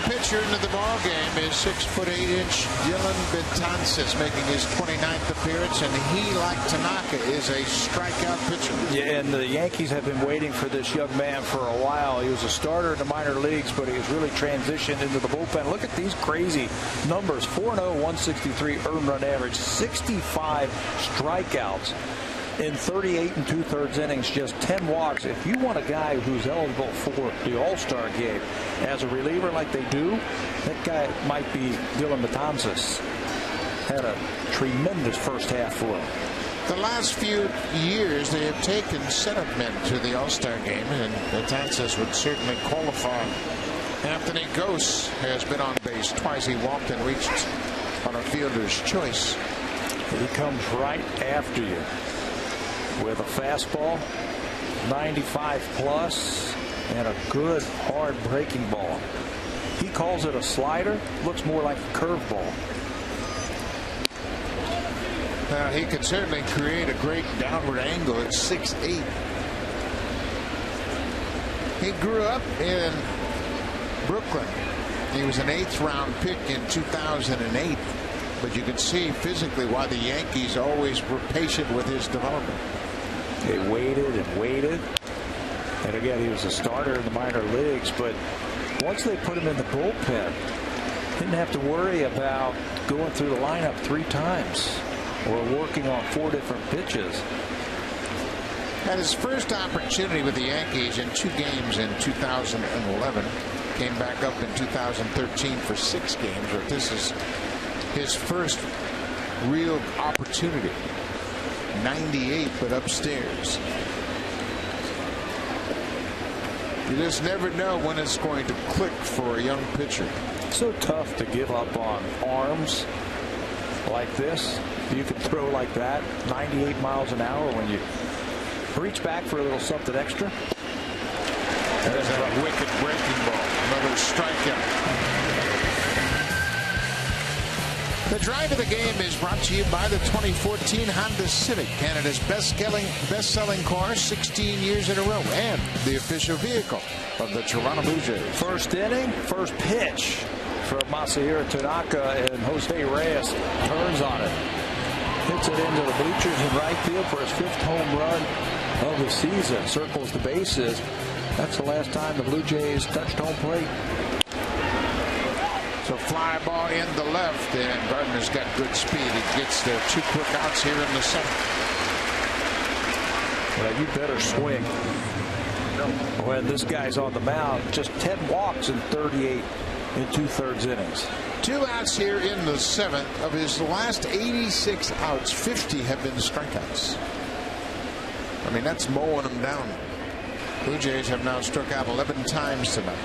Pitcher into the ball game is 6'8" Dylan Betances, making his 29th appearance, and he, like Tanaka, is a strikeout pitcher. Yeah, and the Yankees have been waiting for this young man for a while. He was a starter in the minor leagues, but he has really transitioned into the bullpen. Look at these crazy numbers: 4-0, 163 earned run average, 65 strikeouts in 38 2/3 innings, just 10 walks. If you want a guy who's eligible for the All-Star game as a reliever like they do, that guy might be Dylan Betances. Had a tremendous first half for him. The last few years, they have taken setup men to the All-Star game, and Betances would certainly qualify. Anthony Gose has been on base twice. He walked and reached on a fielder's choice. He comes right after you with a fastball, 95 plus, and a good hard breaking ball. He calls it a slider. Looks more like a curveball. He could certainly create a great downward angle at 6'8". He grew up in Brooklyn. He was an 8th round pick in 2008. But you can see physically why the Yankees always were patient with his development. They waited and waited. And again, he was a starter in the minor leagues. But once they put him in the bullpen, didn't have to worry about going through the lineup 3 times or working on 4 different pitches. Had his first opportunity with the Yankees in 2 games in 2011. Came back up in 2013 for 6 games. But this is his first real opportunity. 98, but upstairs. You just never know when it's going to click for a young pitcher. So tough to give up on arms like this. You can throw like that 98 miles an hour when you reach back for a little something extra. There's a wicked breaking ball. Another strikeout. The drive of the game is brought to you by the 2014 Honda Civic, Canada's best-selling car 16 years in a row, and the official vehicle of the Toronto Blue Jays. First inning, first pitch from Masahiro Tanaka, and Jose Reyes turns on it. Hits it into the bleachers in right field for his 5th home run of the season. Circles the bases. That's the last time the Blue Jays touched home plate. So fly ball in the left, and Gardner's got good speed. He gets there 2 quick outs here in the 7th. Well, you better swing when this guy's on the mound. Just 10 walks in 38 and 2/3 innings. 2 outs here in the 7th. Of his last 86 outs, 50 have been strikeouts. I mean, that's mowing them down. Blue Jays have now struck out 11 times tonight,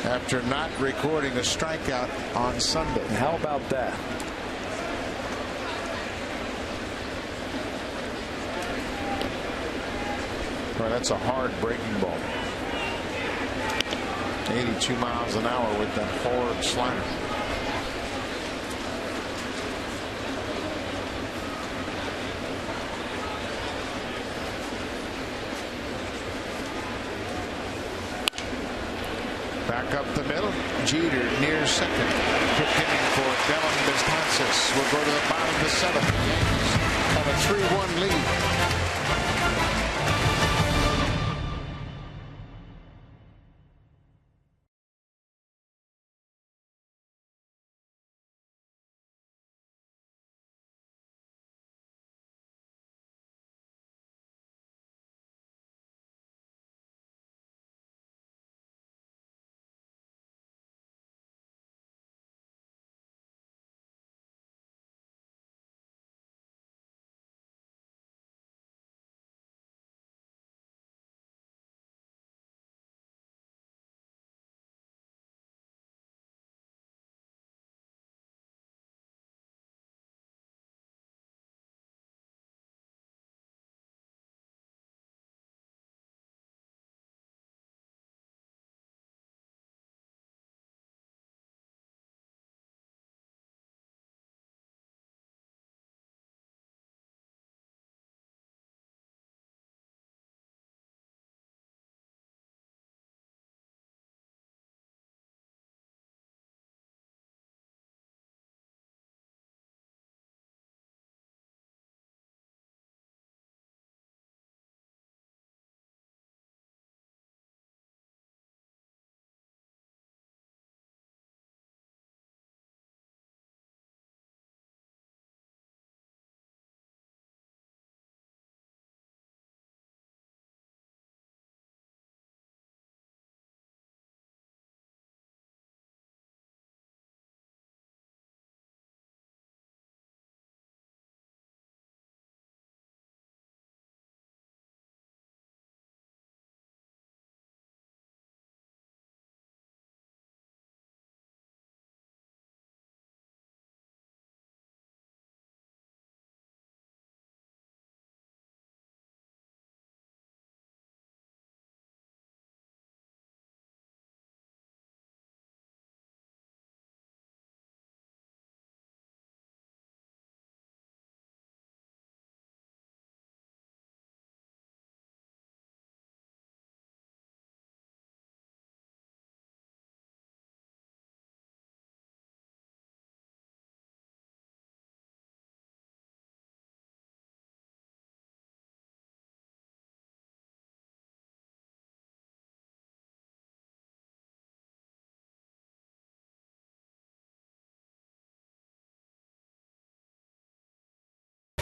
after not recording a strikeout on Sunday. How about that? Well, that's a hard breaking ball. 82 miles an hour with that forward slider. Back up the middle. Jeter near second. Quick inning for Dylan Betances. Will go to the bottom of the 7th. The Yankees have a 3-1 lead.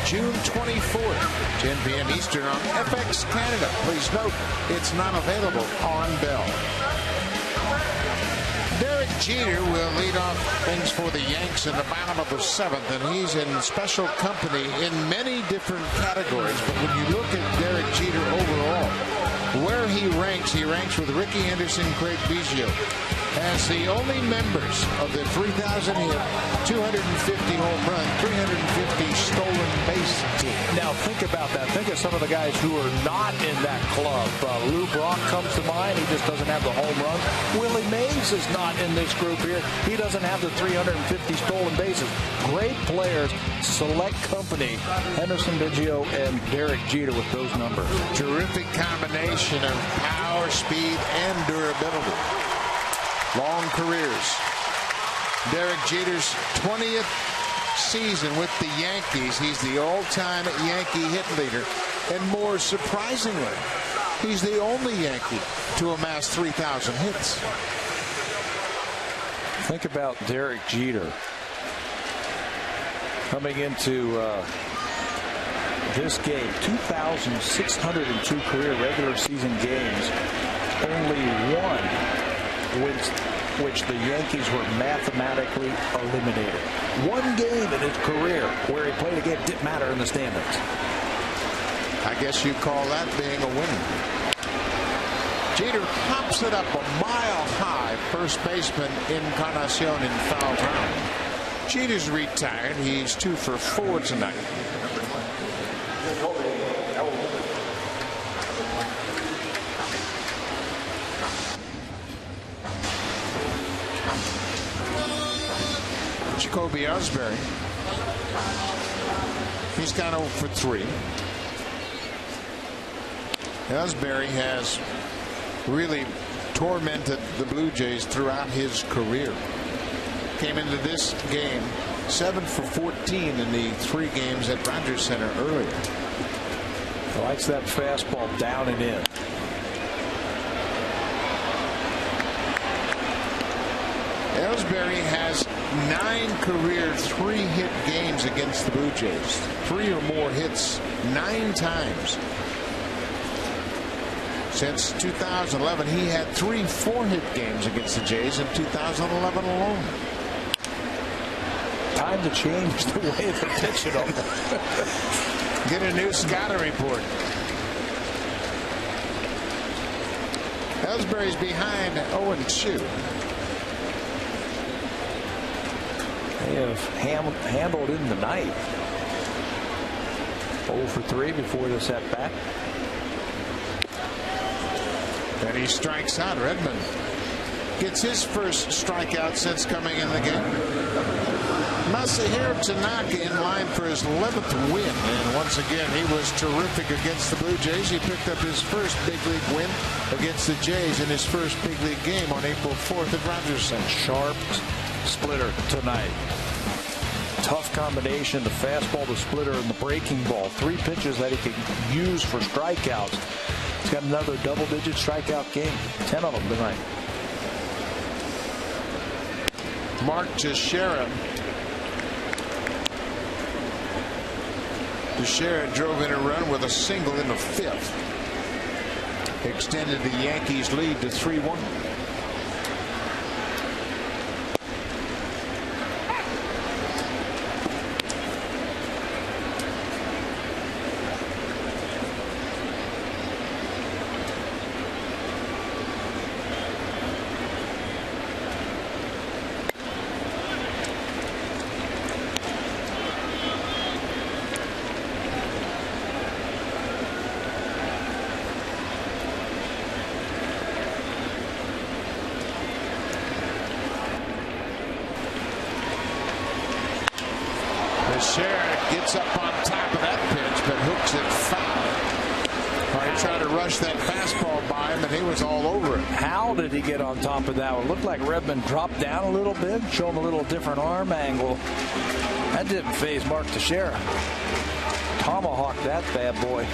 June 24th, 10 p.m. Eastern on FX Canada. Please note, it's not available on Bell. Derek Jeter will lead off things for the Yanks in the bottom of the 7th, and he's in special company in many different categories. But when you look at Derek Jeter overall, where he ranks with Ricky Henderson, Craig Biggio, as the only members of the 3,000 hit, 250 home run, 350 stolen base team. Now think about that. Think of some of the guys who are not in that club. Lou Brock comes to mind. He just doesn't have the home runs. Willie Mays is not in this group here. He doesn't have the 350 stolen bases. Great players, select company. Henderson, Biggio, and Derek Jeter with those numbers. Terrific combination of power, speed, and durability. Long careers. Derek Jeter's 20th season with the Yankees. He's the all-time Yankee hit leader. And more surprisingly, he's the only Yankee to amass 3,000 hits. Think about Derek Jeter coming into this game. 2,602 career regular season games. Only one which the Yankees were mathematically eliminated. One game in his career where he played a game didn't matter in the standings. I guess you call that being a winner. Jeter pops it up a mile high. First baseman Encarnacion in foul ground. Jeter's retired. He's 2 for 4 tonight. Jacoby Ellsbury. He's gone 0 for 3. Ellsbury has really tormented the Blue Jays throughout his career. Came into this game 7 for 14 in the 3 games at Rogers Center earlier. Likes that fastball down and in. Ellsbury has 9 career 3-hit games against the Blue Jays. 3 or more hits 9 times. Since 2011, he had 3 4-hit games against the Jays in 2011 alone. Time to change the way they're pitching them. Get a new scouting report. Ellsbury's behind 0-2. They have handled in the night. 0 for 3 before this at bat. And he strikes out. Redmond gets his first strikeout since coming in the game. Masahiro Tanaka in line for his 11th win. And once again, he was terrific against the Blue Jays. He picked up his first big league win against the Jays in his first big league game on April 4th at Rogers Center. Sharp splitter tonight. Tough combination, the fastball, the splitter, and the breaking ball. 3 pitches that he can use for strikeouts. He's got another double-digit strikeout game. 10 of them tonight. Mark Teixeira. Teixeira drove in a run with a single in the 5th. Extended the Yankees' lead to 3-1. Teixeira gets up on top of that pitch, but hooks it foul. He tried to rush that fastball by him, and he was all over it. How did he get on top of that one? Looked like Redmond dropped down a little bit, showed him a little different arm angle. That didn't faze Mark Teixeira. Tomahawked that bad boy.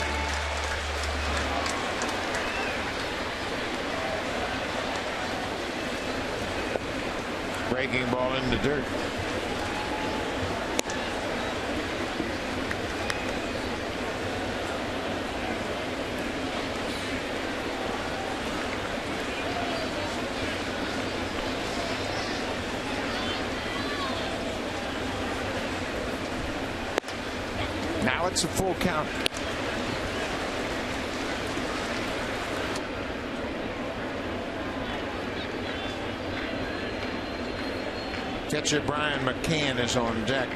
Breaking ball in the dirt. Now it's a full count. Catcher Brian McCann is on deck.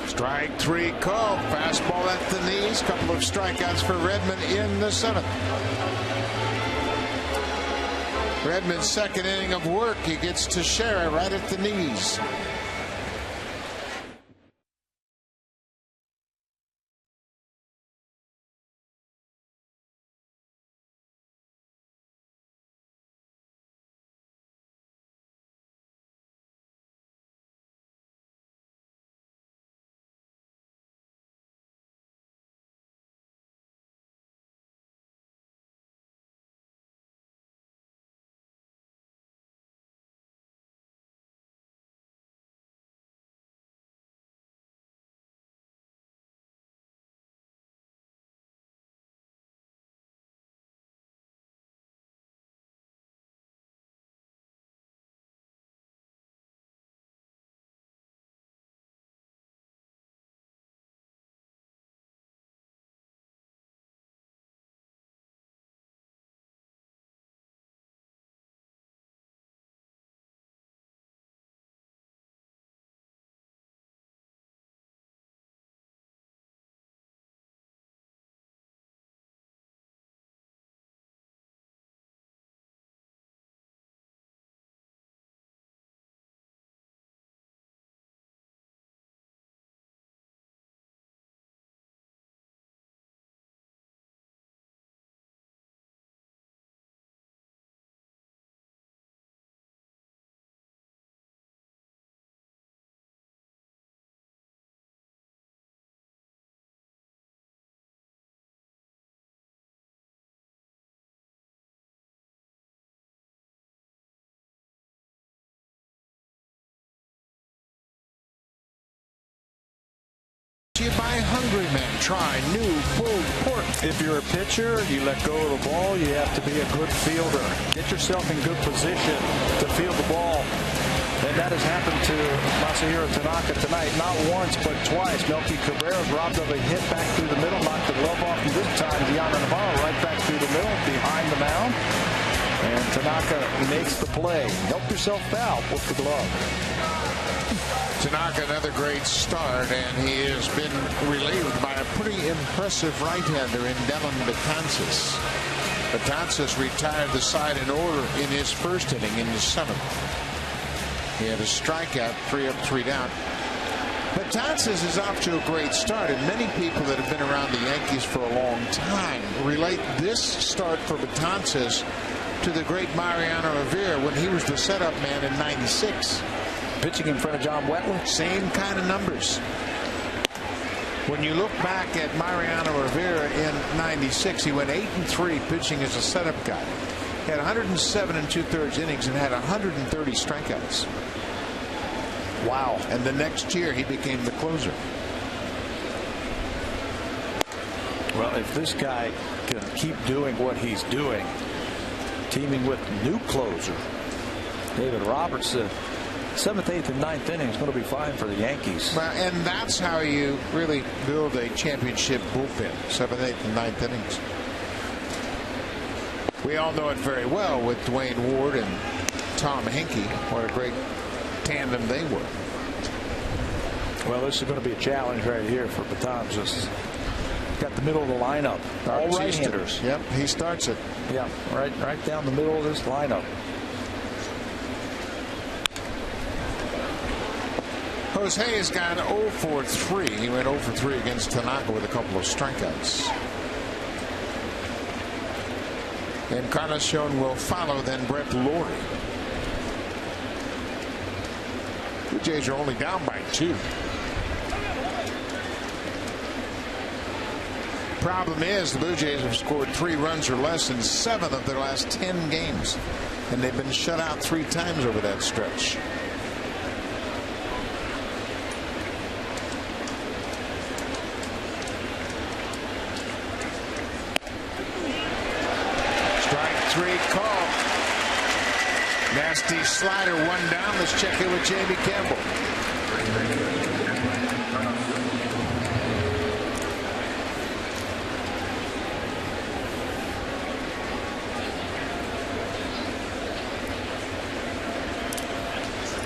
Strike 3 called. Fastball at the knees. Couple of strikeouts for Redmond in the 7th. Redmond's second inning of work. He gets Teixeira right at the knees. by hungry men. Try new pulled pork. If you're a pitcher, you let go of the ball, you have to be a good fielder. Get yourself in good position to field the ball. And that has happened to Masahiro Tanaka tonight, not once but twice. Melky Cabrera's robbed of a hit back through the middle, knocked the glove off, and this time Gianna Navarro right back through the middle, behind the mound. And Tanaka makes the play. Help yourself out with the glove. Tanaka, another great start, and he has been relieved by a pretty impressive right-hander in Dylan Betances. Betances retired the side in order in his first inning in the 7th. He had a strikeout, 3 up, 3 down. Betances is off to a great start, and many people that have been around the Yankees for a long time relate this start for Betances to the great Mariano Rivera when he was the setup man in '96. Pitching in front of John Wetland. Same kind of numbers. When you look back at Mariano Rivera in '96, he went 8-3 pitching as a setup guy. He had 107 2/3 innings and had 130 strikeouts. Wow. And the next year he became the closer. Well, if this guy can keep doing what he's doing, teaming with new closer David Robertson, 7th, 8th, and 9th inning is going to be fine for the Yankees. Well, and that's how you really build a championship bullpen, 7th, 8th, and 9th innings. We all know it very well with Dwayne Ward and Tom Henke. What a great tandem they were. Well, this is going to be a challenge right here for Betances. Got the middle of the lineup. All right-handers. Yep, he starts it. Yeah, right down the middle of this lineup. Jose has gone 0 for 3. He went 0 for 3 against Tanaka with a couple of strikeouts. Encarnacion will follow, then Brett Lawrie. The Jays are only down by 2. Problem is the Blue Jays have scored 3 runs or less in 7 of their last 10 games, and they've been shut out 3 times over that stretch. Strike 3 call. Nasty slider, 1 down. Let's check in with Jamie Campbell.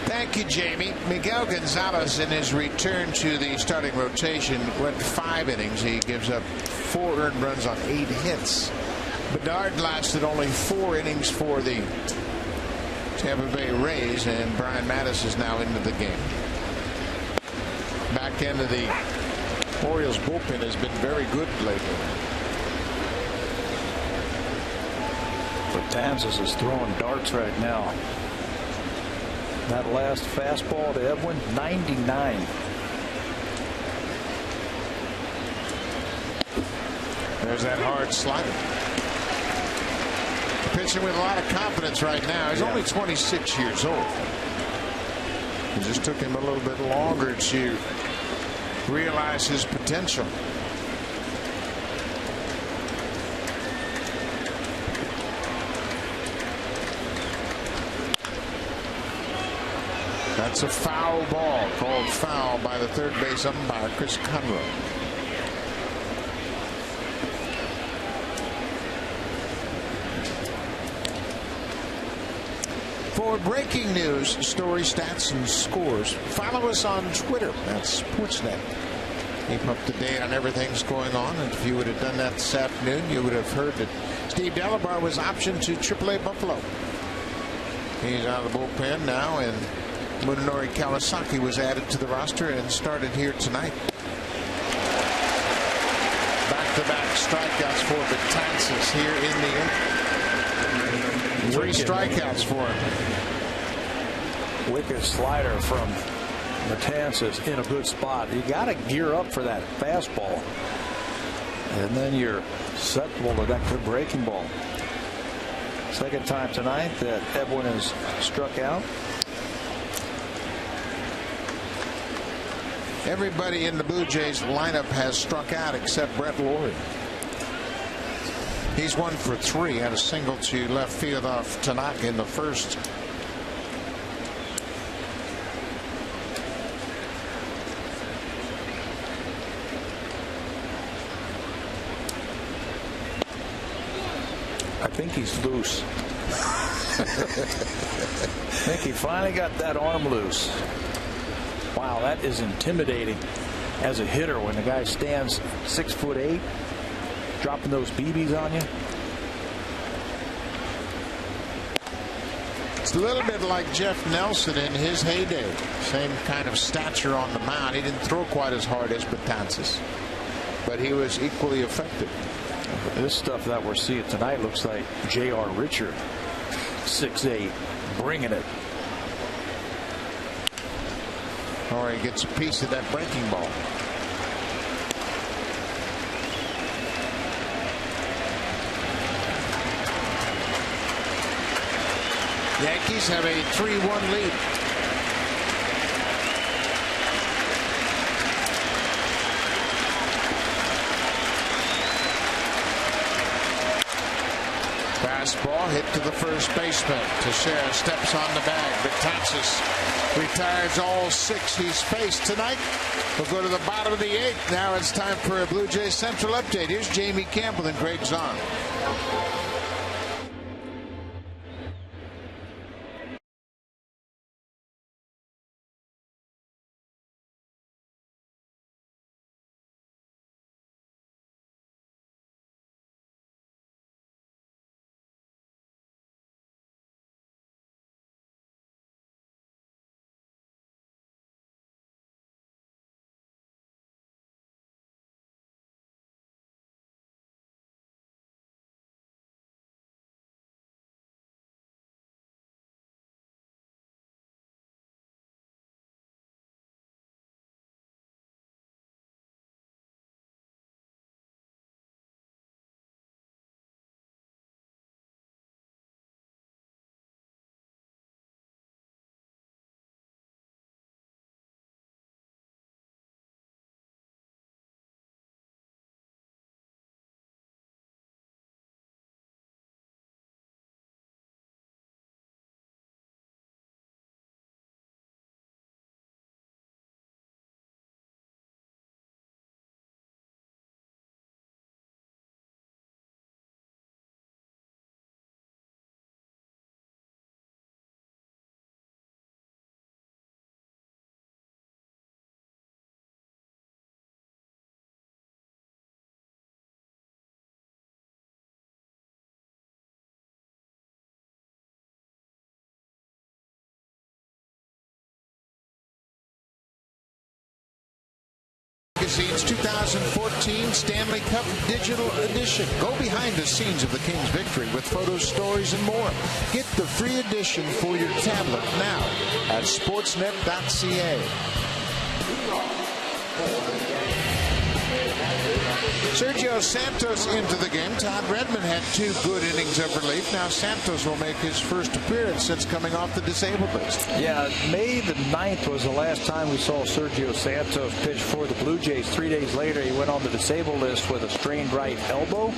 Thank you, Jamie. Miguel Gonzalez, in his return to the starting rotation, went 5 innings. He gives up 4 earned runs on 8 hits. Bedard lasted only 4 innings for the Tampa Bay Rays, and Brian Mattis is now into the game. Back end of the Orioles bullpen has been very good lately. Betances is throwing darts right now. That last fastball to Edwin, 99. There's that hard slider. Pitching with a lot of confidence right now. He's only 26 years old. It just took him a little bit longer to realize his potential. That's a foul ball, called foul by the third base umpire, Chris Conroe. For breaking news, story, stats, and scores, follow us on Twitter. That's Sportsnet. Keep up to date on everything that's going on. And if you would have done that this afternoon, you would have heard that Steve Delabar was optioned to AAA Buffalo. He's out of the bullpen now, and Munenori Kawasaki was added to the roster and started here tonight. Back-to-back strikeouts for Betances here in the 3 strikeouts for him. Wicked slider from Betances in a good spot. You got to gear up for that fastball, and then you're susceptible to that good breaking ball. Second time tonight that Edwin has struck out. Everybody in the Blue Jays lineup has struck out except Brett Lawrie. He's 1 for 3, had a single to left field off Tanaka in the first. I think he's loose. I think he finally got that arm loose. Wow, that is intimidating as a hitter when the guy stands 6'8", dropping those BBs on you. It's a little bit like Jeff Nelson in his heyday. Same kind of stature on the mound. He didn't throw quite as hard as Betances, but he was equally effective. This stuff that we're seeing tonight looks like J.R. Richard, 6'8", bringing it. Or he gets a piece of that breaking ball. Yankees have a 3-1 lead. Fastball hit to the first baseman. Teixeira steps on the bag. Betances retires all 6 he's faced tonight. We'll go to the bottom of the 8th. Now it's time for a Blue Jays Central update. Here's Jamie Campbell and Greg Zahn. Magazine's 2014 Stanley Cup Digital Edition. Go behind the scenes of the Kings' victory with photos, stories, and more. Get the free edition for your tablet now at sportsnet.ca. Sergio Santos into the game. Todd Redmond had 2 good innings of relief. Now Santos will make his first appearance since coming off the disabled list. Yeah, May the 9th was the last time we saw Sergio Santos pitch for the Blue Jays. 3 days later, he went on the disabled list with a strained right elbow.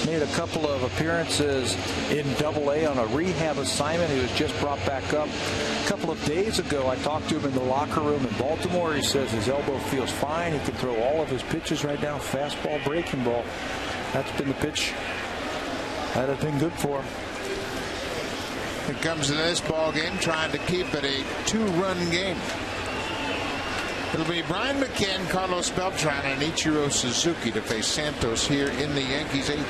Made a couple of appearances in Double-A on a rehab assignment. He was just brought back up. A couple of days ago, I talked to him in the locker room in Baltimore. He says his elbow feels fine. He can throw all of his pitches right now. Fastball, breaking ball. That's been the pitch that has been good for him. It comes to this ball game trying to keep it a 2-run game. It'll be Brian McCann, Carlos Beltran, and Ichiro Suzuki to face Santos here in the Yankees 8th.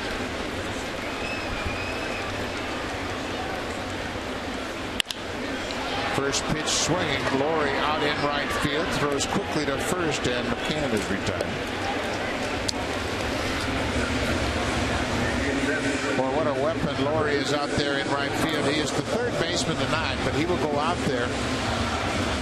First pitch swinging. Lawrie out in right field. Throws quickly to first, and McCann is retired. Well, what a weapon Lawrie is out there in right field. He is the third baseman tonight, but he will go out there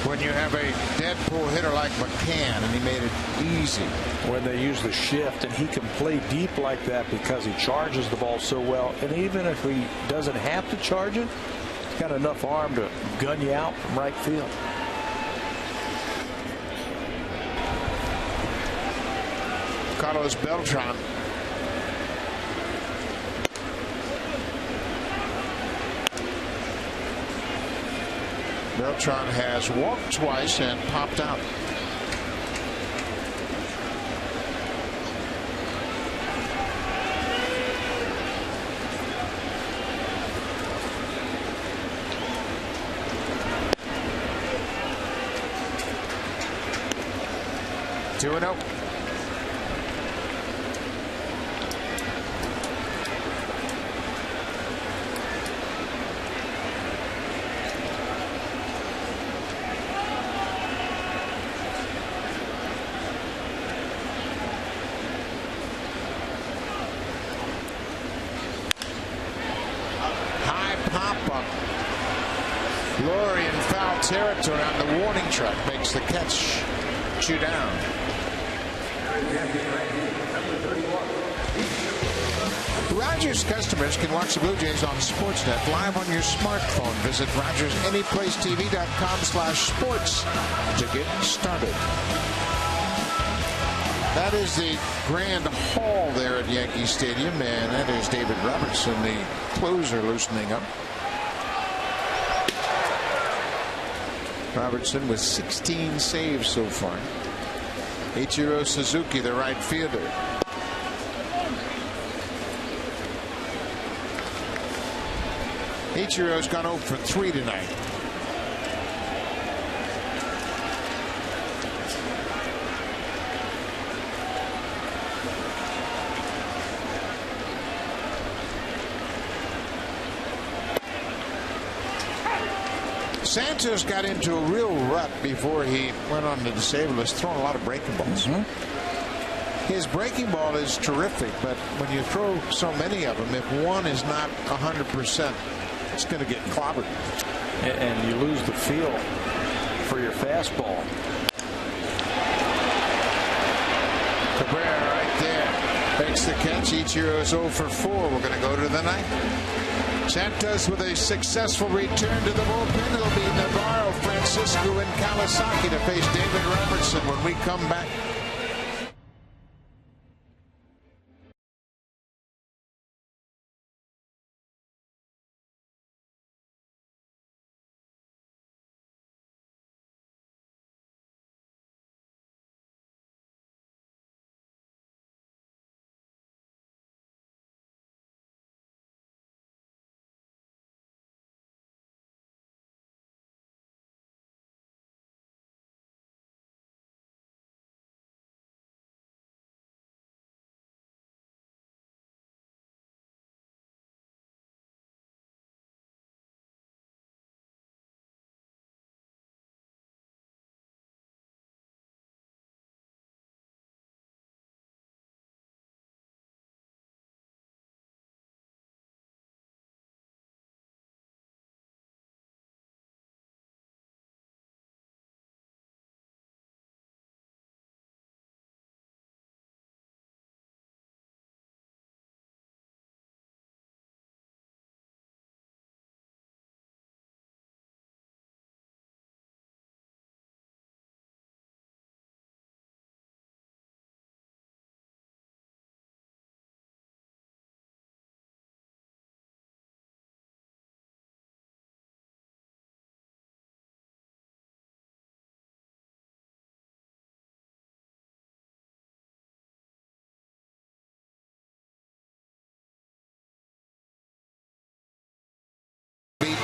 when you have a dead pull hitter like McCann, and he made it easy. When they use the shift, and he can play deep like that because he charges the ball so well. And even if he doesn't have to charge it, he's got enough arm to gun you out from right field. Carlos Beltran. Beltran has walked twice and popped out. Two and oh. Laurie in foul territory on the warning track, makes the catch. 2 down. Rogers customers can watch the Blue Jays on Sportsnet live on your smartphone. Visit RogersAnyPlaceTV.com/sports to get started. That is the Grand Hall there at Yankee Stadium, and that is David Robertson, the closer, loosening up. Robertson with 16 saves so far. Ichiro Suzuki, the right fielder. Ichiro's gone 0 for 3 tonight. Santos got into a real rut before he went on the disabled list, throwing a lot of breaking balls. His breaking ball is terrific, but when you throw so many of them, if one is not 100%, it's going to get clobbered. And you lose the feel for your fastball. Cabrera right there makes the catch. Ichiro's 0 for 4. We're going to go to the ninth. Santos with a successful return to the bullpen. It'll be Navarro, Francisco, and Kawasaki to face David Robertson when we come back.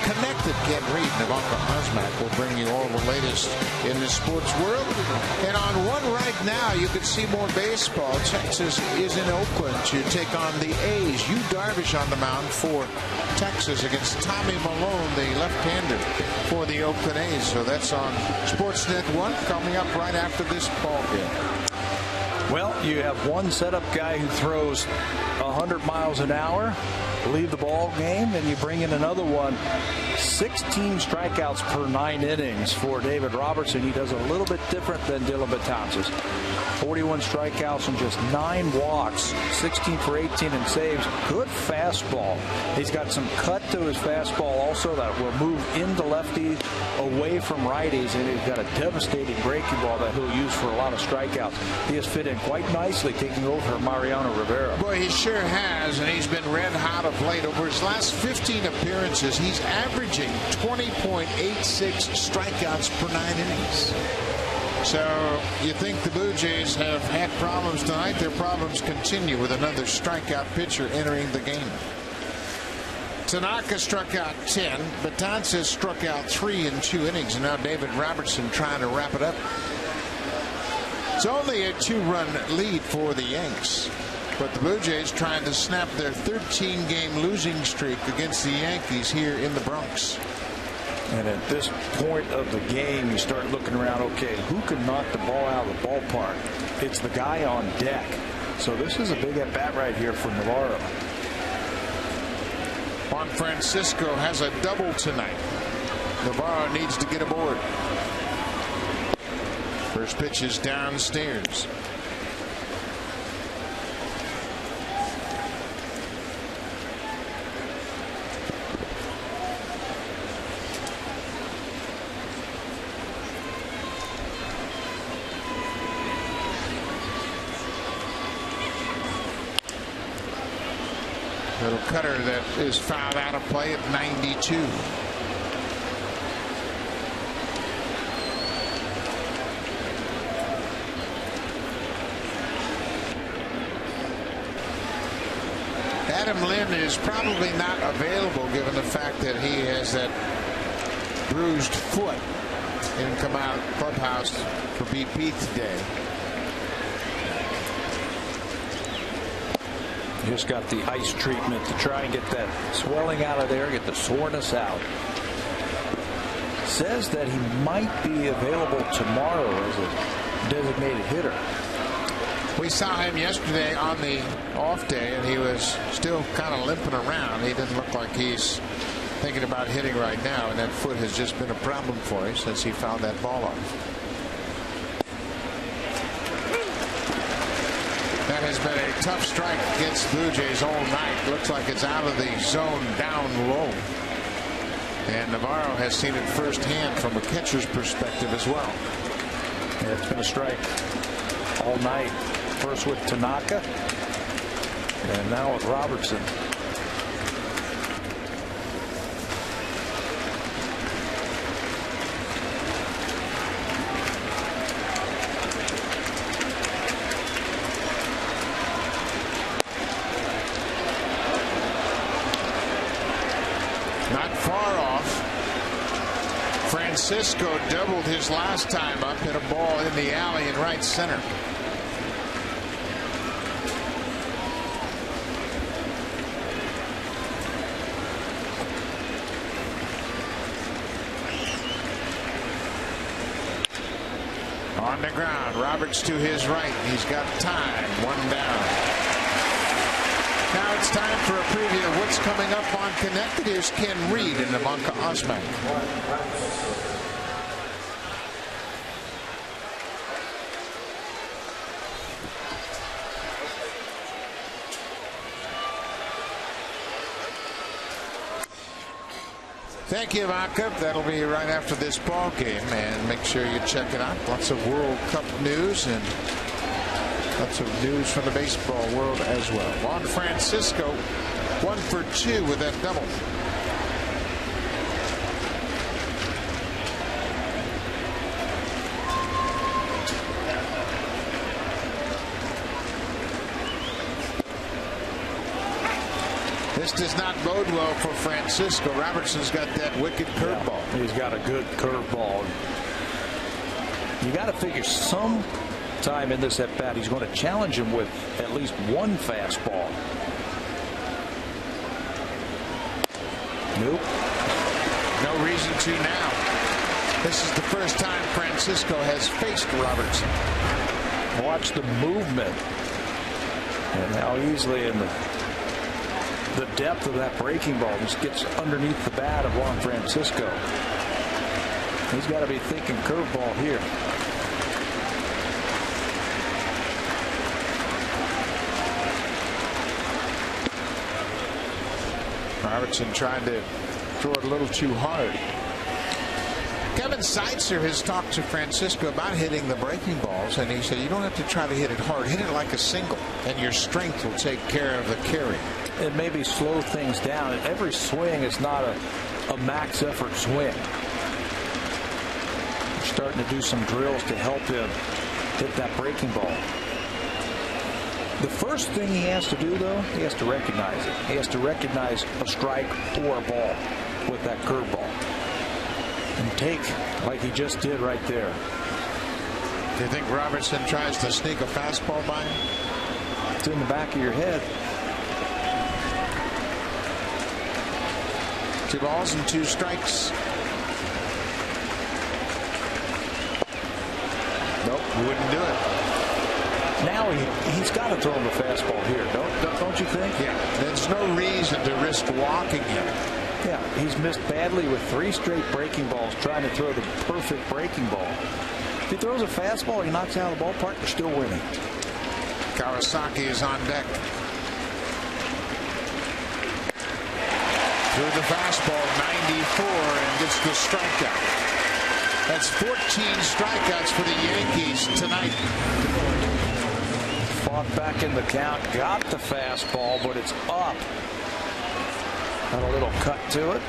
Connected. Ken Reed and Ivanka Osmak will bring you all the latest in the sports world. And on one right now, you can see more baseball. Texas is in Oakland to take on the A's. Yu Darvish on the mound for Texas against Tommy Malone, the left-hander for the Oakland A's. So that's on Sportsnet 1 coming up right after this ball game. Well, you have one setup guy who throws 100 miles an hour, leave the ball game, and you bring in another one. 16 strikeouts per 9 innings for David Robertson. He does a little bit different than Dylan Betances. 41 strikeouts and just 9 walks, 16 for 18 in saves. Good fastball. He's got some cut to his fastball also that will move into lefties, away from righties, and he's got a devastating breaking ball that he'll use for a lot of strikeouts. He has fit in quite nicely, taking over for Mariano Rivera. Boy, he sure has, and he's been red hot of late. Over his last 15 appearances, he's averaging 20.86 strikeouts per 9 innings. So you think the Blue Jays have had problems tonight? Their problems continue with another strikeout pitcher entering the game. Tanaka struck out 10. Betances struck out 3 in 2 innings. And now David Robertson trying to wrap it up. It's only a 2-run lead for the Yanks. But the Blue Jays trying to snap their 13-game losing streak against the Yankees here in the Bronx. And at this point of the game, you start looking around, okay, who can knock the ball out of the ballpark? It's the guy on deck. So this is a big at-bat right here for Navarro. Juan Francisco has a double tonight. Navarro needs to get aboard. First pitch is downstairs. Little cutter that is fouled out of play at 92. Adam Lynn is probably not available given the fact that he has that bruised foot. He didn't come out of the clubhouse for BP today. Just got the ice treatment to try and get that swelling out of there, get the soreness out. Says that he might be available tomorrow as a designated hitter. We saw him yesterday on the off day, and he was still kind of limping around. He didn't look like he's thinking about hitting right now, and that foot has just been a problem for him since he fouled that ball off. That has been a tough strike against Blue Jays all night. Looks like it's out of the zone, down low. And Navarro has seen it firsthand from a catcher's perspective as well. Yeah, it's been a strike all night. First with Tanaka, and now with Robertson. Francisco doubled his last time up, hit a ball in the alley in right center. On the ground, Roberts to his right. He's got time. 1 down. Now it's time for a preview of what's coming up on Connected. Here's Ken Reed and Ivanka Osman. Thank you, Ivanka. That'll be right after this ball game, and make sure you check it out. Lots of World Cup news and lots of news from the baseball world as well. Juan Francisco 1 for 2 with that double. This does not bode well for Francisco. Robertson's got that wicked curveball. Yeah, he's got a good curveball. You got to figure some time in this at bat he's going to challenge him with at least one fastball. Nope. No reason to now. This is the first time Francisco has faced Robertson. Watch the movement and how easily in the depth of that breaking ball just gets underneath the bat of Juan Francisco. He's got to be thinking curveball here. Robertson trying to throw it a little too hard. Kevin Seitzer has talked to Francisco about hitting the breaking balls, and he said you don't have to try to hit it hard. Hit it like a single, and your strength will take care of the carry. And maybe slow things down. Every swing is not a max effort swing. We're starting to do some drills to help him hit that breaking ball. The first thing he has to do, though, he has to recognize it. He has to recognize a strike or a ball with that curveball. And take like he just did right there. Do you think Robertson tries to sneak a fastball by him? It's in the back of your head. 2 balls and 2 strikes. Nope, wouldn't do it. Now he's got to throw him a fastball here, don't you think? Yeah, there's no reason to risk walking him. Yeah, he's missed badly with 3 straight breaking balls trying to throw the perfect breaking ball. If he throws a fastball, he knocks it out of the ballpark, they're still winning. Kawasaki is on deck. Through the fastball, 94, and gets the strikeout. That's 14 strikeouts for the Yankees tonight. Fought back in the count, got the fastball, but it's up. Got a little cut to it.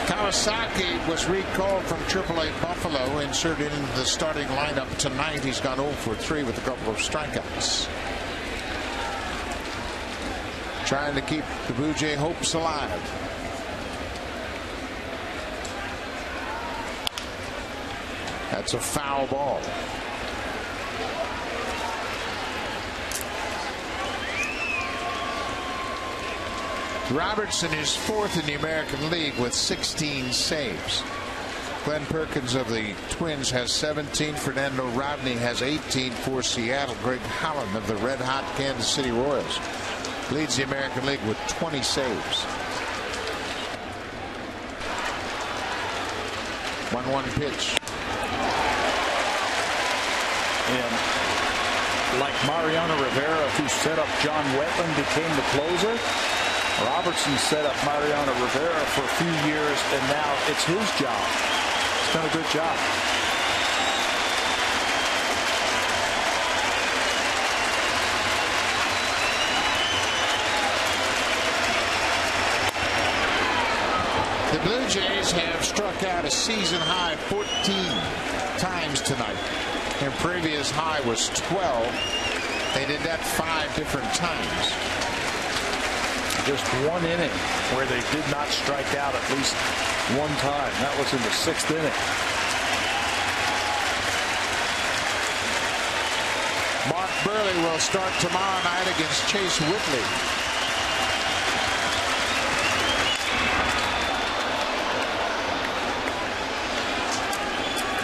Kawasaki was recalled from AAA Buffalo, inserted into the starting lineup tonight. He's gone 0 for 3 with a couple of strikeouts. Trying to keep the Blue Jay hopes alive. That's a foul ball. Robertson is 4th in the American League with 16 saves. Glenn Perkins of the Twins has 17. Fernando Rodney has 18 for Seattle. Greg Holland of the red-hot Kansas City Royals leads the American League with 20 saves. 1-1 pitch. And like Mariano Rivera, who set up John Wetland, became the closer, Robertson set up Mariano Rivera for a few years, and now it's his job. He's done a good job. The Blue Jays have struck out a season high 14 times tonight. Their previous high was 12. They did that 5 different times. Just one inning where they did not strike out at least one time. That was in the 6th inning. Mark Burley will start tomorrow night against Chase Whitley.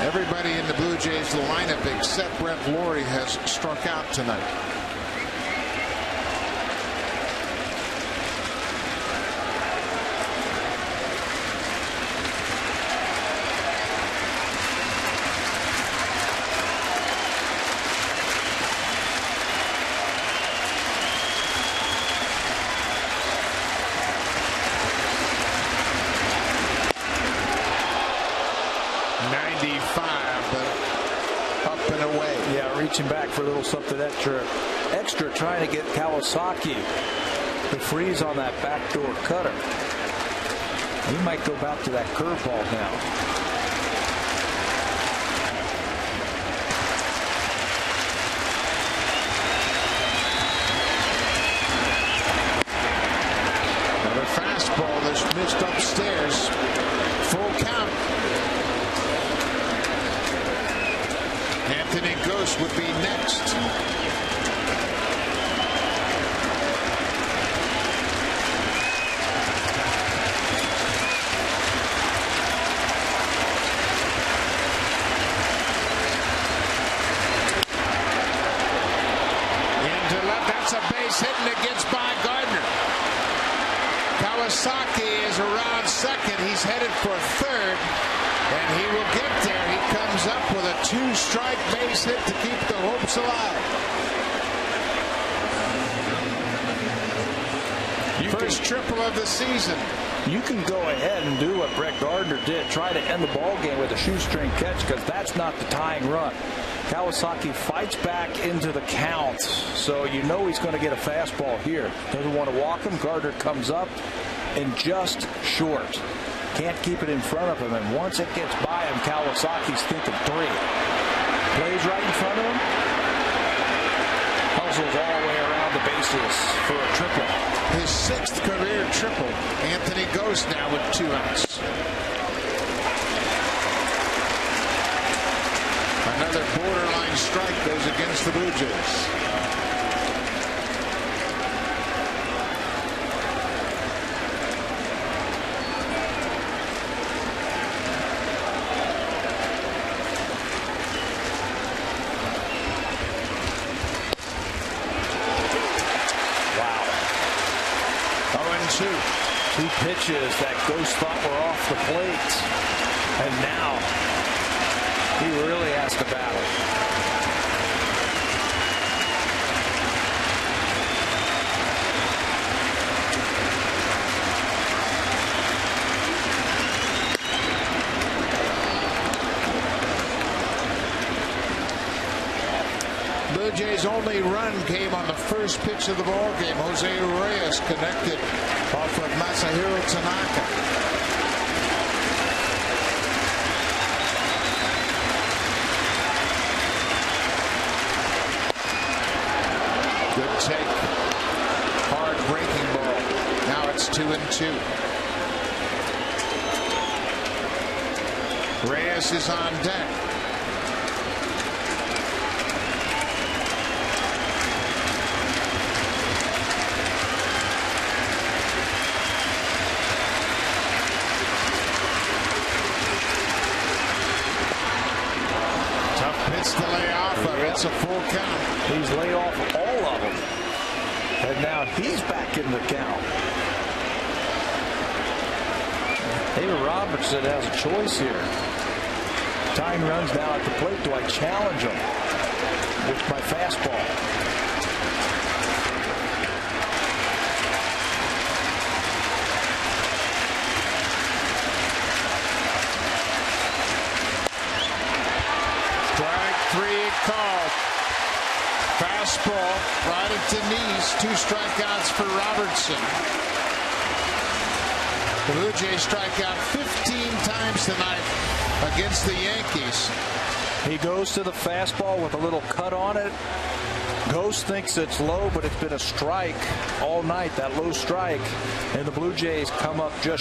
Everybody in the Blue Jays lineup except Brett Lawrie has struck out tonight. Reaching back for a little something extra, trying to get Kawasaki to freeze on that backdoor cutter. He might go back to that curveball now. Another fastball that's missed upstairs. Full count. Anthony Ghost would be next. Kawasaki is around second. He's headed for third, and he will get there. He comes up with a 2-strike base hit to keep the hopes alive. First triple of the season. You can go ahead and do what Brett Gardner did. Try to end the ball game with a shoestring catch, because that's not the tying run. Kawasaki fights back into the count, so you know he's going to get a fastball here. Doesn't want to walk him. Gardner comes up and just short. Can't keep it in front of him, and once it gets by him, Kawasaki's thinking 3. Plays right in front of him. Puzzles all the way around the bases for a triple. His 6th career triple. Anthony Ghost now with 2 outs. Another borderline strike goes against the Blue Jays. Two pitches that Ghost thought were off the plate, and now he really has to battle. Blue Jays' only run came on the first pitch of the ball game. Jose Reyes connected off of Masahiro Tanaka. Good take. Hard breaking ball. Now it's 2-2. Reyes is on deck. It's to lay off of. It's a full count. He's laid off all of them, and now he's back in the count. David Robertson has a choice here. Tying runs now at the plate. Do I challenge him with my fastball? Called. Fastball right at the knees. 2 strikeouts for Robertson. The Blue Jays strike out 15 times tonight against the Yankees. He goes to the fastball with a little cut on it. Ghost thinks it's low, but it's been a strike all night, that low strike. And the Blue Jays come up just